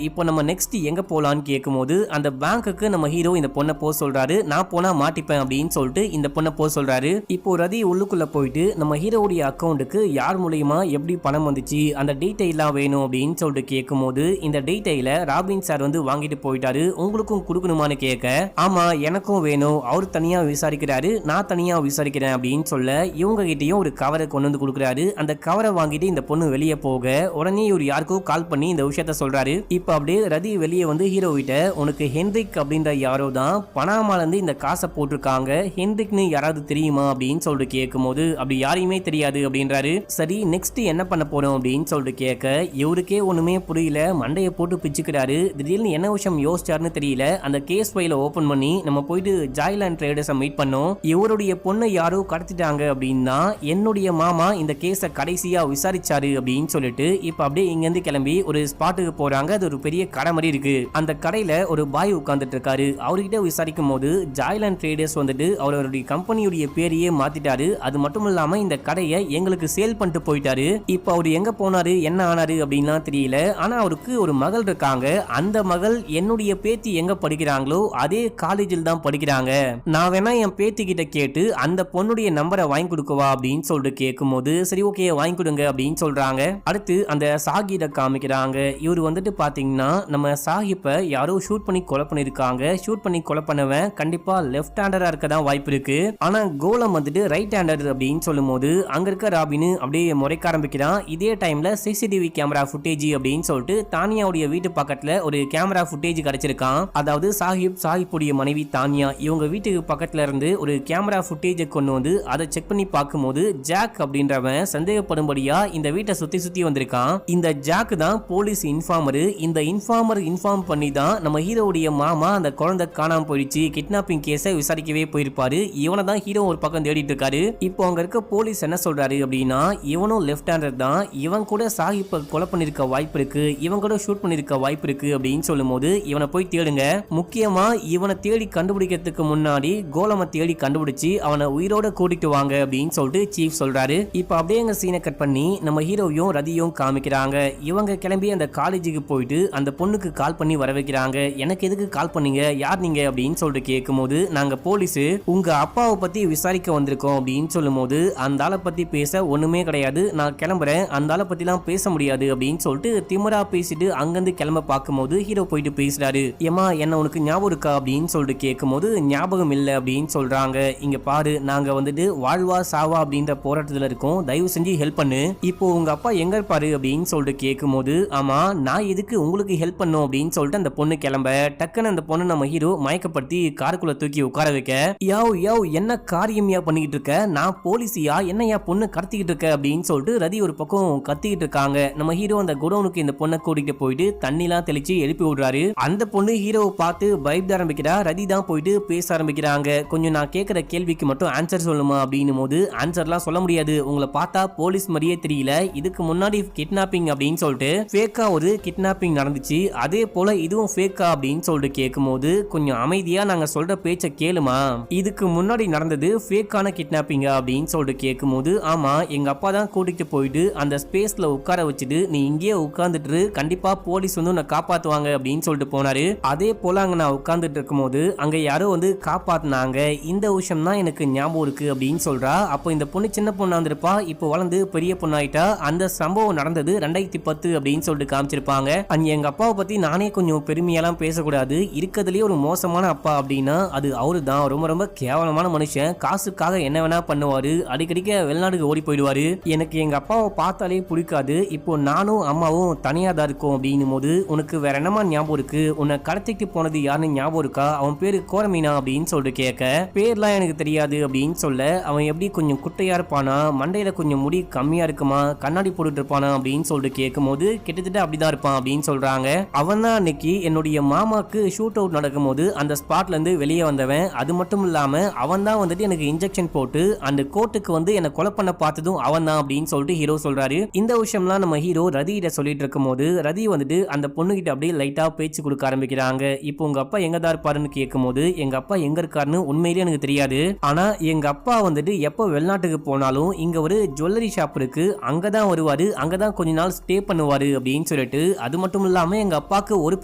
இப்போ நம்ம நெக்ஸ்ட் எங்க போலான்னு கேட்கும் போது அந்த பேங்க்குக்கு நம்ம ஹீரோ இந்த பொண்ணை போக சொல்றாரு. நான் போனா மாட்டிப்பேன் அப்படின்னு சொல்லிட்டு இந்த பொண்ணை போக சொல்றாரு. இப்போ ரதி உள்ளுக்குள்ள போயிட்டு நம்ம ஹீரோடைய அக்கௌண்ட்டுக்கு யார் மூலியமா எப்படி பணம் வந்துச்சு அந்த டீடைல்லாம் வேணும் அப்படின்னு சொல்லிட்டு கேட்கும் போது இந்த டீடைல ராபின் சார் வந்து வாங்கிட்டு போயிட்டாரு. உங்களுக்கும் கொடுக்கணுமான்னு கேட்க, ஆமா எனக்கும் வேணும், அவர் தனியா விசாரிக்கிறாரு, நான் தனியா விசாரிக்கிறேன் அப்படின்னு சொல்ல இவங்க கிட்டயும் ஒரு கவரை கொண்டு வந்து கொடுக்குறாரு. அந்த கவரை வாங்கிட்டு இந்த பொண்ணு வெளியே போக உடனே இவர் யாருக்கோ கால் பண்ணி இந்த விஷயத்த சொல்றாரு. இப்ப அப்படியே ரதி வெளியே வந்து ஹீரோ கிட்ட, உனக்கு ஹென்ரிக் அப்படின்ற யாரோ தான் பனாமால இருந்து இந்த காசை போட்டிருக்காங்க, ஹென்ரிக்னு யாராவது தெரியுமா அப்படின்னு சொல்லிட்டு கேட்கும் போது அப்படி யாரையுமே தெரியாது அப்படின்றாரு. சரி நெக்ஸ்ட் என்ன பண்ண போறோம் அப்படின்னு சொல்லிட்டு கேட்க இவருக்கே ஒண்ணுமே புரியல, மண்டையை போட்டு பிச்சுக்கிறாரு. திடீர்னு என்ன விஷயம் யோசிச்சாருன்னு தெரியல. அந்த கேஸ் ஃபைல ஓபன் பண்ணி நம்ம போயிட்டு ஜாய்லாண்ட் ட்ரேடர்ஸை மீட் பண்ணோம், இவருடைய பொண்ணை யாரோ கடத்திட்டாங்க அப்படின்னா என்னுடைய மாமா இந்த கேஸை கடைசியா விசாரிச்சாரு அப்படின்னு சொல்லிட்டு இப்ப அப்படியே இங்க இருந்து கிளம்பி ஒரு ஸ்பாட்டுக்கு போறாங்க. அது ஒரு பெரிய கடை மாதிரி இருக்கு. அந்த கடையில ஒரு பாய் உட்கார்ந்துட்டு இருக்காரு. அவர்கிட்ட விசாரிக்கும் போது ஜாய்லாண்ட் ட்ரேடர்ஸ் வந்துட்டு அவருடைய கம்பெனியுடைய பேரையே மாத்திட்டாரு. அது மட்டும் இல்லாம இந்த கடையை எங்களுக்கு சேல் பண்ணிட்டு போயிட்டாரு. இப்ப அவர் எங்க போனாரு என்ன ஆனாரு அப்படின்லாம் தெரியல. ஆனா அவருக்கு ஒரு மகள் இருக்காங்க. அந்த மகள் என்னுடைய பேத்தி எங்க படிக்கிறாங்களோ அதே காலேஜில் தான் படிக்கிறாங்க. நான் வேணா என் பேத்தி கிட்ட கேட்டு அந்த பொண்ணுடைய நம்பரை வாங்கி கொடுக்கவா அப்படின்னு சொல்லிட்டு கேட்கும் போது சரி ஓகே வாங்கி கொடுங்க அப்படின்னு சொல்றாங்க. அடுத்து அந்த சாகித காமிக்கிறாங்க. இவர் வந்துட்டு பாத்தீங்கன்னா நம்ம சாஹிப்பை யாரோ ஷூட் பண்ணி கொலை பண்ணிருக்காங்க. ஷூட் பண்ணி கொலை பண்ணவன் கண்டிப்பா லெஃப்ட் ஹேண்டரா இருக்க தான் வாய்ப்பு இருக்கு. ஆனா கோலம் வந்துட்டு ரைட் ஹேண்டர் அப்படின்னு சொல்லும் போது அங்க இருக்க ராபின் அப்படியே முறைக்க ஆரம்பிக்கிறான். இதே டைம்ல சிசிடிவி கேமரா ஃபுட்டேஜ் அப்படின்னு சொல்லிட்டு தானியாவுடைய வீட்டு பக்கத்துல ஒரு கேமரா ஃபுட்டேஜ் கிடைச்சிருக்கான். அதாவது சாஹிப்புடைய மனைவி தானியா இவங்க வீட்டுக்கு பக்கத்துல இருந்து ஒரு கேமரா ஃபுட்டேஜ் கொண்டு வந்து அதை செக் பண்ணி பார்க்கும்போது ஜாக் அப்படின்றவன் சந்தேகப்படும்படியா இந்த வீட்டை சுத்தி சுத்தி வந்திருக்கான். இந்த ஜாக் தான் போலீஸ் இன்ஃபார்மர். இந்த இன்ஃபார்மர் இன்ஃபார்ம் பண்ணி தான் நம்ம ஹீரோவுடைய மாமா அந்த குழந்தை காணாம போயிடுச்சு கிட்னாப்பிங் கேஸை விசாரிக்கவே போயிருப்பாரு. இவனை தான் ஹீரோ ஒரு பக்கம் தேடிட்டு இருக்காரு. இப்போ அங்க இருக்க போலீஸ் என்ன சொல்றாரு அப்படின்னா இவனும் லெஃப்ட் ஹேண்டர் தான், இவன் கூட சாஹிப்பை கொலை பண்ணிருக்க வாய்ப்பு இருக்கு, இவன் கூட ஷூட் பண்ணிருக்க வாய்ப்பு இருக்கு அப்படின்னு சொல்லும் போது இவனை போய் தேடுங்க. முக்கியமா இவனை தேடி கண்டுபிடிக்கிறதுக்கு முன்னாடி கோலமை தேடி கண்டுபிடிச்சு அவனை உயிரோட கூட்டிட்டு வாங்க அப்படின்னு சொல்லிட்டு சீஃப் சொல்றாரு. இப்ப அப்படியே எங்க சீனை கட் பண்ணி நம்ம ஹீரோயும் ரதியும் காமிக்கிறாங்க. இவங்க கிளம்பி அந்த காலேஜுக்கு போயிட்டு அந்த பொண்ணுக்கு கால் பண்ணி வர வைக்கிறாங்க. எனக்கு எதுக்கு கால் பண்ணீங்க, யார் நீங்க அப்படின்னு சொல்லிட்டு கேட்கும் போது நாங்க போலீஸ், உங்க அப்பாவை பத்தி விசாரிக்க வந்திருக்கோம் அப்படின்னு சொல்லும் போது அந்த ஆளை பத்தி பேச ஒண்ணுமே கிடையாது, நான் கிளம்புறேன், அந்த ஆளை பத்தி எல்லாம் பேச முடியாது அப்படின்னு சொல்லிட்டு திமிரா பேசிட்டு அங்கிருந்து கிளம்ப பார்க்கும்போது ஹீரோ போயிட்டு பேசுறாரு. ஏமா என்ன உனக்கு ஞாபகம் இருக்கா அப்படின்னு சொல்லிட்டு கேட்கும் போது ஞாபகம் இல்லை அப்படின்னு சொல்றாங்க. இங்க பாரு நாங்க வந்துட்டு வாழ்வா சாவா அப்படின்ற போராட்டத்துல இருக்கோம், தயவு செஞ்சு ஹெல்ப் பண்ணு. இப்போ உங்க அப்பா எங்க இருப்பாரு அப்படின்னு சொல்லிட்டு கேட்கும் போது ஆமா நான் எதுக்கு உங்களுக்கு ஹெல்ப் பண்ணும் அப்படின்னு சொல்லிட்டு அந்த பொண்ணு கிளம்ப டக்குன்னு அந்த பொண்ணு நம்ம ஹீரோ மயக்கப்படுத்தி காருக்குள்ள தூக்கி உட்கார வைக்க, யாவ் என்ன காரியமியா பண்ணிக்கிட்டு இருக்க, நான் போலீஸியா, என்ன பொண்ணு கடத்திக்கிட்டு இருக்க அப்படின்னு சொல்லிட்டு ரதி ஒரு பக்கம் கத்திக்கிட்டு இருக்காங்க. நம்ம ஹீரோ அந்த குடோனுக்கு இந்த பொண்ணை கூட்டிட்டு போயிட்டு தண்ணிலாம் தெளிச்சு எழுப்பி விடுறாரு. அந்த பொண்ணு ஹீரோவை பார்த்து பயப்பட ஆரம்பிக்கிறா. ரதி தான் போயிட்டு பேச ஆரம்பிக்கிறாங்க. கொஞ்சம் நான் கேட்கிற கேள்விக்கு மட்டும் ஆன்சர் சொல்லுமா அப்படின்னும் போது ஆன்சர்லாம் சொல்ல முடியாது, உங்களை பார்த்தா போலீஸ் மாதிரியே தெரியல, இதுக்கு முன்னாடி கிட்னாப்பிங் அப்படின்னு சொல்லிட்டு ஃபேக்கா ஒரு கிட்னாப்பிங் நடந்துச்சு, அதே போல இதுவும் ஃபேக்கா அப்படின்னு சொல்லிட்டு கேட்கும் போது கொஞ்சம் அமைதியா நாங்க சொல்ற பேச்ச கேளுமா, இதுக்கு முன்னாடி நடந்தது ஃபேக்கான கிட்னாப்பிங்கா அப்படின்னு சொல்லிட்டு கேட்கும் போது ஆமா எங்க அப்பா தான் கூட்டிட்டு போயிட்டு அந்த ஸ்பேஸ்ல உட்கார வச்சுட்டு நீ இங்கேயே உட்கார்ந்துட்டு கண்டிப்பா போலீஸ் வந்து உன்னை காப்பாத்துவாங்க அப்படின்னு சொல்லிட்டு போனாரு. அதே போல அங்க நான் உட்கார்ந்துட்டு இருக்கும் போது அங்க யாரோ வந்து காப்பாத்தினாங்க, இந்த விஷயம் தான் எனக்கு ஞாபகம் இருக்கு அப்படின்னு சொல்றா. அப்போ இந்த பொண்ணு சின்ன பொண்ணா இருந்திருப்பா, இப்போ வளர்ந்து பெரிய பொண்ணாயிட்டா. அந்த சம்பவம் நடந்தது 2010 அப்படின்னு சொல்லிட்டு காமிச்சிருப்பாங்க. அங்க எங்க அப்பாவை பத்தி நானே கொஞ்சம் பெருமையெல்லாம் பேசக்கூடாது, இருக்கிறதுலயே ஒரு மோசமான அப்பா அப்படின்னா அது அவரு தான், ரொம்ப ரொம்ப கேவலமான மனுஷன், காசுக்காக என்ன வேணா பண்ணுவாரு, அடிக்கடிக்க வெளிநாடுக்கு ஓடி போயிடுவாரு, எனக்கு எங்க அப்பாவை பார்த்தாலே பிடிக்காது, இப்போ நானும் அம்மாவும் தனியா தான் இருக்கோம் அப்படின்னும் போது உனக்கு வேற என்னமா ஞாபகம் இருக்கு, உன்னை கடத்திட்டு போனது யாருன்னு ஞாபகம் இருக்கா, அவன் பேரு கோரமீனா அப்படின்னு சொல்லிட்டு கேட்க பேர்லாம் எனக்கு தெரியாது அப்படின்னு சொல்ல அவன் எப்படி கொஞ்சம் குட்டையா இருப்பானா, மண்டையில கொஞ்சம் முடி கம்மியா இருக்குமா, கண்ணாடி போட்டுட்டு இருப்பானா அப்படின்னு சொல்லிட்டு கேட்கும் போது கிட்டத்தட்ட அப்படிதான் இருப்பான் அப்படின்னு சொல்றாங்க. அவன் தான் அன்னைக்கு என்னுடைய மாமாக்கு ஷூட் அவுட் நடக்கும் போது அந்த ஸ்பாட்ல இருந்து வெளியே வந்தவன், அது மட்டும் இல்லாம அவன் தான் வந்துட்டு எனக்கு இன்ஜெக்ஷன் போட்டு அந்த கோர்ட்டுக்கு வந்து என்ன கொலை பண்ண பார்த்ததும் அவன் தான் அப்படின்னு சொல்லிட்டு ஹீரோ சொல்றாரு. இந்த விஷயம்லாம் நம்ம ஹீரோ ரதியிட சொல்லிட்டு இருக்கும் போது ரதி வந்துட்டு அந்த பொண்ணுகிட்ட அப்படியே லைட்டா பேச்சு கொடுக்க ஆரம்பிக்கிறாங்க. இப்போ உங்க அப்பா எங்க தான் இருப்பாருன்னு கேட்கும் போது எங்க அப்பா எங்க இருக்காரு இருக்காருன்னு உண்மையிலேயே எனக்கு தெரியாது. ஆனா எங்க அப்பா வந்துட்டு எப்போ வெளிநாட்டுக்கு போனாலும் இங்க ஒரு ஜுவல்லரி ஷாப் இருக்கு, அங்கதான் வருவாரு, அங்கதான் கொஞ்ச நாள் ஸ்டே பண்ணுவாரு அப்படின்னு சொல்லிட்டு. அது மட்டும் இல்லாம எங்க அப்பாக்கு ஒரு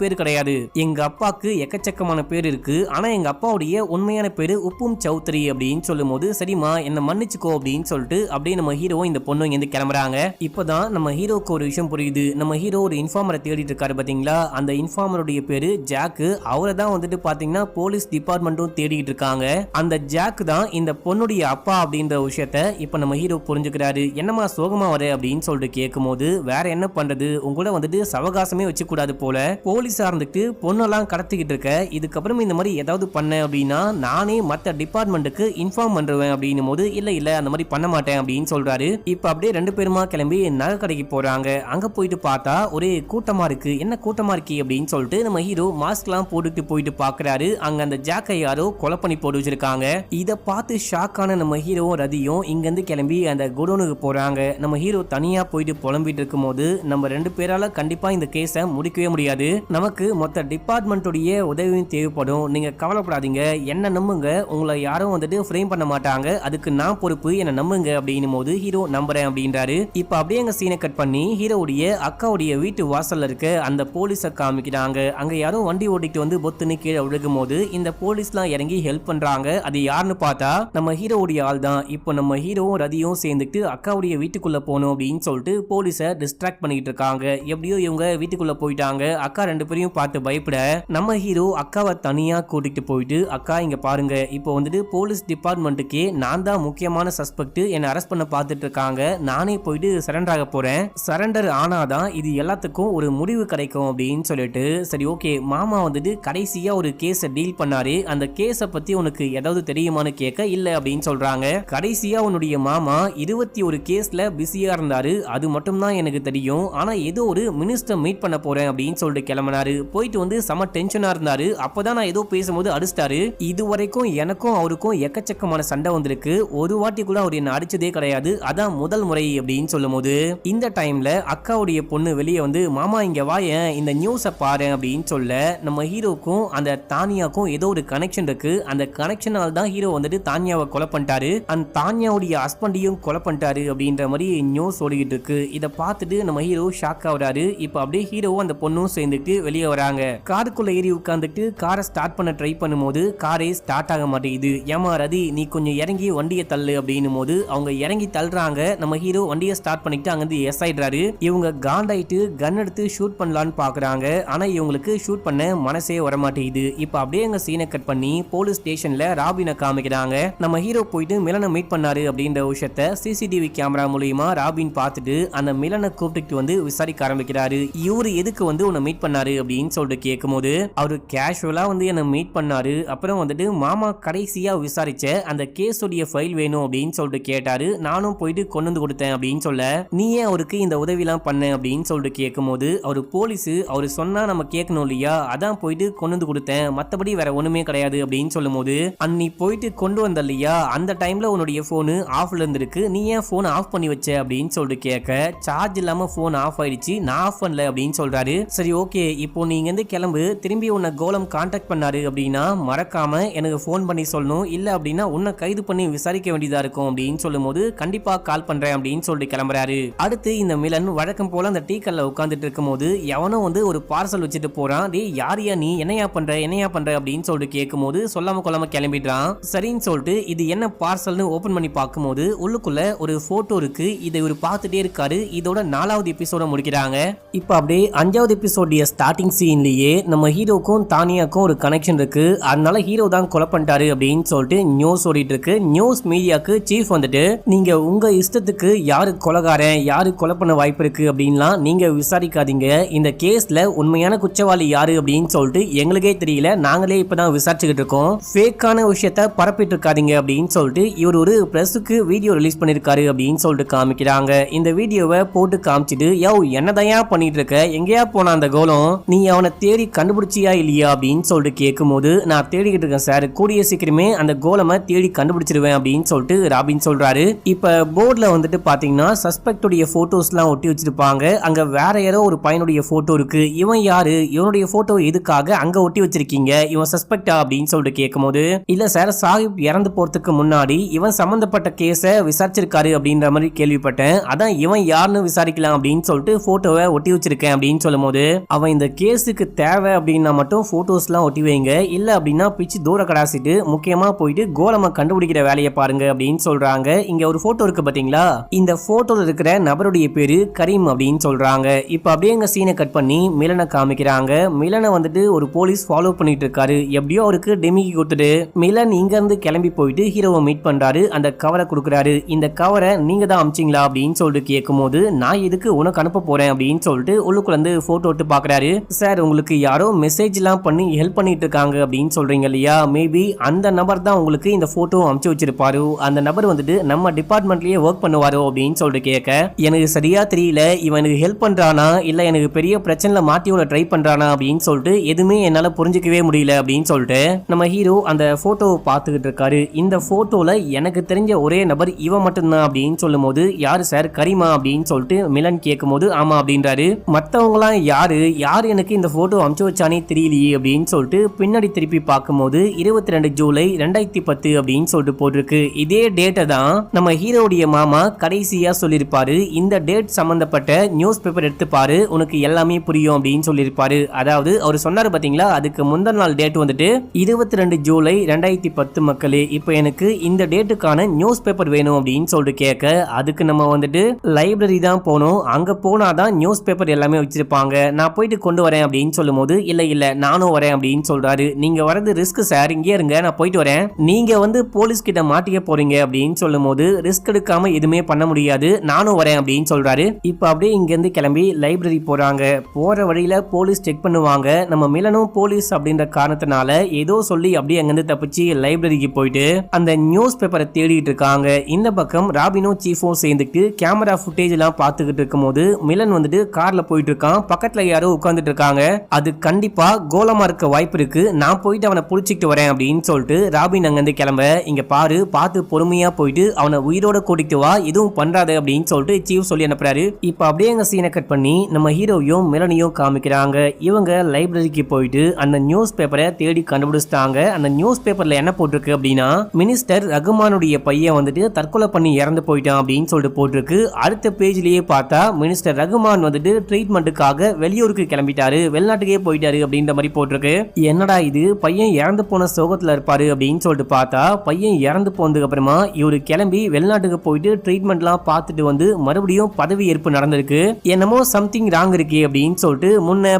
பேர் கிடையாது, எங்க அப்பாக்கு எக்கச்சக்கமான பேர் இருக்கு. ஆனா எங்க அப்பாவுடைய உண்மையான பேரு உப்பும் சௌத்ரி அப்படின்னு சொல்லும் போது, சரிமா என்ன மன்னிச்சுக்கோ அப்படின்னு சொல்லிட்டு அப்படியே நம்ம ஹீரோ இந்த பொண்ணு இங்க கிளம்புறாங்க. இப்பதான் நம்ம ஹீரோக்கு ஒரு விஷயம் புரியுது. நம்ம ஹீரோ ஒரு இன்ஃபார்மரை தேடிட்டு இருக்காரு பாத்தீங்களா, அந்த இன்ஃபார்மருடைய பேரு ஜாக்கு. அவரை தான் வந்துட்டு பாத்தீங்கன்னா போலீஸ் டிபார்ட்மெண்ட்டும் தேடிட்டு இருக்காங்க. அந்த ஜாக் தான் இந்த பொண்ணுடைய அப்பா அப்படின்ற விஷயத்த இப்ப நம்ம ஹீரோ புரிஞ்சுக்கிறாரு. என்னமா சோகமா வர அப்படின்னு சொல்லிட்டு கேட்கும் போது, வேற என்ன பண்றது, உங்களோட வந்துட்டு சவகாசமே வச்சு கூடாது போல, போலீஸா இருந்துட்டு பொண்ணெல்லாம் கடத்திக்கிட்டு இருக்க, இதுக்கப்புறம் இந்த மாதிரி ஏதாவது பண்ண அப்படின்னா நானே மத்த டிபார்ட்மெண்ட்டுக்கு இன்ஃபார்ம் பண்றேன் அப்படின்னும் போது, இல்ல இல்ல அந்த மாதிரி பண்ண மாட்டேன் அப்படின்னு சொல்றாரு. இப்ப அப்படியே ரெண்டு பேருமா கிளம்பி நகை கடைக்கு போறாங்க. அங்க போயிட்டு பார்த்தா ஒரே கூட்டமா இருக்கு. என்ன கூட்டமா இருக்கு அப்படின்னு சொல்லிட்டு நம்ம ஹீரோ மாஸ்க் எல்லாம் போட்டுட்டு போயிட்டு பாக்குறாரு. அங்க அந்த ஜாக்கை யாரோ கொலை பண்ணி போட்டு வச்சிருக்காங்க. இத பார்த்து ஷாக்கான நம்ம ஹீரோவும் ரதியும் இங்க இருந்து கிளம்பி அந்த குடோனுக்கு போறாங்க. நம்ம ஹீரோ தனியா போயிட்டு புலம்பிட்டு இருக்கும் போது, நம்ம ரெண்டு பேரால கண்டிப்பா இந்த கேஸை முடிக்கவே முடியாது, நமக்கு மொத்த டிபார்ட்மெண்ட்டுடைய உதவியும் தேவைப்படும், நீங்க கவலைப்படாதீங்க, என்ன நம்புங்க, உங்களை யாரும் வந்துட்டு ஃப்ரேம் பண்ண மாட்டாங்க, அதுக்கு நான் பொறுப்பு, என்ன நம்புங்க அப்படின்னும் போது ஹீரோ நம்புறேன் அப்படின்றாரு. இப்ப அப்படியே அங்க சீனை கட் பண்ணி ஹீரோவுடைய அக்காவுடைய வீட்டு வாசல்ல இருக்க அந்த போலீஸை காமிக்கிறாங்க. அங்க யாரும் வண்டி ஓட்டிட்டு வந்து பொத்துன்னு கீழே விழுகும் போது இந்த போலீஸ்லாம் இறங்கி ஹெல்ப் பண்றாங்க. அது யாருன்னு பார்த்தா நம்ம ஹீரோவுடைய ஆள் தான். இப்போ நம்ம ஹீரோவும் ரதியும் சேர்ந்துட்டு அக்காவுடைய வீட்டுக்குள்ள போகணும் அப்படின்னு சொல்லிட்டு போலீஸை டிஸ்ட்ராக்ட் பண்ணிட்டு இருக்காங்க. எப்படியோ இவங்க வீட்டுக்குள்ள போயிட்டாங்க. அக்கா ரெண்டு பேரையும் பார்த்து பயப்பட நம்ம ஹீரோ அக்காவை தனியா கூட்டிட்டு போயிட்டு, அக்கா இங்க பாருங்க, இப்போ வந்துட்டு போலீஸ் டிபார்ட்மெண்ட்டுக்கே நான் தான் முக்கியமான சஸ்பெக்ட், என்னை அரெஸ்ட் பண்ண பார்த்துட்டு இருக்காங்க, நானே போயிட்டு சரண்டர் ஆக போறேன், சரண்டர் ஆனாதான் இது எல்லாத்துக்கும் ஒரு முடிவு கிடைக்கும் அப்படின்னு சொல்லிட்டு, சரி ஓகே மாமா வந்துட்டு கடைசியா ஒரு கேஸை டீல் பண்ணாரு, அந்த கேஸை பத்தி உனக்கு ஏதாவது தெரியுமான்னு கேட்க, இல்ல அப்படின்னு சொல்றாங்க. கடைசியா உன்னுடைய மாமா 21 கேஸ்ல பிஸியா இருந்தாரு, அது மட்டும் தான் எனக்கு தெரியும், ஆனா ஏதோ ஒரு மினிஸ்டர் மீட் பண்ண போறேன் அப்படின்னு சொல்லிட்டு கிளம்பினாரு. போயிட்டு வந்து செம டென்ஷனா இருந்தாரு. அப்பதான் நான் ஏதோ பேசும்போது அடிச்சிட்டாரு. இது வரைக்கும் எனக்கும் அவருக்கும் எக்கச்சக்கமான சண்டை வந்திருக்கு, ஒரு வாட்டி கூட அவர் என்ன அடிச்சதே கிடையாது, அதான் முதல் முறை அப்படின்னு சொல்லும் போது, இந்த டைம்ல அக்காவுடைய பொண்ணு வெளியே வந்து, மாமா இங்க வாயேன், இந்த நியூஸை பாரு அப்படின்னு சொல்ல, நம்ம ஹீரோக்கும் அந்த தானியாக்கும் ஏதோ ஒரு கனெக்ஷன் இருக்கு. அந்த கனெக்ஷனால தான் ஹீரோ வந்துட்டு தானியாவை கொலை பண்ணிட்டாரு, அந்த தானியாவுடைய ஹஸ்பண்டையும் கொலை பண்ணிட்டாரு அப்படின்ற மாதிரி நியூஸ் ஓடிக்கிட்டு இருக்கு. இதை பார்த்துட்டு நம்ம ஹீரோ ஷாக் ஆகுறாரு. இப்போ அப்படியே ஹீரோவும் அந்த பொண்ணும் சேர்ந்துட்டு வெளியே வராங்க. காருக்குள்ள ஏறி உட்காந்துட்டு காரை ஸ்டார்ட் பண்ண ட்ரை பண்ணும்போது காரே ஸ்டார்ட் ஆக மாட்டேங்குது. ஏமா ரதி நீ கொஞ்சம் இறங்கி வண்டியை தள்ளு அப்படின்னும் போது அவங்க இறங்கி தள்ளுறாங்க. நம்ம ஹீரோ வண்டியை ஸ்டார்ட் பண்ணிட்டு அங்கிருந்து எஸ் ஆயிடுறாரு. இவங்க காண்டாயிட்டு கன் எடுத்து ஷூட் பண்ணலான்னு பாக்குறாங்க. ஆனா இவங்களுக்கு ஷூட் பண்ண மனசே வரமாட்டேங்குது. இப்ப அப்படியே எங்க சீனை கட் பண்ணி போலீஸ் ஸ்டேஷன்ல ராபினை காமிக்கிறாங்க. நம்ம ஹீரோ போயிட்டு மிலனை மீட் பண்ணாரு அப்படின்ற விஷயத்த சிசிடிவி கேமரா மூலியமா ராபின் பார்த்துட்டு அந்த மிலனை கூப்பிட்டு வந்து விசாரிக்க ஆரம்பிக்கிறாரு. இவரு எதுக்கு வந்து உன்னை மீட் பண்ணாரு அப்படின்னு சொல்லிட்டு கேட்கும் போது, அவரு கேஷுவலா வந்து என்ன மீட் பண்ணாரு, அப்புறம் வந்துட்டு மாமா கடைசியா விசாரிச்ச அந்த கேஸோடைய ஃபைல் வேணும் அப்படின்னு சொல்லிட்டு கேட்டாரு, நானும் போயிட்டு கொண்டு வந்து கொடுத்தேன் அப்படின்னு சொல்ல, நீ ஏன் அவருக்கு இந்த உதவிலாம் பண்ண அப்படின்னு சொல்லிட்டு கேட்கும் போது, அவரு போலீஸ், அவரு சொன்னா நம்ம கேட்கணும் இல்லையா, அதான் போயிட்டு கொண்டு வந்து கொடுத்தேன், மத்தபடி வேற ஒண்ணுமே கிடையாது அப்படின்னு சொல்லும் போது, அன்னி போயிட்டு கொண்டு வந்த இல்லையா, அந்த டைம்ல உன்னுடைய போனு ஆஃப்ல இருந்திருக்கு, நீ ஏன் போன் ஆஃப் பண்ணி வச்ச அப்படின்னு சொல்லிட்டு கேட்க, சார்ஜ் இல்லாம போன் ஆஃப் ஆயிடுச்சு, நான் ஆஃப் பண்ணல அப்படின்னு சொல்றாரு. சரி ஓகே இப்போ நீங்க இருந்து கிளம்பு, திரும்பி உன்னை கோலம் கான்டாக்ட் பண்ணாரு அப்படின்னா மறக்காம எனக்கு போன் பண்ணி சொல்லணும், இல்ல அப்படின்னா உன்னை கைது பண்ணி விசாரிக்க வேண்டியதா இருக்கும் அப்படின்னு சொல்லும் போது, கண்டிப்பா கால் பண்றேன் அப்படின்னு சொல்லிட்டு கிளம்புறாரு. அடுத்து இந்த மிலன் வழக்கம் போல அந்த டீ கல்ல உட்காந்துட்டு இருக்கும் போது எவனோ வந்து ஒரு பார்சல் வச்சுட்டு போறான். டேய் யாரியா நீ, என்னையா பண்ற அப்படின்னு சொல்லிட்டு கேட்கும் போது சொல்லாம கொள்ளாம கிளம்பிடுறான். சரின்னு சொல்லிட்டு இது என்ன பார்சல்னு ஓபன் பண்ணி பார்க்கும்போது உள்ளுக்குள்ள ஒரு போட்டோ இருக்கு. இதை இவர் பார்த்துட்டே இருக்காரு. இதோட 4வது எபிசோட முடிக்கிறாங்க. இப்ப அப்படியே 5வது எபிசோடைய ஸ்டார்டிங் சீன்லயே நம்ம ஹீரோக்கும் தானியாக்கும் ஒரு கனெக்ஷன் இருக்கு, அதனால ஹீரோ தான் கொலை பண்ணிட்டாரு அப்படின்னு சொல்லிட்டு நியூஸ் ஓடிட்டு இருக்கு. நியூஸ் மீடியாக்கு சீஃப் வந்துட்டு, நீங்க உங்க இஷ்டத்துக்கு யாரு கொலைகாரன், யாரு கொலை பண்ண வாய்ப்பு இருக்கு அப்படின்லாம் நீங்க விசாரிக்காதீங்க, இந்த கேஸ்ல உண்மையான குற்றவாளி யாரு அப்படின்னு சொல்லிட்டு எங்களுக்கே தெரியல, நாங்களே இப்பதான் விசாரிச்சுக்கிட்டு இருக்கோம், ஃபேக்கான விஷயத்த பரப்பிட்டு இருக்காதீங்க அப்படின்னு சொல்லிட்டு இவர் ஒரு பிரஸுக்கு வீடியோ ரிலீஸ் பண்ணிருக்காரு அப்படின்னு சொல்லிட்டு காமிக்கிறாங்க. இந்த வீடியோவை போட்டு காமிச்சிட்டு, யோ என்னதையா பண்ணிட்டு இருக்க, எங்கேயா போன அந்த கோலம், நீ அவனை தேடி கண்டுபிடிச்சியா இல்லையா அப்படின்னு சொல்லிட்டு கேட்கும் போது, நான் தேடிக்கிட்டு இருக்கேன் சார், கூடிய சீக்கிரமே அந்த கோலமை தேடி கண்டுபிடிச்சிருவேன் அப்படின்னு சொல்லிட்டு ராபின் சொல்றாரு. இப்ப போர்ட்ல வந்துட்டு பாத்தீங்கன்னா சஸ்பெக்டுடைய போட்டோஸ்லாம் ஒட்டி வச்சிருப்பாங்க. அங்க வேற யாரோ ஒரு பையனுடைய போட்டோ இருக்கு. இவன் யாரு, இவனுடைய போட்டோ எதுக்காக அங்க ஒட்டி வச்சிருக்கீங்க, இவன் சஸ்பெக்டா அப்படின்னு சொல்லிட்டு கேட்கும்போது, இல்ல சார், சாஹிப் இறந்து போறதுக்கு முன்னாடி இவன் சம்பந்தப்பட்ட கேஸ விசாரிச்சிருக்காரு அப்படின்ற மாதிரி கேள்விப்பட்டேன். அதான் இவன் யாருன்னு விசாரிக்கலாம் அப்படின்னு சொல்லிட்டு போட்டோவை ஒட்டி வச்சிருக்கேன் அப்படின்னு சொல்லும்போது, அவன் இந்த கேஸுக்கு தேவை அப்படின்னா மட்டும் போட்டோஸ்லாம் ஒட்டி வைங்க, இல்ல அப்படின்னா பிச்சு தூர கடாசிட்டு முக்கியமா போயிட்டு கோலமா கண்டுபிடிக்கிற வேலையை பாருங்க அப்படின்னு சொல்றாங்க. இங்க ஒரு போட்டோ இருக்கு பாத்தீங்களா, இந்த போட்டோல இருக்கிற நபருடைய பேரு கரீம் அப்படின்னு சொல்றாங்க. இப்ப அப்படியே எங்க சீனை கட் பண்ணி மிலனை காமிக்கிறாங்க. மிலனை வந்துட்டு ஒரு போலீஸ் ஃபாலோ பண்ணிட்டு இருக்காரு. எப்படியோ அவருக்கு டெமிக்கி கொடுத்துட்டு மிலன் இங்க இருந்து கிளம்பி போயிட்டு ஹீரோவை மீட் பண்றாரு. அந்த கவரை கொடுக்குறாரு. இந்த கவரை நீங்க தான் அமிச்சிங்களா அப்படின்னு சொல்லிட்டு கேட்கும் போது, நான் இதுக்கு உனக்கு அனுப்ப போறேன் அப்படின்னு சொல்லிட்டு உள்ளுக்குள்ள இருந்து போட்டோ எடுத்து பாக்குறாரு. சார், உங்களுக்கு யாரோ மெசேஜ் எல்லாம் பண்ணி ஹெல்ப் பண்ணிட்டு இருக்காங்க அப்படின்னு சொல்றீங்க இல்லையா, மேபி அந்த நபர் தான் உங்களுக்கு இந்த போட்டோ அனுப்பிச்சு வச்சிருப்பாரு. அந்த நபர் வந்துட்டு நம்ம டிபார்ட்மெண்ட்லயே ஒர்க் பண்ணுவாரோ அப்படின்னு சொல்லிட்டு கேட்க, எனக்கு சரியா தெரியல, இவன் எனக்கு ஹெல்ப் பண்றானா இல்ல எனக்கு பெரிய பிரச்சனைல மாட்டி விட ட்ரை பண்றானா அப்படின்னு சொல்லிட்டு எதுவுமே என்னால புரிஞ்சுக்கவே முடியல அப்படின்னு சொல்லிட்டு நம்ம ஹீரோ அந்த போட்டோவை பார்த்துக்கிட்டு இருக்காரு. இந்த போட்டோல எனக்கு தெரிஞ்ச ஒரே நபர் இவன் மட்டும்தான் அப்படின்னு சொல்லும் போது, யாரு சார், கரீமா அப்படின்னு சொல்லிட்டு மிலன் கேட்கும் போது, ஆமா அப்படின்றாரு. மத்தவங்களாம் யாரு எனக்கு இந்த போட்டோ அனுப்பிச்சு வச்சானே தெரியலையே அப்படின்னு சொல்லிட்டு பின்னாடி திருப்பி பார்க்கும்போது 22 ஜூலை 2010 அப்படின்னு சொல்லிட்டு போட்டிருக்கு. இதே டேட்டை தான் நம்ம ஹீரோடைய மாமா கடைசியா சொல்லியிருப்பாரு. இந்த டேட் சம்பந்தப்பட்ட நியூஸ் பேப்பர் எடுத்து பாரு, உனக்கு எல்லாமே புரியும் அப்படின்னு சொல்லியிருப்பாரு. அதாவது அவர் சொன்னாரு பாத்தீங்களா, அதுக்கு முந்தின நாள் டேட் வந்துட்டு 22 ஜூலை 2010 மக்களே. இப்போ எனக்கு இந்த டேட்டுக்கான நியூஸ் பேப்பர் வேணும் அப்படின்னு சொல்லிட்டு கேட்க, அதுக்கு நம்ம வந்துட்டு லைப்ரரி தான் போனோம், அங்க போனாதான் நியூஸ் பேப்பர் எல்லாமே வச்சிருப்பாங்க, நான் போயிட்டு கொண்டு வரேன் அப்படின்னு சொல்லும் போது, இல்ல நானும் வரேன் அப்படின்னு சொல்றாரு. நீங்க வரது ரிஸ்க் சார், இங்கே இருங்க, நான் போயிட்டு வரேன், நீங்க வந்து போலீஸ் கிட்ட மாட்டிக்க போறீங்க அப்படின்னு சொல்லும் போது, ரிஸ்க் எடுக்காம எதுவுமே பண்ண முடியாது, நானும் வரேன் அப்படின்னு சொல்றாரு. இப்ப அப்படியே இங்க இருந்து கிளம்பி லைப்ரரி போறாங்க. போற வழியில போலீஸ் செக் பண்ணுவாங்க. நம்ம மிலனும் போலீஸ் அப்படின்ற காரணத்தினால ஏதோ சொல்லி அப்படியே அங்கிருந்து தப்பிச்சு லைப்ரரிக்கு போயிட்டு அந்த நியூஸ் பேப்பரை தேடிட்டு இருக்காங்க. இந்த பக்கம் ராபினும் சீஃபும் சேர்ந்துட்டு கேமரா ஃபுட்டேஜ் எல்லாம் பார்த்துக்கிட்டு இருக்கும் போது மிலன் வந்துட்டு கார்ல போயிட்டு இருக்கான். பக்கத்துல யாரோ உட்கார்ந்துட்டு இருக்காங்க. அது கண்டிப்பா கோலமா இருக்க வாய்ப்பு இருக்கு, நான் போயிட்டு அவனை புடிச்சிட்டு வரேன் அப்படின்னு சொல்லிட்டு ராபின் அங்கிருந்து கிளம்ப, இங்க பாரு, பார்த்து பொறுமையா போயிட்டு அவனை உயிரோட கூட்டிட்டு வா, எதுவும் பண்றாத அப்படின்னு சொல்லிட்டு சீஃப் சொல்லி அனுப்புறாரு. இப்ப அப்படியே எங்க சீனை கட் பண்ணி நம்ம ஹீரோயும் மிலனையும் காமிக்கிறாங்க. இவங்க லைப்ரரிக்கு போயிட்டு அந்த நியூஸ் பேப்பரை தேடி கண்டுபிடிச்சிட்டாங்க. அந்த நியூஸ் பேப்பர்ல என்ன போட்டிருக்கு அப்படின்னா, மினிஸ்டர் ரகுமானுடைய பையன் வந்துட்டு தற்கொலை பண்ணி இறந்து போயிட்டான் அப்படின்னு சொல்லிட்டு போட்டிருக்கு. அடுத்த பேஜ்லயே பார்த்தா மினிஸ்டர் ரகுமான் வந்துட்டு ட்ரீட்மெண்ட்டுக்காக வெளியூருக்கு கிளம்பிட்டாரு, வெளிநாட்டுக்கே போயிட்டாரு அப்படின்ற மாதிரி போட்டிருக்கு. என்னடா இது, பையன் இறந்து போன சோகத்துல இருப்பாரு அப்படின்னு சொல்லிட்டு பார்த்தா, பையன் இறந்து போனதுக்கு அப்புறமா இவரு கிளம்பி வெளிநாட்டுக்கு போயிட்டு ட்ரீட்மெண்ட்லாம் பார்த்துட்டு வந்து மறுபடியும் பதவி ஏற்பு நடந்திருக்கு, என்னமோ சம்திங் ராங் இருக்கு அப்படின்னு சொல்லிட்டு முன்ன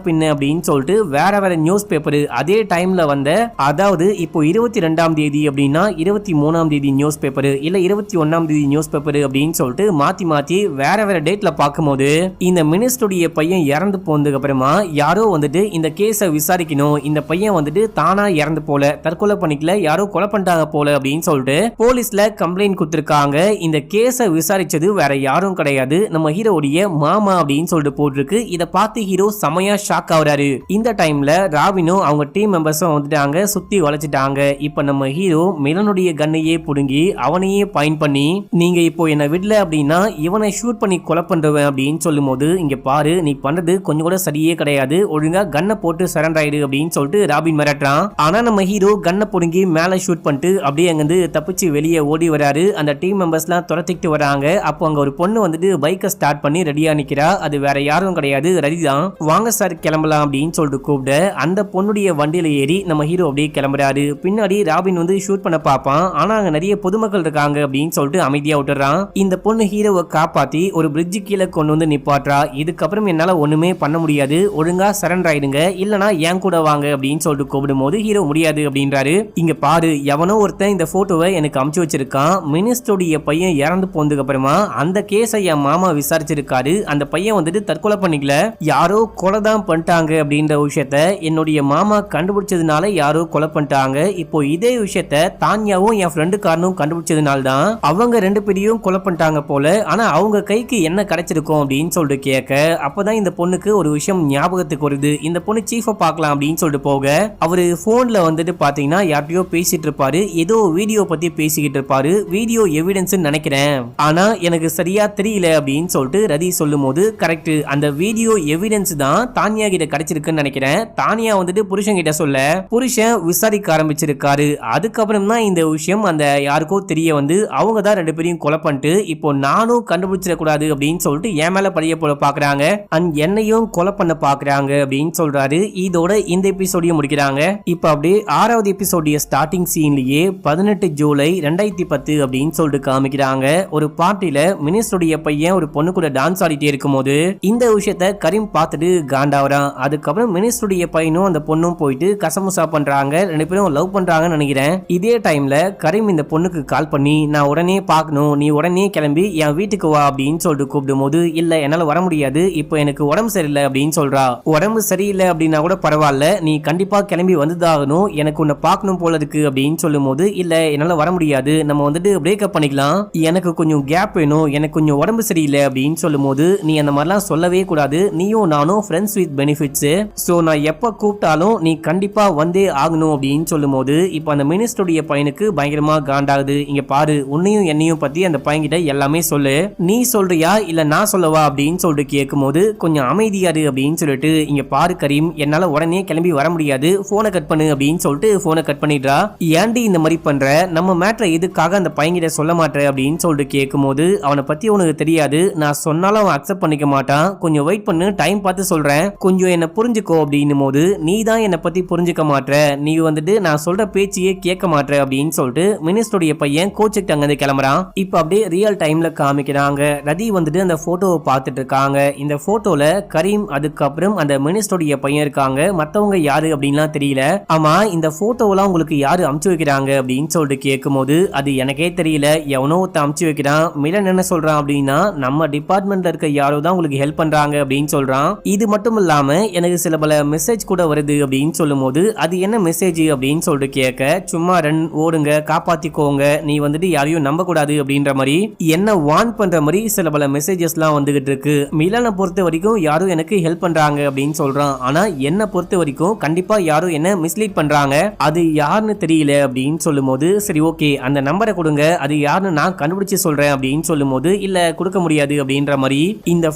பின்ன அப்படின்னு சொல்லிட்டு வேற நியூஸ் பேப்பர் அதே டைம்ல வந்த, அதாவது இப்போ 22ஆம் தேதி அப்படின்னா 23ஆம் தேதி நியூஸ் பேப்பர், இல்ல 21ஆம் தேதி நியூஸ் பேப்பர் அப்படின்னு சொல்லிட்டு மாத்தி வேற டேட்ல பார்க்கும்போது, இந்த மினிஸ்டருடைய பையன் இறந்து போனதுக்கு அப்புறமா யாரோ வந்துட்டு இந்த கேஸை விசாரிக்கணும், இந்த பையன் வந்துட்டு தானா இறந்து போல, தற்கொலை பண்ணிக்கல, யாரோ கொலை பண்ணிட்டாங்க போல அப்படின்னு சொல்லிட்டு போலீஸ்ல கம்ப்ளைண்ட் கொடுத்திருக்காங்க. இந்த கேஸை விசாரிச்சது வேற யாரும் கிடையாது, நம்ம ஹீரோடைய மாமா அப்படின்னு சொல்லிட்டு போட்டிருக்கு. இத பார்த்து ஹீரோ செமையா ஷாக் ஆகுறாரு. இந்த டைம்ல ராபினும் அவங்க டீம் மெம்பர்ஸும் வந்துட்டாங்க, சுத்தி வளைச்சிட்டாங்க. இப்ப நம்ம ஹீரோ மிலனுடைய கண்ணையே புடுங்கி அவனையே பாயிண்ட் பண்ணி, நீங்க இப்போ என்ன விடல அப்படின்னா இவனை ஷூட் பண்ணி கொலை பண்றவன் அப்படின்னு சொல்லும் போது, இங்க பாரு, நீ பண்றது கொஞ்சம் கூட சரியே கிடையாது, ஒழுங்கா கண்ணை போட்டு சரண்டர் ஆயிடு அப்படின்னு சொல்லிட்டு ராபின் மிரட்டுறான். ஆனா நம்ம ஹீரோ கண்ணை புடுங்கி மேல ஷூட் பண்ணிட்டு அப்படியே அங்கிருந்து தப்பிச்சு வெளியே ஓடி வராரு. அந்த டீம் மெம்பர்ஸ்லாம் துரத்திட்டு வராங்க. அப்போ அங்க ஒரு பொண்ணு வந்துட்டு பைக்கை ஸ்டார்ட் பண்ணி ரெடியா நிக்கிறா. அது வேற யாரும் கிடையாது, ரதி தான். வாங்க சார் கிளம்பலாம் அப்படின்னு சொல்லிட்டு கூப்பிட அந்த பொண்ணுடைய வண்டியில ஏறி நம்ம ஹீரோ அப்படியே கிளம்புறாரு. பின்னாடி ராபின் வந்து ஷூட் பண்ண பாப்பான். ஆனா அங்க நிறைய பொதுமக்கள் இருக்காங்க அப்படின்னு சொல்லிட்டு அமைதியா விட்டுறான். இந்த பொண்ணு ஹீரோவை காப்பாத்தி ஒரு பிரிட்ஜு கீழே கொண்டு வந்து நிப்பாட்றா. இதுக்கப்புறம் என்னால ஒண்ணுமே பண்ண முடியாது, ஒழுங்கா சரண்டர் ஆயிடுங்க, இல்லனா என் கூட வாங்க அப்படின்னு சொல்லிட்டு கூப்பிடும் போது ஹீரோ முடியாது அப்படின்றாரு. இங்க பாரு, எவனோ ஒருத்தன் இந்த போட்டோவை எனக்கு அமுச்சு வச்சிருக்கான், மினிஸ்டருடைய பையன் இறந்து போனதுக்கு அப்புறமா அந்த கேஸை என் மாமா விசாரிச்சிருக்காரு, அந்த பையன் வந்துட்டு தற்கொலை பண்ணிக்கல, யாரோ கொலை தான் பண்ணிட்டாங்க அப்படின்ற விஷயத்த என்னுடைய மாமா கண்டுபிடிச்சதுனால யாரோ கொலை பண்ணிட்டாங்க. இப்போ இதே விஷயத்த தான்யாவும் என் ஃப்ரெண்டு காரனும் கண்டுபிடிச்சதுனால தான் அவங்க ரெண்டு பேரையும் கொலை பண்ணிட்டாங்க போல, ஆனா அவங்க கைக்கு என்ன கிடைச்சிருக்கும் அப்படின்னு சொல்லிட்டு கேட்க, அப்பதான் இந்த பொண்ணுக்கு ஒரு விஷயம் ஞாபகத்துக்கு வருது. இந்த பொண்ணு சீஃபை பார்க்கலாம் அப்படின்னு சொல்லிட்டு போக, அவரு போன்ல வந்துட்டு பாத்தீங்கன்னா யார்கிட்டயோ பேசிட்டு இருப்பாரு, ஏதோ வீடியோ பத்தி பேசிக்கிட்டு இருப்பாரு, வீடியோ எவிடன்ஸ் நினைக்கிறேன், ஆனா எனக்கு சரியா தெரியல அப்படின்னு சொல்லிட்டு ரதி சொல்லும் போது, கரெக்ட், அந்த வீடியோ எவிடன்ஸ் தான் தானியா கிட்ட கிடைச்சிருக்குன்னு நினைக்கிறேன். தானியா வந்துட்டு புருஷன் கிட்ட சொல்ல புருஷன் விசாரிக்க ஆரம்பிச்சிருக்காரு. அதுக்கப்புறம் தான் இந்த விஷயம் அந்த யாருக்கோ தெரிய வந்து அவங்க தான் 2 பேரையும் கொலை பண்ணிட்டு இப்போ நானும் கண்டுபிடிச்சிட கூடாது அப்படின்னு சொல்லிட்டு என் மேல பழிய போல பாக்குறாங்க அண்ட் என்னையும் கொலை பண்ண பாக்குறாங்க அப்படின்னு சொல்றாரு. இதோட இந்த எபிசோடையும் முடிக்கிறாங்க. இப்ப அப்படியே 6வது எபிசோடைய ஸ்டார்டிங் சீன்லயே 18 ஜூலை 2010 அப்படின்னு சொல்லிட்டு காமிக்கிறாங்க. ஒரு பார்ட்டில மினிஸ்டருடைய பையன் ஒரு பொண்ணு கூட டான்ஸ் ஆடிட்டே இருக்கும்போது இந்த விஷயத்த கரீம் பார்த்துட்டு காண்டாவறான். அதுக்கப்புறம் மினிஸ்டருடைய பையனும் அந்த பொண்ணும் போயிட்டு கசமுசா பண்றாங்க. 2 பேரும் லவ் பண்றாங்கன்னு நினைக்கிறேன். இதே டைம்ல கரீம் இந்த பொண்ணுக்கு கால் பண்ணி நான் உடனே பார்க்கணும், நீ உடனே கிளம்பி என் வீட்டுக்கு வா அப்படின்னு சொல்லிட்டு கூப்பிடும் போது இல்ல என்னால வர முடியாது, இப்போ எனக்கு உடம்பு சரியில்லை அப்படின்னு சொல்றா. உடம்பு சரியில்லை அப்படின்னா கூட பரவாயில்ல, நீ கண்டிப்பா கிளம்பி வந்துதாகணும், எனக்கு உன்னை பார்க்கணும் போல இருக்கு அப்படின்னு சொல்லும் போது இல்ல என்னால வர முடியாது, நம்ம வந்துட்டு பிரேக்கப் பண்ணிக்கலாம், எனக்கு கொஞ்சம் கேப் வேணும், எனக்கு கொஞ்சம் உடம்பு சரியில்லை அப்படின்னு சொல்லும் போது நீ அந்த மாதிரிலாம் சொல்லவே கூடாது, நீயும் நானும் ஃப்ரெண்ட்ஸ் வித் பெனிஃபிட்ஸ், சோ நான் எப்ப கூப்பிட்டாலும் நீ கண்டிப்பா வந்தே ஆகணும் அப்படின்னு சொல்லும் போது இப்ப அந்த மினிஸ்டருடைய பையனுக்கு பயங்கரமா காண்டாகுது. இங்க பாரு, உன்னையும் என்னையும் பத்தி அந்த பையன்கிட்ட எல்லாமே சொல்லு, நீ சொல்றியா இல்ல நான் சொல்லவா அப்படின்னு சொல்லிட்டு கேட்கும் போது கொஞ்சம் அமைதியாரு அப்படின்னு சொல்லிட்டு இங்க பாரு கரீம், என்னால உடனே கிளம்பி வர முடியாது, போனை கட் பண்ணு அப்படின்னு சொல்லிட்டு போனை கட் பண்ணிடுறா. ஏன்டி இந்த மாதிரி பண்ற, நம்ம மேட்டரை எதுக்காக அந்த பையன்கிட்ட சொல்ல மாட்டேன் அப்படின்னு சொல்லிட்டு கேட்கும் போது அவனை பத்தி உனக்கு தெரியாது, நான் சொன்னாலும் அவன் அக்செப்ட் பண்ணிக்க மாட்டான், கொஞ்சம் வெயிட் பண்ணு, டைம் பார்த்து சொல்றேன், கொஞ்சம் என்ன புரிஞ்சுக்கோ அப்படின்னும் போது நீ தான் என்னை பத்தி புரிஞ்சுக்க மாட்ட, நீ வந்துட்டு நான் சொல்ற பேச்சையே கேட்க மாட்டேன் அப்படின்னு சொல்லிட்டு மினிஸ்டருடைய பையன் கோச்சுக்கு அங்கிருந்து கிளம்புறான். இப்ப அப்படியே ரியல் டைம்ல காமிக்கிறாங்க. ரதி வந்துட்டு அந்த போட்டோவை பார்த்துட்டு இருக்காங்க. இந்த போட்டோல கரீம் அதுக்கப்புறம் அந்த மினிஸ்டருடைய பையன் இருக்காங்க. மத்தவங்க யாரு அப்படின்லாம் தெரியல. ஆமா, இந்த போட்டோவெல்லாம் உங்களுக்கு யாரு அமுச்சு வைக்கிறாங்க அப்படின்னு சொல்லிட்டு கேட்கும் போது அது எனக்கே தெரியல, எவனோ ஒருத்த அமுச்சு வைக்கிறான். மிலன் என்ன சொல்றான் அப்படின்னா நம்ம டிபார்ட்மெண்ட்ல இருக்க யாரோ தான் உங்களுக்கு ஹெல்ப் பண்றாங்க அப்படின்னு சொல்றான். இது மட்டும் இல்லாம எனக்கு சில பல மெசேஜ் கூட வருது அப்படின்னு சொல்லும் போது அது என்ன மெசேஜ் அப்படின்னு சொல்லிட்டு கேட்க சும்மா ரன் ஓடுங்க, காப்பாத்திக்கோங்க, நீ வந்துட்டு யாரையும் நம்ப கூடாது அப்படின்ற மாதிரி என்ன வார்ன் பண்ற மாதிரி சில பல மெசேஜஸ்லாம் வந்துகிட்டு இருக்கு. மிலனை பொறுத்த வரைக்கும் யாரும் எனக்கு ஹெல்ப் பண்றாங்க அப்படின்னு சொல்றான். ஆனா என்ன பொறுத்த வரைக்கும் கண்டிப்பா யாரும் என்ன மிஸ்லீட் பண்றாங்க, அது யாருன்னு தெரியல அப்படின்னு சொல்லும் போது சரி ஓகே அந்த நம்பரை கொடுங்க, அது யாருன்னு நான் கண்டுபிடிச்சு சொல்றேன் அப்படின்னு சொல்லும் போது இல்ல கொடுக்க முடியாது அப்படின்ற மாதிரி இந்த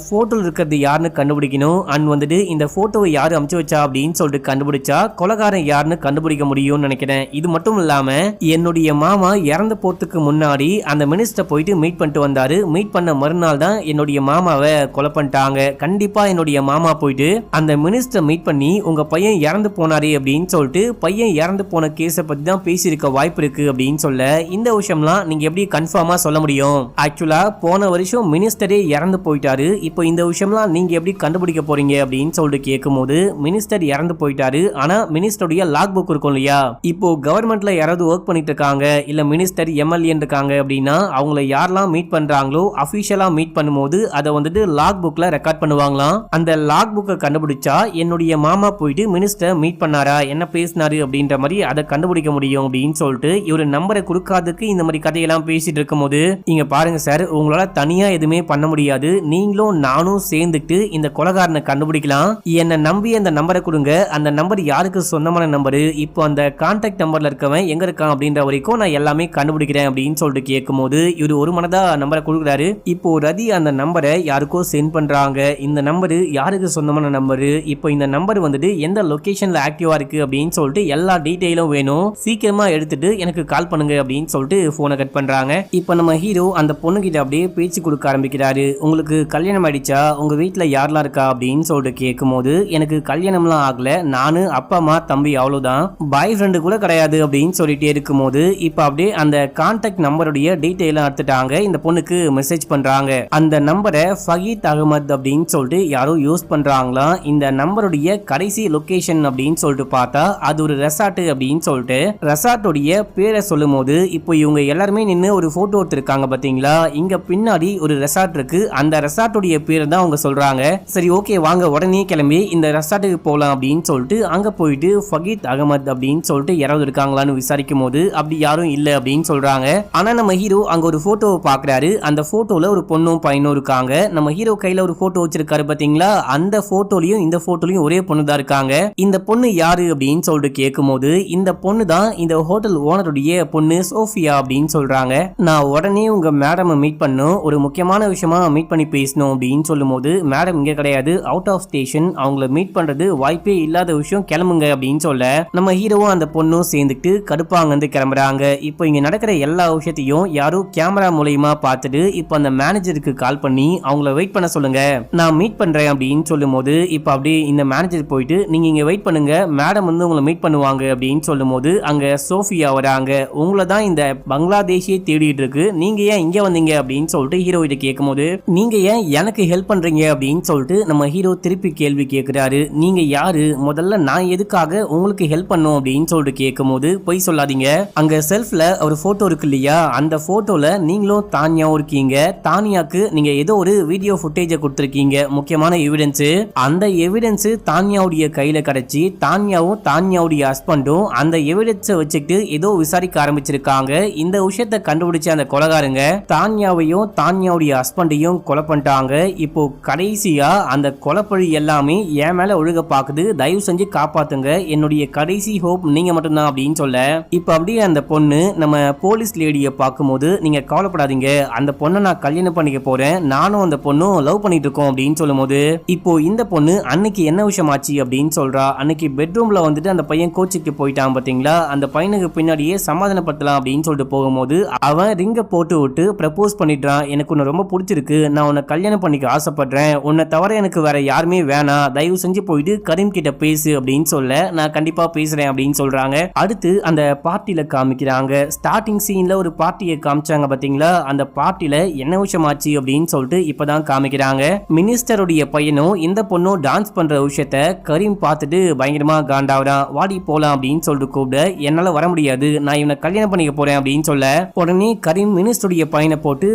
போட்டோல இருக்கிறது யாருன்னு கண்டுபிடிக்கணும் அண்ட் வந்துட்டு இந்த போட்டோவை யாரு அமுச்சு வச்சா அப்படின்னு சொல்லிட்டு கண்டுபிடிச்சா கொலைகாரன் யாருன்னு கண்டுபிடிக்க முடியும்னு நினைக்கிறேன். இது மட்டும் இல்லாம என்னுடைய மாமா இறந்து போறதுக்கு முன்னாடி அந்த மினிஸ்டர் போயிட்டு மீட் பண்ணிட்டு வந்தாரு. மீட் பண்ண மறுநாள் தான் என்னுடைய மாமாவை கொலை பண்ணிட்டாங்க. கண்டிப்பா என்னுடைய மாமா போயிட்டு அந்த மினிஸ்டர் மீட் பண்ணி உங்க பையன் இறந்து போனாரு அப்படின்னு சொல்லிட்டு பையன் இறந்து போன கேஸை பத்தி தான் பேசியிருக்க வாய்ப்பு இருக்கு அப்படின்னு சொல்ல இந்த விஷயம்லாம் நீங்க எப்படி கன்ஃபார்மா சொல்ல முடியும்? ஆக்சுவலா போன வருஷம் மினிஸ்டரே இறந்து போயிட்டாரு, இப்போ இந்த விஷயம்லாம் நீங்க எப்படி கண்டுபிடிக்க போறீங்க அப்படின்னு சொல்லிட்டு கேட்கும் போது மினிஸ்டர் இறந்து போயிட்டாரு, ஆனா மினிஸ்டருடைய லாக் புக் இருக்கும் இல்லையா, இப்போ கவர்மெண்ட்ல யாராவது ஒர்க் பண்ணிட்டு இருக்காங்க இல்ல மினிஸ்டர் எம்எல்ஏ இருக்காங்க அப்படின்னா அவங்கள யாரெல்லாம் மீட் பண்றாங்களோ அபிஷியலா மீட் பண்ணும்போது அதை வந்துட்டு லாக் புக்ல ரெக்கார்ட் பண்ணுவாங்களாம். அந்த லாக் புக்கை கண்டுபிடிச்சா என்னுடைய மாமா போயிட்டு மினிஸ்டர் மீட் பண்ணாரா, என்ன பேசினாரு அப்படின்ற மாதிரி அதை கண்டுபிடிக்க முடியும் அப்படின்னு சொல்லிட்டு இவரு நம்பரை கொடுக்காததுக்கு இந்த மாதிரி கதையெல்லாம் பேசிட்டு இருக்கும் போது இங்க பாருங்க சார், உங்களால தனியா எதுவுமே பண்ண முடியாது, நீங்களும் நானும் சேர்ந்துட்டு இந்த கொலைகாரனை கண்டுபிடிக்கலாம், என்ன நம்பி அந்த நம்பரை கொடுங்க, அந்த நம்பர் யாருக்கு சொந்தமான நம்பரு, இப்போ அந்த கான்டாக்ட் நம்பர்ல இருக்கவன் எங்க இருக்கான் அப்படின்ற வரைக்கும் நான் எல்லாமே கண்டுபிடிக்கிறேன் அப்படின்னு சொல்லிட்டு கேட்கும் போது இவரு ஒரு மனதா நம்பரை கொடுக்குறாரு. இப்போ ரதி அந்த நம்பரை யாருக்கோ சென்ட் பண்றாங்க. இந்த நம்பரு யாருக்கு சொந்தமான நம்பரு, இப்போ இந்த நம்பர் வந்துட்டு எந்த லொகேஷன்ல ஆக்டிவா இருக்கு அப்படின்னு சொல்லிட்டு எல்லா டீடைலும் வேணும், சீக்கிரமா எடுத்துட்டு எனக்கு கால் பண்ணுங்க அப்படின்னு சொல்லிட்டு போனை கட் பண்றாங்க. இப்போ நம்ம ஹீரோ அந்த பொண்ணு கிட்ட அப்படியே பேச்சு கொடுக்க ஆரம்பிக்கிறாரு. உங்களுக்கு கல்யாணம் ஆயிடுச்சா, உங்க வீட்டுல யாரெல்லாம் இருக்கா அப்படின்னு சொல்லிட்டு கேட்கும் போது எனக்கு கல்யாணம்லாம் ஆகல, நானு அப்பா அம்மா தம்பி அவ்வளவுதான், பாய் ஃப்ரெண்டு கூட கிடையாது அப்படின்னு சொல்லிட்டே இருக்கும் போது இப்ப அப்படியே அந்த கான்டாக்ட் நம்பருடைய டீடைல் எடுத்துட்டாங்க. இந்த பொண்ணுக்கு மெசேஜ் பண்றாங்க. அந்த நம்பரை ஃபகீத் அகமது அப்படின்னு சொல்லிட்டு யாரோ யூஸ் பண்றாங்களா. இந்த நம்பருடைய கடைசி லொகேஷன் அப்படின்னு சொல்லிட்டு பார்த்தா அது ஒரு ரெசார்ட் அப்படின்னு சொல்லிட்டு ரெசார்ட்டுடைய பேரை சொல்லும் போது இப்போ இவங்க எல்லாருமே நின்று ஒரு போட்டோ எடுத்திருக்காங்க பாத்தீங்களா, இங்க பின்னாடி ஒரு ரெசார்ட் இருக்கு, அந்த ரெசார்ட்டுடைய பேரை தான் அவங்க சொல்றாங்க. சரி ஓகே வாங்க உடனே கிளம்பி இந்த ரெசார்ட்டுக்கு போகலாம் அப்படின்னு சொல்லிட்டு அங்க போயிட்டு ஃபகீத் அகமது அப்படின்னு சொல்லிட்டு யாராவது இருக்காங்களான்னு விசாரிக்கும் போது அப்படி யாரும் இல்ல அப்படின்னு சொல்றாங்க. ஆனா நம்ம ஹீரோ அங்க ஒரு போட்டோவை பாக்குறாரு. அந்த போட்டோல ஒரு பொண்ணும் பையனும் இருக்காங்க. நம்ம ஹீரோ கையில ஒரு போட்டோ வச்சிருக்காரு பாத்தீங்களா, அந்த போட்டோலயும் இந்த போட்டோலயும் ஒரே பொண்ணு தான் இருக்காங்க. இந்த பொண்ணு யாரு அப்படின்னு சொல்லிட்டு கேட்கும் போது இந்த பொண்ணு தான் இந்த ஹோட்டல் ஓனருடைய பொண்ணு சோஃபியா அப்படின்னு சொல்றாங்க. நான் உடனே உங்க மேடம் மீட் பண்ணும், ஒரு முக்கியமான விஷயமா மீட் பண்ணி பேசணும் அப்படின்னு சொல்லும் போது மேடம் இங்க கிடையாது, அவுட் ஆஃப் ஸ்டேஷன், அவங்கள மீட் பண்றது வாய்ப்பே இல்லாத விஷயம், கிளம்புங்க அப்படின்னு சொல்ல நம்ம ஹீரோவும் அந்த பொண்ணும் சேர்ந்துட்டு கடுப்பாங்க வந்து கிளம்புறாங்க. இப்போ இங்க நடக்கிற எல்லா விஷயத்தையும் யாரும் கேமரா மூலமா பார்த்துட்டு இப்போ அந்த மேனேஜருக்கு கால் பண்ணி அவங்கள வெயிட் பண்ண சொல்லுங்க, நான் மீட் பண்றேன் அப்படின்னு சொல்லும் போது இப்போ அப்படியே இந்த மேனேஜர் போயிட்டு நீங்க இங்க வெயிட் பண்ணுங்க, மேடம் வந்து உங்களை மீட் பண்ணுவாங்க அப்படின்னு சொல்லும் போது அங்க சோஃபியா வராங்க. உங்களை தான் இந்த பங்களாதேஷியே தேடிட்டு இருக்கு, நீங்க ஏன் இங்க வந்தீங்க அப்படின்னு சொல்லிட்டு ஹீரோ கிட்ட கேட்கும்போது நீங்க ஏன் எனக்கு ஹெல்ப் பண்றீங்க அப்படின்னு சொல்லிட்டு நம்ம ஹீரோ திருப்பி கேள்வி கேட்கிறாரு. நீங்க யாரு, முதல்ல நான் எதுக்காக உங்களுக்கு ஹெல்ப் பண்ணும் அப்படின்னு சொல்லிட்டு கேட்கும்போது பொய் சொல்லாதீங்க, அங்க செல்ஃப்ல ஒரு போட்டோ இருக்கு இல்லையா, அந்த போட்டோல நீங்களும் தானியாவும் இருக்கீங்க, தானியாக்கு நீங்க ஏதோ ஒரு வீடியோ ஃபுட்டேஜை கொடுத்திருக்கீங்க, முக்கியமான எவிடன்ஸ், அந்த எவிடன்ஸ் தானியாவுடைய கையில கிடைச்சி தானியாவும் தானியாவுடைய ஹஸ்பண்டும் அந்த எவிடன்ஸை வச்சுக்கிட்டு ஏதோ விசாரிக்க ஆரம்பிச்சிருக்காங்க. இந்த விஷயத்தை கண்டுபிடிச்ச அந்த கொலைகாரங்க தானியாவையும் தானியாவுடைய ஹஸ்பண்டையும் கொலை பண்ணிட்டாங்க. இப்போ கடைசியா அந்த கொலைப்பழி எல்லாமே என் மேல ஒழுக பாக்குது, தயவு செஞ்சு காப்பாத்துங்க, என்னுடைய கடைசி ஹோப் நீங்க மட்டும்தான் அப்படின்னு சொல்ல இப்போ அப்படியே அந்த பொண்ணு நம்ம போலீஸ் லேடியை பார்க்கும்போது நீங்க கவலைப்படாதீங்க, அந்த பொண்ணை நான் கல்யாணம் பண்ணிக்க போறேன், நானும் அந்த பொண்ணும் லவ் பண்ணிட்டு இருக்கோம் அப்படின்னு சொல்லும் போது இப்போ இந்த பொண்ணு அன்னைக்கு என்ன விஷயம் ஆச்சு அப்படின்னு சொல்றா. அன்னைக்கு பெட்ரூம்ல வந்துட்டு அந்த பையன் கோச்சிக்கு போயிட்டான் பாத்தீங்களா, அந்த பையனுக்கு பின்னாடியே சமாதானப்படுத்தலாம் அப்படின்னு சொல்லிட்டு போகும்போது அவன் ரிங்க போட்டு விட்டு ப்ரப்போஸ் பண்ணிட்டான், எனக்கு உன்னை ரொம்ப பிடிச்சிருக்கு, நான் உன்னை கல்யாணம் பண்ணிக்க ஆசைப்படுறேன், உன்னை தவிர எனக்கு வேற யாருமே வேணாம், தயவு செஞ்சு போயிட்டு கரீம் கிட்ட பேசு அப்படின்னு சொல்ல நான் கண்டிப்பா பேசுறேன் அப்படின்னு சொல்றாங்க. அடுத்து அந்த பார்ட்டியில காமிக்கிறாங்க. ஸ்டார்டிங் சீன்ல ஒரு பார்ட்டியை காமிச்சாங்க பாத்தீங்களா, அந்த பார்ட்டியில என்ன விஷயம் ஆச்சு அப்படின்னு சொல்லிட்டு இப்பதான் காமிக்கிறாங்க. மினிஸ்டருடைய பையனும் இந்த பொண்ணும் டான்ஸ் பண்ற விஷயத்த கரீம் பார்த்துட்டு பயங்கரமா காண்டாவறான். வாடி போலாம் அப்படின்னு சொல்லிட்டு கூப்பிட என்னால வர முடியாது, நான் இவனை கல்யாணம் பண்ணிக்க போறேன் அப்படின்னு சொல்ல உடனே கரீம் மினிஸ்டருடைய பையனை போட்டு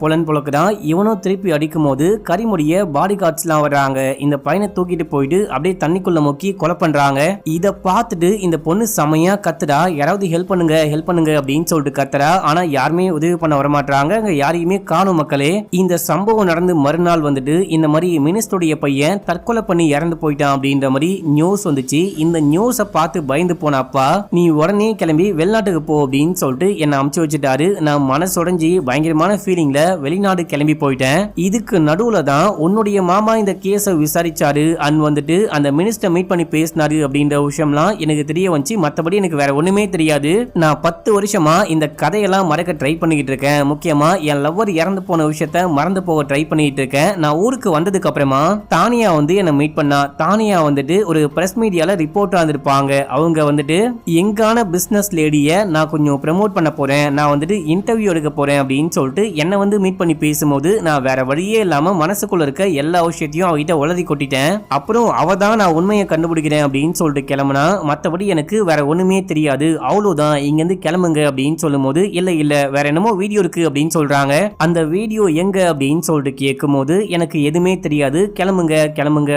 பொலன் பொழக்குறான். இவனும் திருப்பி அடிக்கும் போது கரீமுடைய பாடி கார்ட்ஸ் எல்லாம் வர்றாங்க. இந்த பையனை தூக்கிட்டு போயிட்டு அப்படியே தண்ணிக்குள்ள முக்கி கொலை பண்றாங்க. இத பார்த்துட்டு இந்த பொண்ணு செமையா கத்துடா, யாராவது ஹெல்ப் பண்ணுங்க அப்படின்னு சொல்லிட்டு கத்துறா. ஆனா யாருமே உதவி பண்ண வரமாட்டாங்க, அங்க யாரையுமே காணும் மக்களே. இந்த சம்பவம் நடந்து மறுநாள் வந்துட்டு இந்த மாதிரி மினிஸ்டருடைய பையன் தற்கொலை பண்ணி இறந்து போயிட்டான் அப்படின்ற மாதிரி நியூஸ் வந்துச்சு. இந்த நியூஸை பார்த்து பயந்து போன அப்பா நீ உடனே கிளம்பி வெளிநாட்டுக்கு போ அப்படின்னு சொல்லிட்டு என்ன அமுச்சு வச்சுட்டாரு. நான் மனசுடைஞ்சி பயங்கரமான ஃபீலிங்ல வெளிநாடு கிளம்பி போயிட்டேன். இதுக்கு நடுவுல தான் உன்னுடைய மாமா இந்த கேஸை விசாரிச்சாரு அண்ட் வந்துட்டு அந்த மினிஸ்டர் மீட் பண்ணி பேசினாரு அப்படின்ற விஷயம்லாம் எனக்கு தெரிய வந்துச்சு. மற்றபடி எனக்கு வேற ஒண்ணுமே தெரியாது. நான் 10 வருஷமா இந்த கதையெல்லாம் மறக்க ட்ரை பண்ணிக்கிட்டு இருக்கேன். முக்கியமா என் லவ்வர் இறந்து போன விஷயத்த மறந்து போக ட்ரை பண்ணிட்டு இருக்கேன். நான் ஊருக்கு வந்ததுக்கு அப்புறமா தானியா வந்து என்ன மீட் பண்ணா. தானியா வந்துட்டு ஒரு பிரஸ் மீடியால ரிப்போர்ட்டா இருந்திருப்பாங்க. அவங்க வந்துட்டு எங்கான பிசினஸ் லேடிய நான் கொஞ்சம் ப்ரமோட் பண்ண போறேன், நான் வந்துட்டு இன்டர்வியூ எடுக்க போறேன் அப்படின்னு சொல்லிட்டு என்ன வந்து மீட் பண்ணி பேசும்போது நான் வேற வழியே இல்லாம மனசுக்குள்ள இருக்க எல்லா விஷயத்தையும் அவகிட்ட உளறி கொட்டிட்டேன். அப்புறம் அவ தான் நான் உண்மையை கண்டுபிடிக்கிறேன் அப்படின்னு சொல்லிட்டு கிளம்புனா, மற்றபடி எனக்கு வேற ஒண்ணுமே தெரியாது, அவ்வளவுதான், இங்க இருந்து கிளம்புங்க அப்படின்னு சொல்லும் போது இல்ல வேற என்னமோ வீடியோ இருக்கு அப்படின்னு சொல்றாங்க. அந்த வீடியோ எங்க அப்படின்னு சொல்லிட்டு கேட்கும் போது எனக்கு எதுவுமே தெரியாது, கிளம்புங்க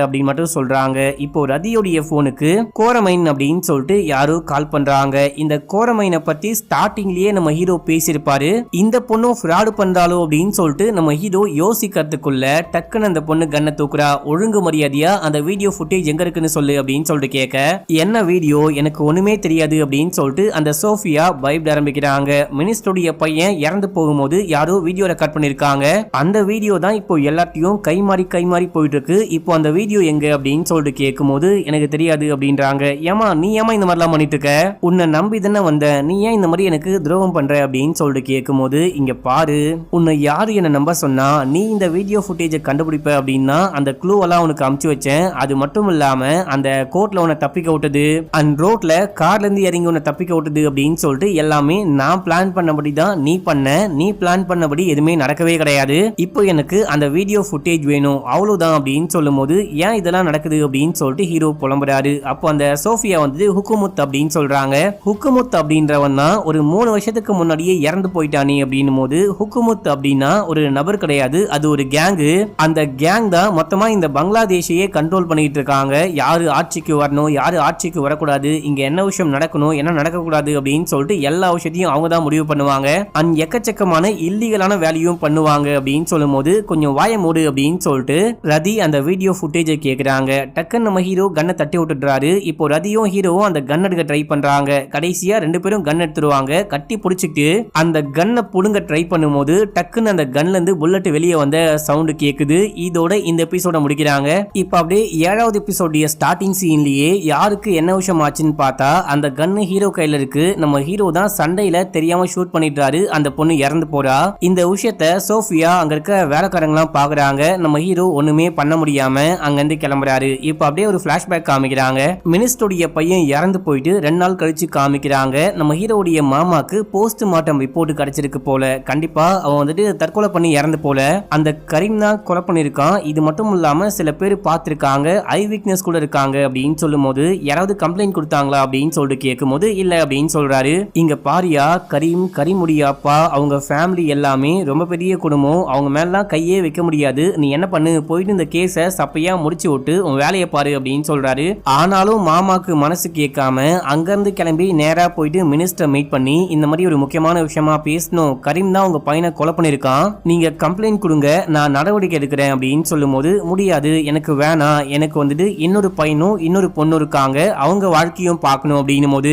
அப்படின்னு மட்டும் சொல்றாங்க. இப்போ ரதியோடைய போனுக்கு கோரமைன் அப்படின்னு சொல்லிட்டு யாரோ கால் பண்றாங்க. இந்த கோரமைனை பத்தி ஸ்டார்டிங்லயே நம்ம ஹீரோ பேசியிருப்பாரு. இந்த பொண்ணும் ஃப்ராடு பண்றாளோ அப்படின்னு சொல்லிட்டு நம்ம ஹீரோ யோசிக்கிறதுக்குள்ள டக்குன்னு அந்த பொண்ணு கண்ணை தூக்குறா. ஒழுங்கு மரியாதையா அந்த வீடியோ ஃபுட்டேஜ் எங்க இருக்குன்னு சொல்லு அப்படின்னு சொல்லிட்டு கேட்க என்ன வீடியோ, எனக்கு ஒண்ணுமே தெரியாது அப்படின்னு சொல்லிட்டு அந்த சோஃபியா பயப்பட ஆரம்பிக்கிறாங்க. மினிஸ்டருடைய பையன் இறந்து போகும்போது யாரோ வீடியோ ரெக்கார்ட் பண்ணிருக்காங்க. அந்த வீடியோ தான் இப்போ எல்லாத்தையும் கை மாறி போயிட்டு இருக்கு. இப்போ அந்த வீடியோ எங்க அப்படின்னு சொல்லிட்டு கேட்கும்போது எனக்கு தெரியாது அப்படின்றாங்க. ஏமா நீ ஏமா இந்த மாதிரிலாம் பண்ணிட்டு இருக்க, உன்னை நம்பி தானே வந்த, நீ ஏன் இந்த மாதிரி எனக்கு துரோகம் பண்ற அப்படின்னு சொல்லிட்டு கேட்கும்போது இங்க பாரு, உன்னை யாரு என்ன நம்ப சொன்னா, நீ இந்த வீடியோ ஃபுட்டேஜை கண்டுபிடிப்ப அப்படின்னா அந்த க்ளூ எல்லாம் உனக்கு அமுச்சு வச்சேன். அது மட்டும் இல்லாம அந்த கோர்ட்ல உன்னை தப்பிக்க விட்டது, அண்ட் ரோட்ல கார்ல இருந்து இறங்கி உன்னை தப்பிக்க விட்டது அப்படின்னு சொல்லிட்டு எல்லாமே நான் பிளான் பண்ணபடி தான் நீ பண்ண, நீ பிளான் பண்ணபடி எதுவுமே நடக்கவே கிடையாது. இப்போ எனக்கு அந்த வீடியோ ஃபுட்டேஜ் வேணும், அவ்வளவுதான் அப்படின்னு சொல்லும் போது ஏன் இதெல்லாம் நடக்குது அப்படின்னு சொல்லிட்டு ஹீரோ புலம்புறாரு. அப்போ அந்த சோஃபியா வந்து ஹுக்குமுத் அப்படின்னு சொல்றாங்க. ஹுக்குமுத் அப்படின்றவன் தான் ஒரு 3 வருஷத்துக்கு முன்னாடியே இறந்து போயிட்டானே அப்படின்னும் போது ஹுக்குமுத் அப்படின்னா ஒரு நபர் கிடையாது, அது ஒரு கேங்கு. அந்த கேங் தான் மொத்தமா இந்த பங்களாதேஷையே கண்ட்ரோல் பண்ணிட்டு இருக்காங்க. யாரு ஆட்சிக்கு வரணும், யாரு ஆட்சிக்கு வரக்கூடாது, இங்க என்ன விஷயம் நடக்கணும், என்ன நடக்கக்கூடாது அப்படின்னு சொல்லிட்டு எல்லா விஷயத்தையும் அவங்க தான் முடிவு பண்ணுவாங்க. அண்ட் எக்கச்சக்கமான இல்லீகலான வேலையும் பண்ணுவாங்க அப்படின்னு சொல்லும் போது கொஞ்சம் வாய மூடு அப்படின்னு சொல்லிட்டு ரதி அந்த வீடியோ ஃபுட்டேஜை கேட்கிறாங்க. டக்குன்னு நம்ம ஹீரோ கண்ணை தட்டி விட்டுறாரு. இப்போ ரதியும் ஹீரோவும் அந்த கன் எடுக்க ட்ரை பண்றாங்க. கடைசியா 2 பேரும் கன் எடுத்துருவாங்க. கட்டி பிடிச்சிட்டு அந்த கன்னை புடுங்க ட்ரை பண்ணும்போது டக்குன்னு அந்த கன்ல இருந்து புல்லட் வெளியே வந்த சவுண்ட் கேக்குது. இதோட இந்த எபிசோட முடிக்கிறாங்க. இப்ப அப்படியே 7வது எபிசோடைய ஸ்டார்டிங் சீன்லயே யார் யாருக்கு என்ன விஷயம் ஆச்சுன்னு பார்த்தா அந்த கன்னு ஹீரோ கையில இருக்கு. நம்ம ஹீரோ தான் சண்டையில தெரியாம ஷூட் பண்ணிட்டாரு. அந்த பொண்ணு இறந்து போறா. இந்த விஷயத்த சோஃபியா அங்க இருக்க வேலைக்காரங்களாம் பாக்குறாங்க. நம்ம ஹீரோ ஒண்ணுமே பண்ண முடியாம அங்க இருந்து கிளம்புறாரு. இப்ப அப்படியே ஒரு பிளாஷ்பேக் காமிக்கிறாங்க. மினிஸ்டருடைய பையன் இறந்து போயிட்டு 2 நாள் கழிச்சு காமிக்கிறாங்க. நம்ம ஹீரோடைய மாமாக்கு போஸ்ட்மார்ட்டம் ரிப்போர்ட் கிடைச்சிருக்கு போல. கண்டிப்பா அவன் வந்துட்டு தற்கொலை பண்ணி இறந்து போல. அந்த கரீம் தான் கொலை பண்ணிருக்கான். இது மட்டும் இல்லாம சில பேர் பார்த்திருக்காங்க, ஐ வீக்னஸ் கூட இருக்காங்க அப்படின்னு சொல்லும் போது யாராவது கம்ப்ளைண்ட் கொடுத்தாங்களா அப்படின்னு சொல்லிட்டு கேட்கும் போது இல்ல அப்படின்னு சொல்றாரு. இங்க பாரியா, கரீமுடைய அப்பா அவங்க ஃபேமிலி எல்லாமே ரொம்ப பெரிய குடும்பம். அவங்க மேலாம் கையே வைக்க முடியாது. நீ என்ன பண்ணு, போயிட்டு இந்த கேஸை சப்பையா முடிச்சு விட்டு உன் வேலையை பாரு அப்படின்னு சொல்றாரு. ஆனாலும் மாமாக்கு மனசு கேட்காம அங்கிருந்து கிளம்பி நேரா போயிட்டு மினிஸ்டர் மீட் பண்ணி இந்த மாதிரி ஒரு முக்கியமான விஷயமா பேசணும். கரீம் தான் உங்க பையனை கொலை பண்ணிருக்கான். நீங்க கம்ப்ளைண்ட் கொடுங்க, நான் நடவடிக்கை எடுக்கிறேன் அப்படின்னு சொல்லும் போது முடியாது, எனக்கு வேணாம், எனக்கு வந்துட்டு இன்னொரு பையனும் இன்னொரு பொண்ணு இருக்காங்க, அவங்க வாழ்க்கையும் பார்க்கணும் அப்படின்னும் போது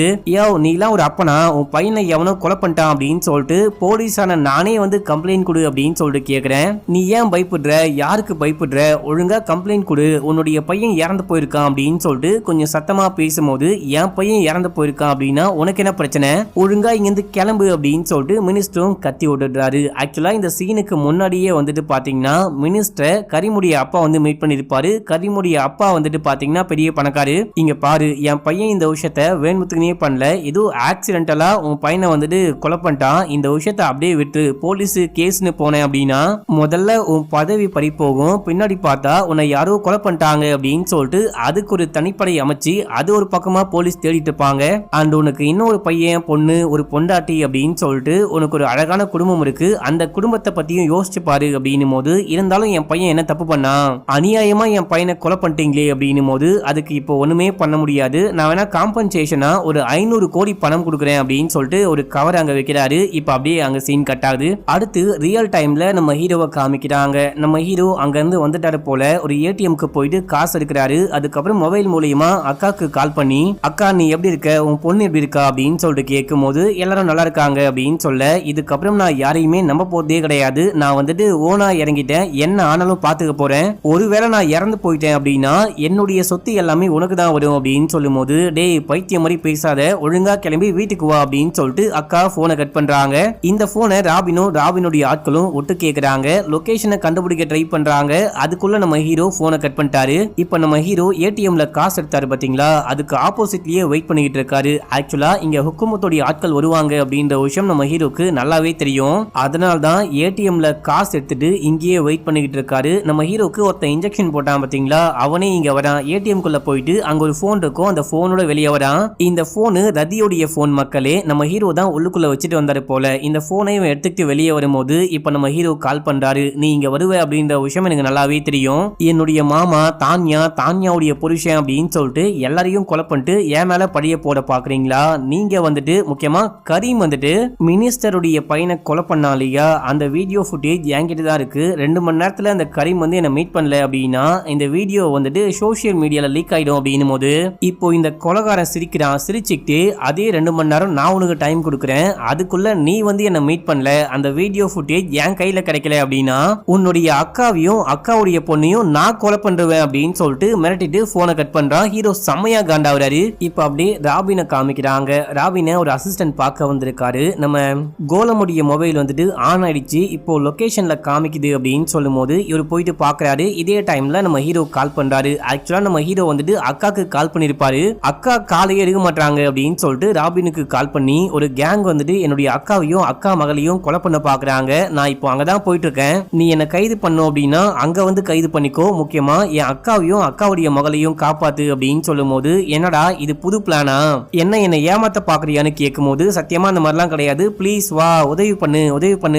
நீலாம் ஒரு அப்பனா, உன் பையனை எவனோ கொலை பண்ணிட்டான் அப்படின்னு சொல்லிட்டு போலீஸான நானே வந்து கம்ப்ளைண்ட் கொடு அப்படின்னு சொல்லிட்டு கேட்கிறேன். நீ ஏன் பயப்படுற, யாருக்கு பயப்படுற, ஒழுங்கா கம்ப்ளைண்ட் கொடு, உன்னுடைய பையன் இறந்து போயிருக்கான் அப்படின்னு சொல்லிட்டு கொஞ்சம் சத்தமா பேசும்போது என் பையன் இறந்து போயிருக்கான் அப்படின்னா உனக்கு என்ன பிரச்சனை, ஒழுங்கா இங்கிருந்து கிளம்பு அப்படின்னு சொல்லிட்டு மினிஸ்டரும் கத்தி விட்டுறாரு. ஆக்சுவலா இந்த சீனுக்கு முன்னாடியே வந்துட்டு பாத்தீங்கன்னா மினிஸ்டர் கரீமுடைய அப்பா வந்து மீட் பண்ணிருப்பாரு. கரீமுடைய அப்பா வந்துட்டு பாத்தீங்கன்னா பெரிய பணக்காரு. இங்க பாரு, என் பையன் இந்த விஷயத்த வேணுமுத்துக்குனே பண்ணல, ஏதோ ஆக்சிடென்டலா உன் பையனை வந்துட்டு கொலை பண்ணிட்டான், இந்த விஷயத்த அப்படியே விட்டு போலீஸ் கேஸ்னு போனேன் அப்படின்னா முதல்ல உன் பதவி பறி போகும், பின்னாடி பார்த்தா உன்னை யாரோ கொலை பண்ணிட்டாங்க அப்படின்னு சொல்லிட்டு அதுக்கு ஒரு தனிப்படை அமைச்சு அது ஒரு பக்கமா போலீஸ் தேடிட்டு இருப்பாங்க. அண்ட் உனக்கு இன்னொரு பையன், பொண்ணு, ஒரு பொண்டாட்டி அப்படின்னு சொல்லிட்டு உனக்கு ஒரு அழகான குடும்பம் இருக்கு, அந்த குடும்பத்தை பத்தியும் யோசிச்சு பாரு அப்படின்னும் போது இருந்தாலும் என் பையன் என்ன தப்பு பண்ணா, அநியாயமா என் பையனை கொலை பண்ணிட்டீங்களே அப்படின்னும் போது அதுக்கு இப்போ ஒண்ணுமே பண்ண முடியாது, நான் வேணா காம்பன்சேஷனா ஒரு 500 கோடி பணம் கொடுக்குறேன் அப்படின்னு சொல்லிட்டு ஒரு கவர் அங்க வைக்கிறாரு. இப்ப அப்படியே அங்க சீன் கட் ஆகுது. அடுத்து ரியல் டைம்ல நம்ம ஹீரோவை காமிக்கிறாங்க. நம்ம ஹீரோ அங்க இருந்து வந்துட்டாரு போல. ஒரு ஏடிஎம்க்கு போயிட்டு காசு எடுக்கிறாரு. அதுக்கப்புறம் மொபைல் மூலியமா அக்காக்கு கால் பண்ணி, அக்கா நீ எப்படி இருக்க, உன் பொண்ணு எப்படி இருக்கா அப்படின்னு சொல்லிட்டு கேட்கும் போது எல்லாரும் நல்லா இருக்காங்க அப்படின்னு சொல்ல, இதுக்கப்புறம் நான் யாரையுமே நம்ப போறதே கிடையாது, நான் வந்துட்டு ஓனா இறங்கிட்டேன், என்ன ஆனாலும் பாத்துக்க போறேன், ஒருவேளை நான் இறந்து போயிட்டேன் அப்படின்னா என்னுடைய சொத்து எல்லாமே உனக்கு தான் வரும் அப்படின்னு சொல்லும் போது டேய் பைத்தியம் மாதிரி பேசாத, ஒழுங்கா கிளம்பி வீட்டுக்கு வா அப்படின்னு சொல்லிட்டு அக்கா போனை கட் பண்றாங்க. இந்த போனை ராபினுடைய ஆட்களும் ஒட்டு கேக்குறாங்க. லொகேஷனை கண்டுபிடிக்க ட்ரை பண்றாங்க. அதுக்குள்ள நம்ம ஹீரோ போனை கட் பண்ணிட்டாரு. இப்ப நம்ம ஹீரோ ஏடிஎம்ல காசு எடுத்தாரு பாத்தீங்களா, அதுக்கு ஆப்போசிட்லயே வெயிட் பண்ணிட்டு இருக்காரு. ஆக்சுவலா இங்க ஹுக்குமத்தோட ஆட்கள் வருவாங்க அப்படின்ற விஷயம் நம்ம ஹீரோக்கு நல்லாவே தெரியும். அதனால தான் ஏடிஎம்ல காசு எடுத்துட்டு இங்கேயே வெயிட் பண்ணிட்டு இருக்காரு. நம்ம ஹீரோக்கு ஒருத்த இன்ஜெக்ஷன் போட்டான் பாத்தீங்களா, அவனே இங்க வரான். ஏடிஎம் குள்ள போயிட்டு அங்க ஒரு போன் இருக்கும், அந்த போனோட வெளியே வரான். இந்த போனு ரதியோடைய போன் மக்களே, நம்ம ஹீரோ தான் உள்ளுக்குள்ள வச்சுட்டு வந்தாரு போல. இந்த போனையும் எடுத்துக்கிட்டு வெளியே வரும்போது இப்ப நம்ம ஹீரோ கால் பண்றாரு. நீ இங்க வருவ அப்படின்ற விஷயம் எனக்கு நல்லாவே தெரியும். என்னுடைய மாமா தான்யாவுடைய புருஷன் அப்படின்னு சொல்லிட்டு எல்லாரையும் கொலை பண்ணிட்டு என் மேல பழிய போட பாக்குறீங்களா, நீங்க வந்துட்டு முக்கியமா கரீம் வந்துட்டு மினிஸ்டருடைய பையனை கொலை பண்ணாலியா, அந்த வீடியோ ஃபுட்டேஜ் என்கிட்ட தான் இருக்கு. 2 மணி நேரத்துல அந்த கரீம் வந்து என்ன மீட் பண்ணல அப்படின்னா இந்த வீடியோ வந்துட்டு சோசியல் மீடியால லீக் ஆயிடும் அப்படின்னும் போது இப்போ இந்த கொலைகாரன் சிரிக்கிறான். சிரிச்சுக்கிட்டு அதே 2 மணி நேரம் நான் உனக்கு டைம் கொடுக்குறேன், அதுக்குள்ள நீ வந்து என்ன மீட் பண்ணல, அந்த வீடியோ ஃபுட்டேஜ் என் கையில கிடைக்கல அப்படின்னா உன்னுடைய அக்காவையும் அக்காவுடைய பொண்ணையும் நான் கொலை பண்றேன் அப்படின்னு சொல்லிட்டு மிரட்டிட்டு போனை கட் பண்றான். ஹீரோ செம்மையா காண்டாவுறாரு. இப்ப அப்படியே ராபினை காமிக்கிறாங்க. ராபினை ஒரு அசிஸ்டன்ட் பார்க்க வந்திருக்காரு. நம்ம கோலமுடைய மொபைல் வந்துட்டு ஆன் ஆயிடுச்சு, இப்போ லொகேஷன்ல காமிக்குது அப்படின்னு சொல்லும் போது இவர் போயிட்டு பாக்குறாரு. இதே டைம்ல நம்ம ஹீரோ கால் பண்றாரு. ஆக்சுவலா நம்ம ஹீரோ வந்துட்டு அக்காக்கு கால் பண்ணிருப்பாரு. அக்கா காலையே எடுக்க மாட்டாங்க அப்படின்னு சொல்லிட்டு ராபினுக்கு கால் பண்ணி ஒரு கேங் வந்துட்டு என்னுடைய அக்காவையும் அக்கா மகளையும் கொலை பண்ண பாக்குறாங்க, நான் இப்போ அங்கதான் போயிட்டு இருக்கேன், நீ என்ன கைது பண்ணும் அப்படின்னா அங்க வந்து கைது பண்ணிக்கோ, முக்கியமா என் அக்காவையும் அக்காவுடைய மகளையும் காப்பாத்து அப்படின்னு சொல்லும் போது என்னடா இது புது பிளானா, என்ன ஏமாத்த பாக்குறியான்னு கேட்கும் போது சத்தியமா அந்த மாதிரிலாம் கிடையாது, பிளீஸ் வா உதவி பண்ணு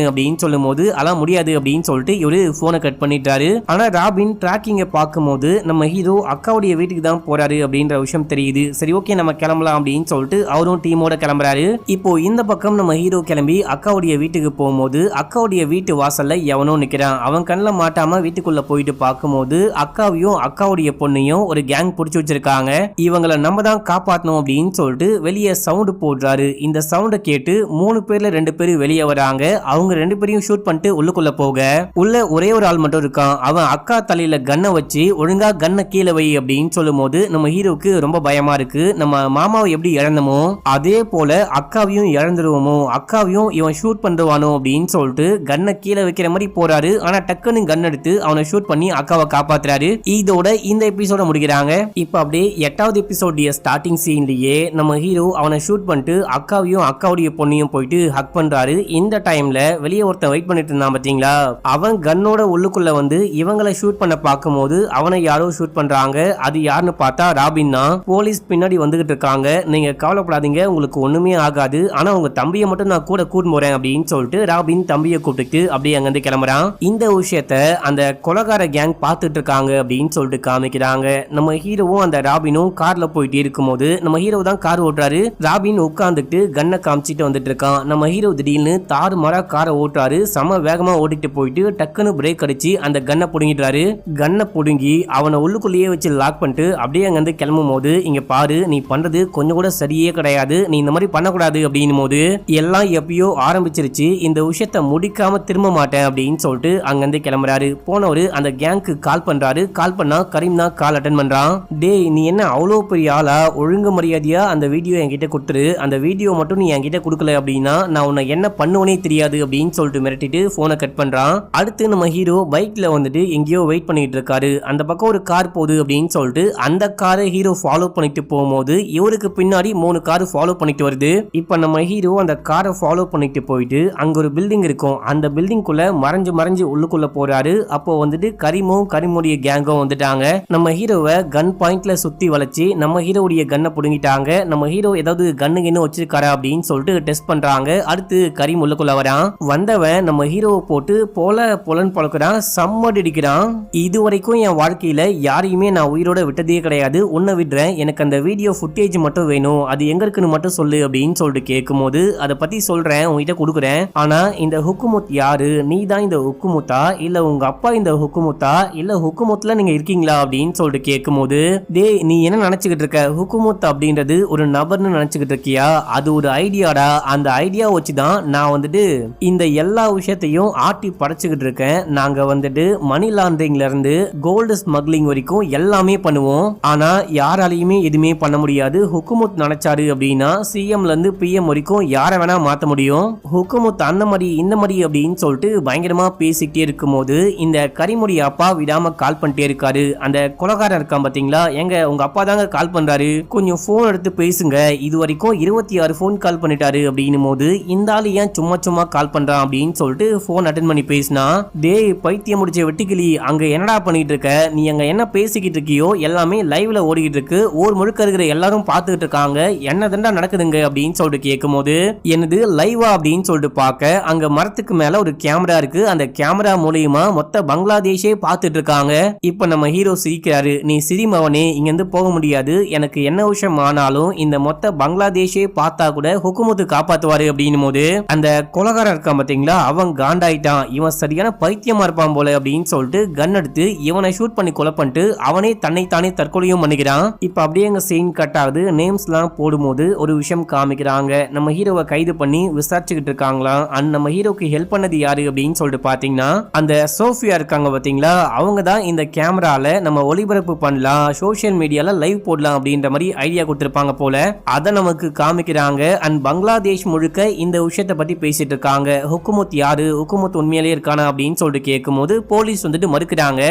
அப்படின்னு சொல்லும் போது அதெல்லாம் முடியாது அப்படின்னு சொல்லிட்டு இவரு போனை கட் பண்ணிட்டாரு. ஆனா ராபின் டிராக்கிங்க பார்க்கும் போது நம்ம ஹீரோ அக்காவுடைய வீட்டுக்கு தான் போறாரு அப்படின்ற விஷயம் தெரியுது. சரி ஓகே நம்ம கிளம்பலாம் அப்படின்னு சொல்லிட்டு அவரும் டீமோட கிளம்புறாரு. இப்போ இந்த பக்கம் நம்ம ஹீரோ கிளம்பி அக்காவுடைய வீட்டுக்கு போகும்போது அக்காவுடைய வீட்டு வாசல்ல எவனோ நிக்கிறான். அவன் கண்ணில் மாட்டாம வீட்டுக்குள்ள போயிட்டு பார்க்கும்போது அக்காவையும் அக்காவுடைய பொண்ணையும் ஒரு கேங் பிடிச்சி வச்சிருக்காங்க. இவங்களை நம்ம தான் காப்பாற்றணும் அப்படின்னு சொல்லிட்டு வெளியே சவுண்ட் போடுறாரு. இந்த சவுண்டை கேட்டு 3 பேர்ல 2 பேர் வெளியே வராங்க. அவங்க 2 பேரையும் ஷூட் பண்ணிட்டு உள்ளுக்குள்ள போக உள்ள ஒரே ஒரு ஆள் மட்டும் இருக்கான். அவன் அக்கா தலையில கன்னை வச்சு ஒழுங்கா கன்னை கீழே வை அப்படின்னு சொல்லும் போது நம்ம ஹீரோ ஹீரோக்கு ரொம்ப பயமா இருக்கு. நம்ம மாமாவை எப்படி இழந்தமோ அதே போல அக்காவையும் இழந்துருவோமோ, அக்காவையும் இவன் ஷூட் பண்றானோ அப்படின்னு சொல்லிட்டு கன்னை கீழே வைக்கிற மாதிரி போறாரு. ஆனா டக்குன்னு கன் எடுத்து அவனை ஷூட் பண்ணி அக்காவை காப்பாத்துறாரு. இதோட இந்த எபிசோட முடிக்கிறாங்க. இப்ப அப்படியே 8வது எபிசோடைய ஸ்டார்டிங் சீன்லயே நம்ம ஹீரோ அவனை ஷூட் பண்ணிட்டு அக்காவையும் அக்காவுடைய பொண்ணையும் போயிட்டு ஹக் பண்றாரு. இந்த டைம்ல வெளியே ஒருத்தன் வெயிட் பண்ணிட்டு இருந்தான் பாத்தீங்களா, அவன் கன்னோட உள்ளுக்குள்ள வந்து இவங்களை ஷூட் பண்ண பார்க்கும்போது அவனை யாரோ ஷூட் பண்றாங்க. அது யாருன்னு பார்த்தா ராபின் தான். போலீஸ் பின்னாடி வந்துகிட்டு இருக்காங்க. நீங்க கவலைப்படாதீங்க, உங்களுக்கு ஒண்ணுமே ஆகாது, ஆனா உங்க தம்பியை மட்டும் நான் கூட கூட்டு போறேன் அப்படின்னு சொல்லிட்டு ராபின் தம்பியை கூப்பிட்டு அப்படியே அங்கிருந்து கிளம்புறான். இந்த விஷயத்த அந்த கொலகார கேங் பார்த்துட்டு இருக்காங்க அப்படின்னு சொல்லிட்டு காமிக்கிறாங்க. நம்ம ஹீரோவும் அந்த ராபினும் கார்ல போயிட்டு இருக்கும்போது நம்ம ஹீரோ தான் கார் ஓட்டுறாரு. ராபின் உட்கார்ந்துட்டு கன்னை காமிச்சிட்டு வந்துட்டு இருக்கான். நம்ம ஹீரோ திடீர்னு தாறுமாறா காரை ஓட்டுறாரு. சம வேகமா ஓட்டிட்டு போயிட்டு டக்குன்னு பிரேக் அடிச்சு அந்த கன்னை புடுங்கிட்டாரு. கன்னை புடுங்கி அவனை உள்ளுக்குள்ளேயே வச்சு லாக் பண்ணிட்டு அப்படியே அங்கிருந்து கிளம்பும் போது, இங்க பாரு, நீ பண்றது கொஞ்சம் கூட சரியே கிடையாது, நீ இந்த மாதிரி பண்ணக்கூடாது அப்படின்னும் போது எல்லாம் எப்பயோ ஆரம்பிச்சிருச்சு, இந்த விஷயத்த முடிக்காம திரும்ப மாட்டேன் அப்படின்னு சொல்லிட்டு அங்கிருந்து கிளம்புறாரு. போனவரு அந்த கேங்க்கு கால் பண்றாரு. கால் பண்ணா கரீம் தான் கால் அட்டன் பண்றான். டேய், நீ என்ன அவ்வளோ பெரிய ஆளா, ஒழுங்கு மரியாதையா அந்த வீடியோ என்கிட்ட கொடுத்துரு, அந்த வீடியோ மட்டும் நீ என்கிட்ட கொடுக்கல அப்படின்னா நான் உன்னை என்ன பண்ணுவனே தெரியாது அப்படின்னு சொல்லிட்டு மிரட்டிட்டு போனை கட் பண்றான். அடுத்து நம்ம ஹீரோ பைக்ல வந்துட்டு எங்கேயோ வெயிட் பண்ணிட்டு இருக்காரு. அந்த பக்கம் ஒரு கார் போகுது அப்படின்னு சொல்லிட்டு அந்த காரை ஹீரோ ஃபாலோ பண்ணிட்டு போகும்போது இவருக்கு பின்னாடி 3 கார் ஃபாலோ பண்ணிட்டு வருது. இப்ப நம்ம ஹீரோ அந்த காரை ஃபாலோ பண்ணிட்டு போயிட்டு அங்க ஒரு பில்டிங் இருக்கும். அந்த பில்டிங்குள்ள மறைஞ்சு உள்ளுக்குள்ள போறாரு. அப்போ வந்துட்டு கரீமும் கரீமுடைய கேங்கும் வந்துட்டாங்க. நம்ம ஹீரோவை கன் பாயிண்ட்ல சுத்தி வளைச்சு நம்ம ஹீரோவுடைய கன்னை புடுங்கிட்டாங்க. நம்ம ஹீரோ ஏதாவது கன்னு கின்னு வச்சிருக்காரா அப்படின்னு சொல்லிட்டு டெஸ்ட் பண்றாங்க. அடுத்து கரீம் உள்ளுக்குள்ள வரான். வந்தவன் நம்ம ஹீரோவை போட்டு பொலன்னு பழக்கிறான், சம்மடி அடிக்கிறான். இது வரைக்கும் என் வாழ்க்கையில யாரையுமே நான் உயிரோட விட்டதே கிடையாது, உன்னை விடுறேன், எனக்கு அந்த வீடியோ ஃபுட்டேஜ் மட்டும் வேணும், அது எங்க இருக்குன்னு மட்டும் சொல்லு அப்படின்னு சொல்லிட்டு கேட்கும் போது, அதை பத்தி சொல்றேன், உங்ககிட்ட கொடுக்குறேன், ஆனா இந்த ஹுக்குமுத் யாரு, நீ தான் இந்த ஹுக்குமுத்தா இல்ல உங்க அப்பா இந்த ஹுக்குமுத்தா இல்ல ஹுக்குமுத்ல நீங்க இருக்கீங்களா அப்படின்னு சொல்லிட்டு கேட்கும் போது, டேய் நீ என்ன நினைச்சுக்கிட்டு இருக்க, ஹுக்குமுத் அப்படின்றது ஒரு நபர்னு நினைச்சுக்கிட்டு இருக்கியா, அது ஒரு ஐடியாடா, அந்த ஐடியா வச்சுதான் நான் வந்துட்டு இந்த எல்லா விஷயத்தையும் ஆட்டி படைச்சுக்கிட்டு இருக்கேன். நாங்க வந்துட்டு மணி லாண்டரிங்ல இருந்து கோல்டு ஸ்மக்லிங் வரைக்கும் எல்லாமே பண்ணுவோம், ஆனா யாராலையுமே எதுவுமே பண்ண முடியாது. ஹுக்குமுத் நினைச்சாரு அப்படின்னா சிஎம்ல இருந்து பிஎம் வரைக்கும் யாரை வேணா மாத்த முடியும். ஹுக்குமுத் அந்த மாதிரி இந்த மாதிரி அப்படின்னு சொல்லிட்டு பயங்கரமா பேசிக்கிட்டே இருக்கும் போது இந்த கரீமுடைய அப்பா விடாம கால் பண்ணிட்டே இருக்காரு. அந்த கொலகாரன் இருக்கான் பாத்தீங்களா, எங்க உங்க அப்பா தாங்க கால் பண்றாரு, கொஞ்சம் போன் எடுத்து பேசுங்க, இது வரைக்கும் 26 போன் கால் பண்ணிட்டாரு அப்படின்னும் போது இந்த ஆளு ஏன் சும்மா கால் பண்றான் அப்படின்னு சொல்லிட்டு போன் அட்டன் பண்ணி பேசினா, டேய் பைத்தியம் முடிச்ச வெட்டிக்கிளி, அங்க என்னடா பண்ணிட்டு இருக்க, நீ அங்க என்ன பேசிக்கிட்டு இருக்கியோ எல்லாமே லைவ்ல ஓடிக்கிட்டு இருக்கு, ஊர் முழுக்க இருக்கிற எல்லாரும் பாத்துக்கிட்டு இருக்காங்க, என்னதண்டா நடக்குதுங்க அப்படின்னு சொல்லிட்டு கேட்கும் போது, என்னது லைவா அப்படின்னு சொல்லிட்டு பார்க்க அங்க மரத்துக்கு மேல ஒரு கேமரா இருக்கு, அந்த கேமரா மூலியமா மொத்த பங்களாதேஷே பாத்துட்டு இருக்காங்க. இப்ப நம்ம ஹீரோ சிரிக்கிறாரு, நீ சிரிமவனே, இங்க இருந்து போக முடியாது, எனக்கு என்ன விஷயம் ஆனாலும் இந்த மொத்த பங்களாதேஷே பார்த்தா கூட ஹுக்குமுத்து காப்பாத்துவாரு அப்படின்னும் போது அந்த கொலகாரன் இருக்கான் பாத்தீங்களா, அவன் காண்டாயிட்டான், இவன் சரியான பைத்தியமா இருப்பான் போல அப்படின்னு சொல்லிட்டு கன் எடுத்து இவனை ஷூட் பண்ணி கொலை பண்ணிட்டு அவனே தன்னைத்தானே தற்கொலையும் பண்ணிக்கிறான். இப்ப அப்படியே அங்க சீன் கட் ஆகுது. நேம்ஸ் எல்லாம் போடும்போது ஒரு விஷயம் காமிக்கிறாங்க, நம்ம ஹீரோவை கைது பண்ணி விசாரிச்சுக்கிட்டு இருக்காங்களாம். அண்ட் நம்ம ஹீரோக்கு ஹெல்ப் பண்ணது யாரு அப்படின்னு சொல்லிட்டு பாத்தீங்கன்னா அந்த சோஃபியா இருக்காங்க பாத்தீங்களா, அவங்க தான் இந்த கேமரால நம்ம ஒளிபரப்பு பண்ணலாம், சோசியல் மீடியால லைவ் போடலாம் அப்படின்ற மாதிரி ஐடியா கொடுத்திருப்பாங்க போல, அதை நமக்கு காமிக்கிறாங்க. அண்ட் பங்களாதேஷ் முழுக்க இந்த விஷயத்தை பத்தி பேசிட்டு இருக்காங்க. ஹுக்குமுத் யாரு, ஹுக்குமுத் உண்மையிலேயே இருக்கானா அப்படின்னு சொல்லிட்டு கேட்கும் போது போலீஸ் வந்துட்டு மறுக்கிறாங்க.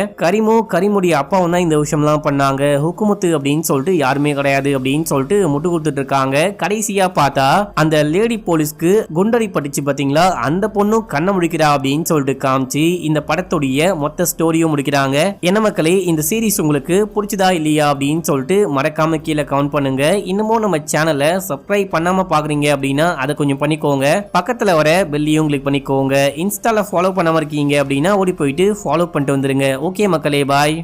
கரீமுடைய அப்பாவும் தான் இந்த விஷயம் எல்லாம் பண்ணாங்க, ஹுக்குமுத்து அப்படின்னு சொல்லிட்டு யாருமே கிடையாது அப்படின்னு சொல்லிட்டு முட்டு கொடுத்துட்டு இருக்காங்க. கடைசியா பார்த்தா அந்த லேடி போலீஸ்க்கு குண்டடி பட்டுச்சு பாத்தீங்களா, அந்த பொண்ணும் கண்ணை முடிக்கிறா அப்படின்னு சொல்லிட்டு காமிச்சு இந்த படத்துடைய மொத்த ஸ்டோரியும் முடிக்கிறாங்க. என்ன மக்களே, இந்த சீரிஸ் உங்களுக்கு பிடிச்சதா இல்லையா அப்படின்னு சொல்லிட்டு மறக்காம கீழே கமெண்ட் பண்ணுங்க. இன்னமும் நம்ம சேனலை சப்ஸ்கிரைப் பண்ணாம பாக்குறீங்க அப்படின்னா அதை கொஞ்சம் பண்ணிக்கோங்க, பக்கத்துல வர பெல்லையும் கிளிக் பண்ணிக்கோங்க. இன்ஸ்டால ஃபாலோ பண்ணாம இருக்கீங்க அப்படின்னா ஓடி போயிட்டு ஃபாலோ பண்ணிட்டு வந்துருங்க. ஓகே மக்களே, பாய்.